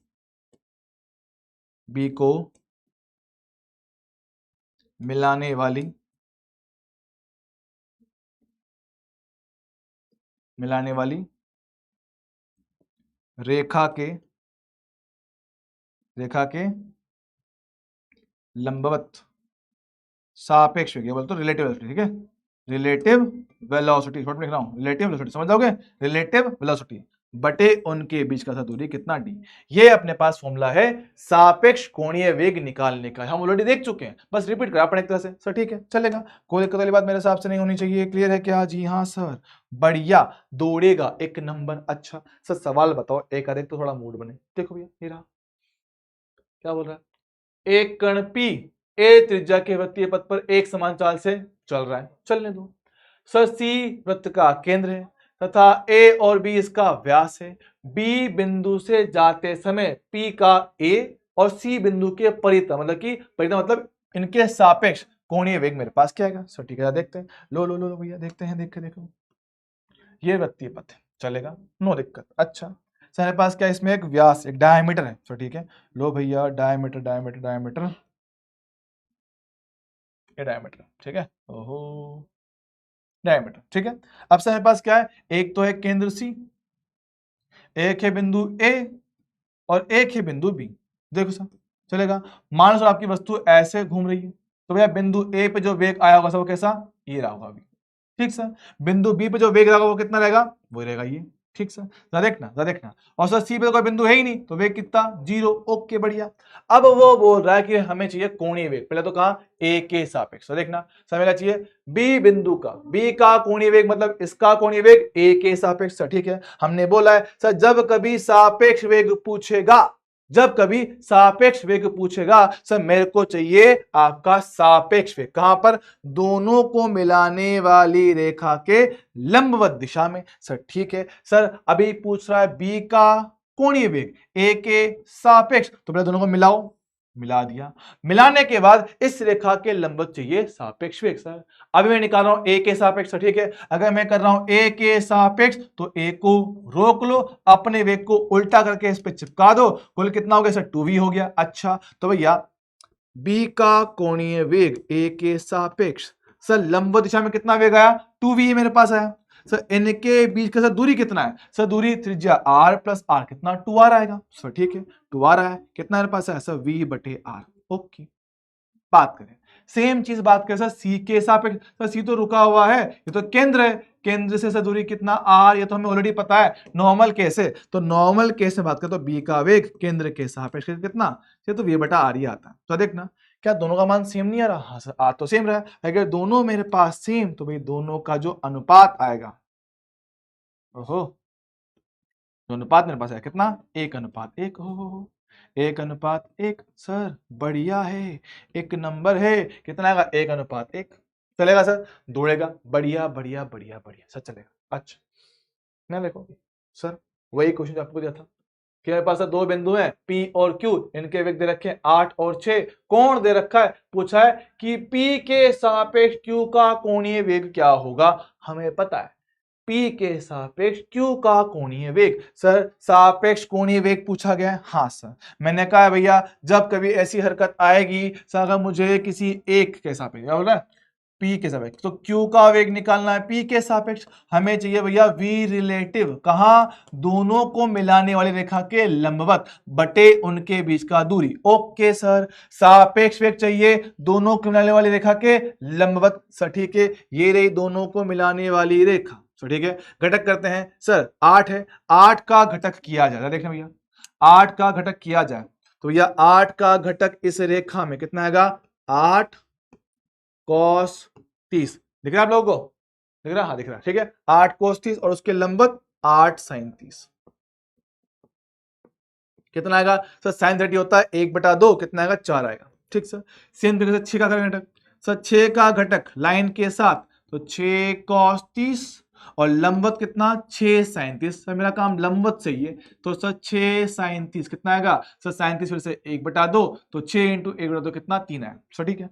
बी को मिलाने वाली रेखा के लंबवत सापेक्ष वेग, बोलते रिलेटिव वेलोसिटी, ठीक है, रिलेटिव वेलोसिटी, शॉर्ट में लिख रहा हूं, रिलेटिव वेलोसिटी समझ जाओगे, रिलेटिव वेलोसिटी बटे उनके बीच का दूरी कितना डी। ये अपने पास फॉर्मूला है सापेक्ष कोणीय वेग निकालने का, हम ऑलरेडी देख चुके हैं, बस रिपीट करा अपने एक तरह से सर, ठीक है चलेगा, कोई दिक्कत वाली बात मेरे हिसाब से नहीं होनी चाहिए। क्लियर है क्या? जी हाँ सर, बढ़िया, दौड़ेगा एक नंबर। अच्छा सर सवाल बताओ एक आधे, तो थोड़ा मूड बने। देखो भैया ये रहा, क्या बोल रहा है, एक कण पी ए त्रिज्या के वृत्तीय पथ पर एक समान चाल से चल रहा है, चलने दो सर। सी वृत्त का केंद्र है तथा ए और बी इसका व्यास है। बी बिंदु से जाते समय पी का ए और सी बिंदु के परितः, मतलब कि परितः मतलब इनके सापेक्ष कोणीय वेग मेरे पास क्या आएगा सर, ठीक है देखते हैं, लो भैया देखते हैं, देखो ये वृत्तीय पथ है, चलेगा, नो दिक्कत। अच्छा सर हमारे पास क्या है, इसमें एक व्यास, एक डायमीटर है। सर ठीक है, लो भैया डायमीटर डायमीटर डायमीटर, ये डायमीटर, ठीक है, ओहो डायमीटर, ठीक है। अब सर हमारे पास क्या है, एक तो है केंद्र सी, एक है बिंदु ए और एक है बिंदु बी। देखो सर चलेगा, मान लो सर आपकी वस्तु ऐसे घूम रही है, तो भैया बिंदु ए पे जो वेग आया होगा सर वो कैसा, ये रहा होगा अभी, ठीक सर। बिंदु बी पे जो वेग रहेगा वो कितना रहेगा, वो रहेगा ये, ठीक सर। जरा देखना, और सर सी पे तो कोई बिंदु है ही नहीं, तो वेग कितना, 0। ओके बढ़िया। अब वो बोल रहा है कि हमें चाहिए कोणीय वेग, पहले तो कहा ए के सापेक्ष, तो देखना सर हमें क्या चाहिए, बी बिंदु का, बी का कोणीय वेग मतलब इसका कोणीय वेग ए के सापेक्ष, ठीक है। हमने बोला है सर जब कभी सापेक्ष वेग पूछेगा, जब कभी सापेक्ष वेग पूछेगा सर मेरे को चाहिए आपका सापेक्ष वेग, कहां पर, दोनों को मिलाने वाली रेखा के लंबवत दिशा में। सर ठीक है सर, अभी पूछ रहा है बी का कोणीय वेग ए के सापेक्ष, तो पहले दोनों को मिलाओ, मिला दिया, मिलाने के बाद इस रेखा के लंबवत चाहिए सापेक्ष वेग। सर अभी मैं निकाल रहा हूं ए के सापेक्ष, ठीक है। अगर मैं कर रहा हूं ए के सापेक्ष तो ए को रोक लो, अपने वेग को उल्टा करके इस पे चिपका दो, कुल कितना हो गया सर, 2v हो गया। अच्छा तो भैया बी का कोणीय वेग ए के सापेक्ष, सर लंबवत दिशा में कितना वेग आया, 2v मेरे पास आया। सर इनके बीच का सर दूरी कितना है, सर दूरी त्रिज्या r प्लस r, कितना 2r आएगा। सर ठीक है 2r आया, कितना मेरे पास है सर v बटे r। ओके बात करें, सेम चीज बात करें सर सी के सापेक्ष, सर सी तो रुका हुआ है, ये तो केंद्र है, केंद्र से सर दूरी कितना r, ये तो हमें ऑलरेडी पता है नॉर्मल केस है, तो नॉर्मल केस में बात करें तो b का वेग केंद्र के सापेक्ष कितना, ये तो v बटा r ही आता है। तो देखना क्या दोनों का मान सेम नहीं आ रहा, हाँ सर आ तो सेम रहा है, अगर दोनों मेरे पास सेम तो भाई दोनों का जो अनुपात आएगा, ओहो तो अनुपात मेरे पास है कितना, 1:1, हो 1:1। सर बढ़िया है, एक नंबर है, कितना आएगा 1:1, चलेगा सर, दौड़ेगा, बढ़िया बढ़िया बढ़िया बढ़िया सर चलेगा। अच्छा मैं देखो सर वही क्वेश्चन जो आपको दिया था कि मेरे पास दो बिंदु हैं P और Q, इनके वेग दे रखे हैं 8 और 6, कोण दे रखा है, पूछा है कि P के सापेक्ष Q का कोणीय वेग क्या होगा, हमें पता है P के सापेक्ष Q का कोणीय वेग। सर सापेक्ष कोणीय वेग पूछा गया है, हाँ सर मैंने कहा है भैया जब कभी ऐसी हरकत आएगी सर, अगर मुझे किसी एक के सापेक्ष क्या बोल रहा है, P के सापेक्ष, तो Q का वेग निकालना है P के सापेक्ष, हमें चाहिए भैया V रिलेटिव, कहा दोनों को मिलाने वाली रेखा के लंबवत बटे उनके बीच का दूरी। ओके सर सापेक्ष वेग चाहिए दोनों को मिलाने वाली रेखा के लंबवत, सर ठीक है ये रही दोनों को मिलाने वाली रेखा। तो ठीक है घटक करते हैं सर, 8 है, 8 का घटक किया जाए, देखना भैया 8 का घटक किया जाए तो भैया 8 का घटक इस रेखा में कितना आएगा, 8 cos 30, दिख रहा है आप लोगों को, दिख रहा, हाँ दिख रहा है, ठीक है 8 cos 30 और उसके लंबवत 8 sin 30, कितना आएगा सर, sin 30 होता है 1/2, कितना आएगा 4 आएगा, ठीक सर। सेम तरीके से 6 का घटक, सर 6 का घटक लाइन के साथ तो 6 cos 30 और लंबवत कितना 6 sin 30, सर मेरा काम लंबवत से ही है, तो सर 6 sin 30 कितना आएगा सर, sin 30 फिर से 1/2, तो 6 × 1/2 कितना 3 है, सर ठीक है।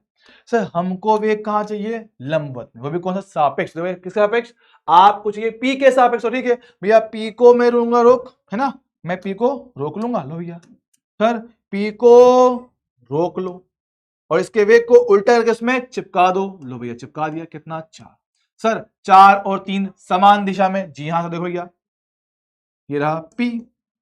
सर हमको वेग कहां चाहिए, लंबवत में, वो भी कौन सा, सापेक्ष, किसके सापेक्ष, आपको चाहिए P के सापेक्ष, तो ठीक है भैया P को मैं लूंगा रोक, है ना, मैं P को रोक लूंगा, लो भैया सर P को रोक लो और इसके वेग को उल्टा करके उसमें चिपका दो, लो भैया चिपका दिया, कितना 4, सर 4 और 3 समान दिशा में, जी हाँ, तो देखो भैया ये रहा P,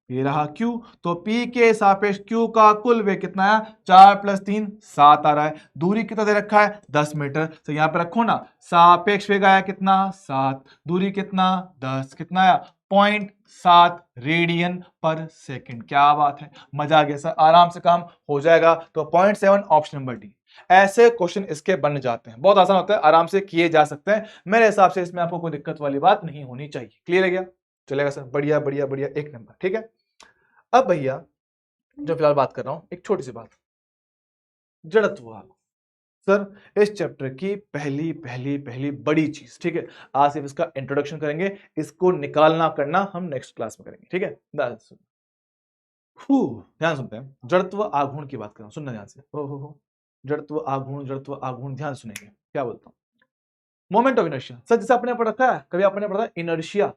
ये रहा Q, तो P के सापेक्ष Q का कुल वेग कितना आया, 4 + 3 7 आ रहा है, दूरी कितना दे रखा है 10 मीटर, तो यहां पे रखो ना, सापेक्ष वेग आया कितना 7, दूरी कितना 10, कितना आया 0.7 रेडियन पर सेकंड, क्या बात है, मजा आ गया सर, आराम से काम हो जाएगा। तो 0.7 ऑप्शन नंबर डी, ऐसे क्वेश्चन इसके बन जाते हैं, बहुत आसान होता है, आराम से किए जा सकते हैं, मेरे हिसाब से इसमें आपको कोई दिक्कत वाली बात नहीं होनी चाहिए। क्लियर है क्या, चलेगा सर, बढ़िया बढ़िया बढ़िया, एक नंबर, ठीक है। अब भैया जो फिलहाल बात कर रहा हूं, एक छोटी सी बात, जड़त्व आघूर्ण, सर इस चैप्टर की पहली पहली पहली बड़ी चीज, ठीक है, आज सिर्फ इसका इंट्रोडक्शन करेंगे, इसको निकालना करना हम नेक्स्ट क्लास में करेंगे, ठीक है। ध्यान सुनते हैं, जड़त्व आघूर्ण की बात कर रहा हूं, सुनना ध्यान से, हो जड़त्व आघूर्ण ध्यान सुनेंगे, क्या बोलता हूं, मोमेंट ऑफ इनर्शिया, सर जैसे आपने पढ़ा था, कभी आपने पढ़ा था इनर्शिया,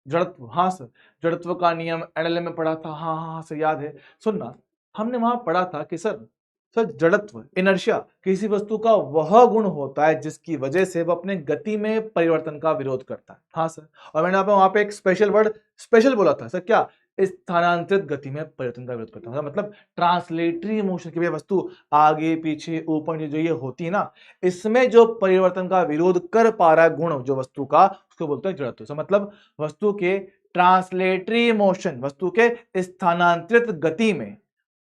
जड़त्व, हाँ सर, जड़त्व का नियम एनएलएम में पढ़ा था, हाँ हाँ हाँ सर याद है। सुनना, हमने वहां पढ़ा था कि सर जड़त्व इनर्शिया किसी वस्तु का वह गुण होता है जिसकी वजह से वह अपने गति में परिवर्तन का विरोध करता है, हाँ सर। और मैंने आप वहां पे एक स्पेशल वर्ड स्पेशल बोला था सर, क्या? स्थानांतरित गति में परिवर्तन का विरोध करता है, मतलब ट्रांसलेटरी मोशन की वस्तु आगे पीछे ऊपर नीचे जो ये होती है ना, इसमें जो परिवर्तन का विरोध कर पा रहा है गुण जो वस्तु का, उसको बोलते हैं जड़त्व। मतलब वस्तु के ट्रांसलेटरी मोशन, वस्तु के स्थानांतरित गति में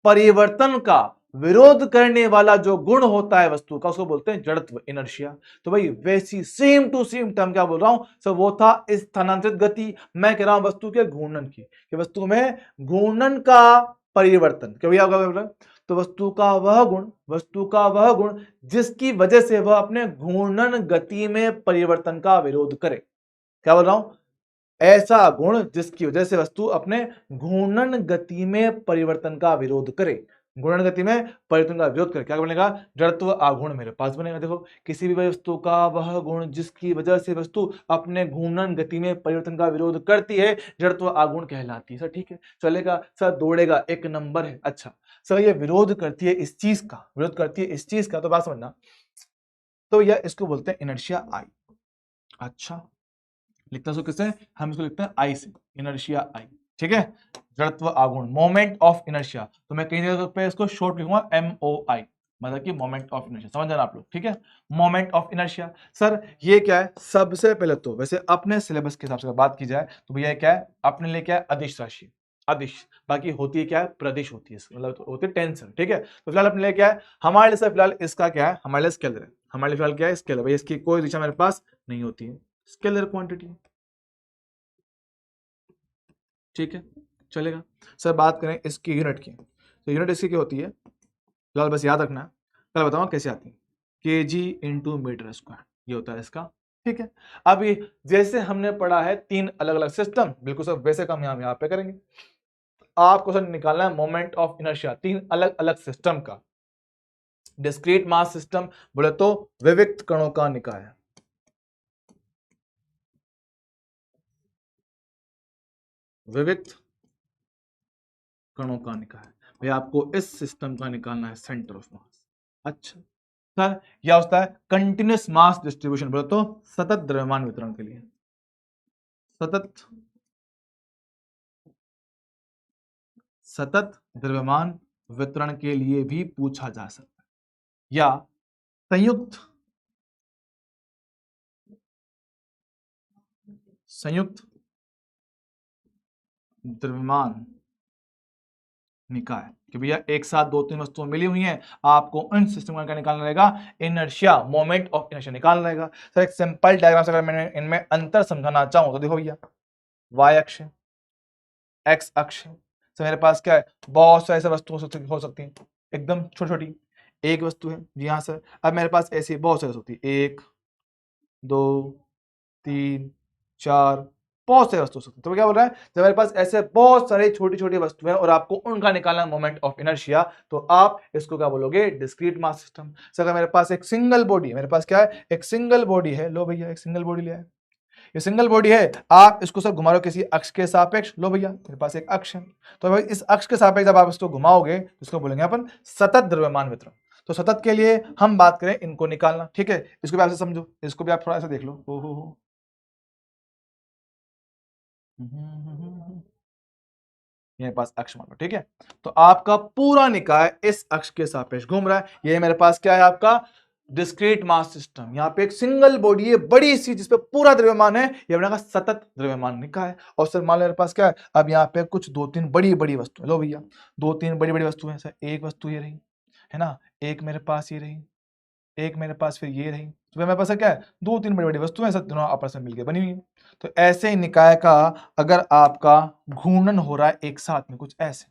परिवर्तन का विरोध करने वाला जो गुण होता है वस्तु का, उसको बोलते हैं जड़त्व, इनर्शिया। तो भाई वैसी सेम टू सेम टर्म क्या बोल रहा हूं सर, वो था स्थानांतरित गति। मैं कह रहा हूं वस्तु के घूर्णन की, कि वस्तु में घूर्णन का परिवर्तन, क्या भैया बोल रहा है? तो वस्तु का वह गुण, वस्तु का वह गुण जिसकी वजह से वह अपने घूर्णन गति में परिवर्तन का विरोध करे। क्या बोल रहा हूं? ऐसा गुण जिसकी वजह से वस्तु अपने घूर्णन गति में परिवर्तन का विरोध करे, घूर्णन गति में परिवर्तन का विरोध करे, क्या बनेगा? जड़त्व आघूर्ण मेरे पास बनेगा। देखो, किसी भी वस्तु का वह गुण जिसकी वजह से वस्तु अपने घूर्णन गति में परिवर्तन का विरोध करती है, जड़त्व आघूर्ण कहलाती है। सर ठीक है, चलेगा सर, दौड़ेगा, एक नंबर है। अच्छा सर, ये विरोध करती है इस चीज का, विरोध करती है इस चीज का, तो बात समझना, तो यह इसको बोलते हैं इनर्शिया आई। अच्छा, लिखता सो किससे? हम इसको लिखते हैं आई से, इनर्शिया आई। ठीक है, जड़त्व आघूर्ण, मोमेंट ऑफ इनर्शिया। तो मैं कई जगह पे इसको शॉर्ट लिखूंगा MOI, मतलब कि मोमेंट ऑफ इनर्शिया। समझ जाना आप लोग, ठीक है, मोमेंट ऑफ इनर्शिया। सर ये क्या है? सबसे पहले तो वैसे अपने सिलेबस के हिसाब से बात की जाए तो भैया क्या है? अपने लिए क्या है? अदिश राशि, अदिश। बाकी होती है क्या है? प्रदिश होती है, मतलब तो होती है टेंशन। ठीक है, तो फिलहाल अपने लिए क्या है? हमारे लिए फिलहाल इसका क्या है? हमारे लिए स्केलर है। हमारे लिए फिलहाल क्या है? स्केलर। भाई इसकी कोई दिशा मेरे पास नहीं होती है, स्केलर क्वांटिटी। ठीक है, चलेगा। सर बात करें इसकी यूनिट की, तो यूनिट इसकी क्या होती है? फिलहाल बस याद रखना है, पहले बताऊँ कैसे आती है। kg/मीटर स्क्वायर, ये होता है इसका। ठीक है, अब ये जैसे हमने पढ़ा है तीन अलग अलग सिस्टम, बिल्कुल सर वैसे काम हम यहाँ पे करेंगे। आपको सर निकालना है मोमेंट ऑफ इनर्शिया तीन अलग अलग सिस्टम का। डिस्क्रीट मास सिस्टम बोले तो विविक्त कणों का निकाय, विविक्त कणों का निकाय। भाई आपको इस सिस्टम का निकालना है सेंटर ऑफ मास। अच्छा सर, यह होता है कंटिन्यूस मास डिस्ट्रीब्यूशन, बोले तो सतत द्रव्यमान वितरण के लिए, सतत सतत द्रव्यमान वितरण के लिए भी पूछा जा सकता है। या संयुक्त संयुक्त द्रव्यमान निकाय, कि भैया एक साथ दो तीन वस्तुएं मिली हुई हैं, आपको उन सिस्टम का निकालना रहेगा इनर्शिया, मोमेंट ऑफ इनर्शिया निकालना रहेगा। सर एक सिंपल डायग्राम से अगर मैंने इनमें अंतर समझाना चाहूं तो देखो भैया, y अक्ष, x अक्ष। तो मेरे पास क्या है? बहुत सारी ऐसी वस्तु हो सकती हैं, एकदम छोटी छोटी। एक वस्तु है जी हाँ सर, अब मेरे पास ऐसी बहुत सारी होती है, एक दो तीन चार, बहुत सारी वस्तु हो सकती है। तो क्या बोल रहा है? जब मेरे पास ऐसे बहुत सारी छोटी छोटी वस्तुएं और आपको उनका निकालना मोमेंट ऑफ इनर्शिया, तो आप इसको क्या बोलोगे? Discrete mass system. सर अगर मेरे पास एक सिंगल बॉडी है, मेरे पास क्या है? एक सिंगल बॉडी है, लो भैया एक सिंगल बॉडी लिया है, ये सिंगल बॉडी है, आप इसको सर घुमा रहे हो किसी अक्ष के सापेक्ष, लो भैया मेरे पास एक अक्ष है, तो भाई इस अक्ष के सापेक्ष जब आप इसको घुमाओगे तो इसको बोलेंगे अपन सतत द्रव्यमान वितरण। तो सतत के लिए हम बात करें इनको निकालना, ठीक है, इसको भी आपसे समझो, इसको भी आप थोड़ा सा देख लो। हो मेरे पास अक्ष मान लो, ठीक है, तो आपका पूरा निकाय इस अक्ष के सापेक्ष घूम रहा है। ये मेरे पास क्या है? आपका डिस्क्रीट मास सिस्टम। यहाँ पे एक सिंगल बॉडी है बड़ी सी जिसपे पूरा द्रव्यमान है, ये बनेगा सतत द्रव्यमान निकाय। और सर मान लो मेरे पास क्या है? अब यहाँ पे कुछ दो तीन बड़ी बड़ी वस्तु, लो भैया दो तीन बड़ी बड़ी वस्तु है सर, एक वस्तु ये रही है ना, एक मेरे पास ये रही, एक मेरे पास फिर ये रही, तो मेरे पास क्या है? दो तीन बड़ी बड़ी वस्तुएं सब दोनों आपस में मिलकर बनी हुई है। तो ऐसे ही निकाय का अगर आपका घूर्णन हो रहा है एक साथ में कुछ ऐसे,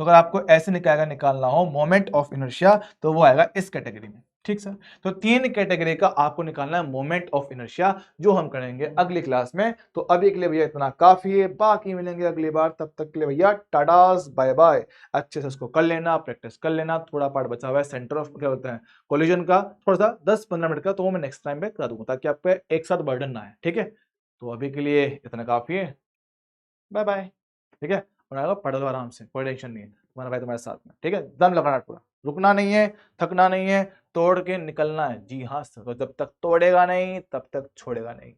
तो अगर आपको ऐसे निकाय का निकालना हो मोमेंट ऑफ इनर्शिया, तो वो आएगा इस कैटेगरी में। ठीक सर, तो तीन कैटेगरी का आपको निकालना है मोमेंट ऑफ इनर्शिया, जो हम करेंगे अगली क्लास में। तो अभी के लिए भैया इतना काफी है, बाकी मिलेंगे अगली बार, तब तक के लिए भैया टाटास बाय बाय। अच्छे से इसको कर लेना, प्रैक्टिस कर लेना, थोड़ा पार्ट बचा हुआ है सेंटर ऑफ क्या होता है कोलिजन का, थोड़ा सा 10-15 मिनट का, तो वो मैं नेक्स्ट टाइम पे करा दूंगा ताकि आप पे एक साथ बर्डन ना है। ठीक है, तो अभी के लिए इतना काफी है। Bye bye. ठीक है, और पढ़ लो आराम से, कोई टेंशन नहीं है, तुम्हारा भाई तुम्हारे साथ में। ठीक है, दम लगाना पूरा, रुकना नहीं है, थकना नहीं है, तोड़ के निकलना है। जी हाँ सर, तो जब तक तोड़ेगा नहीं तब तक छोड़ेगा नहीं।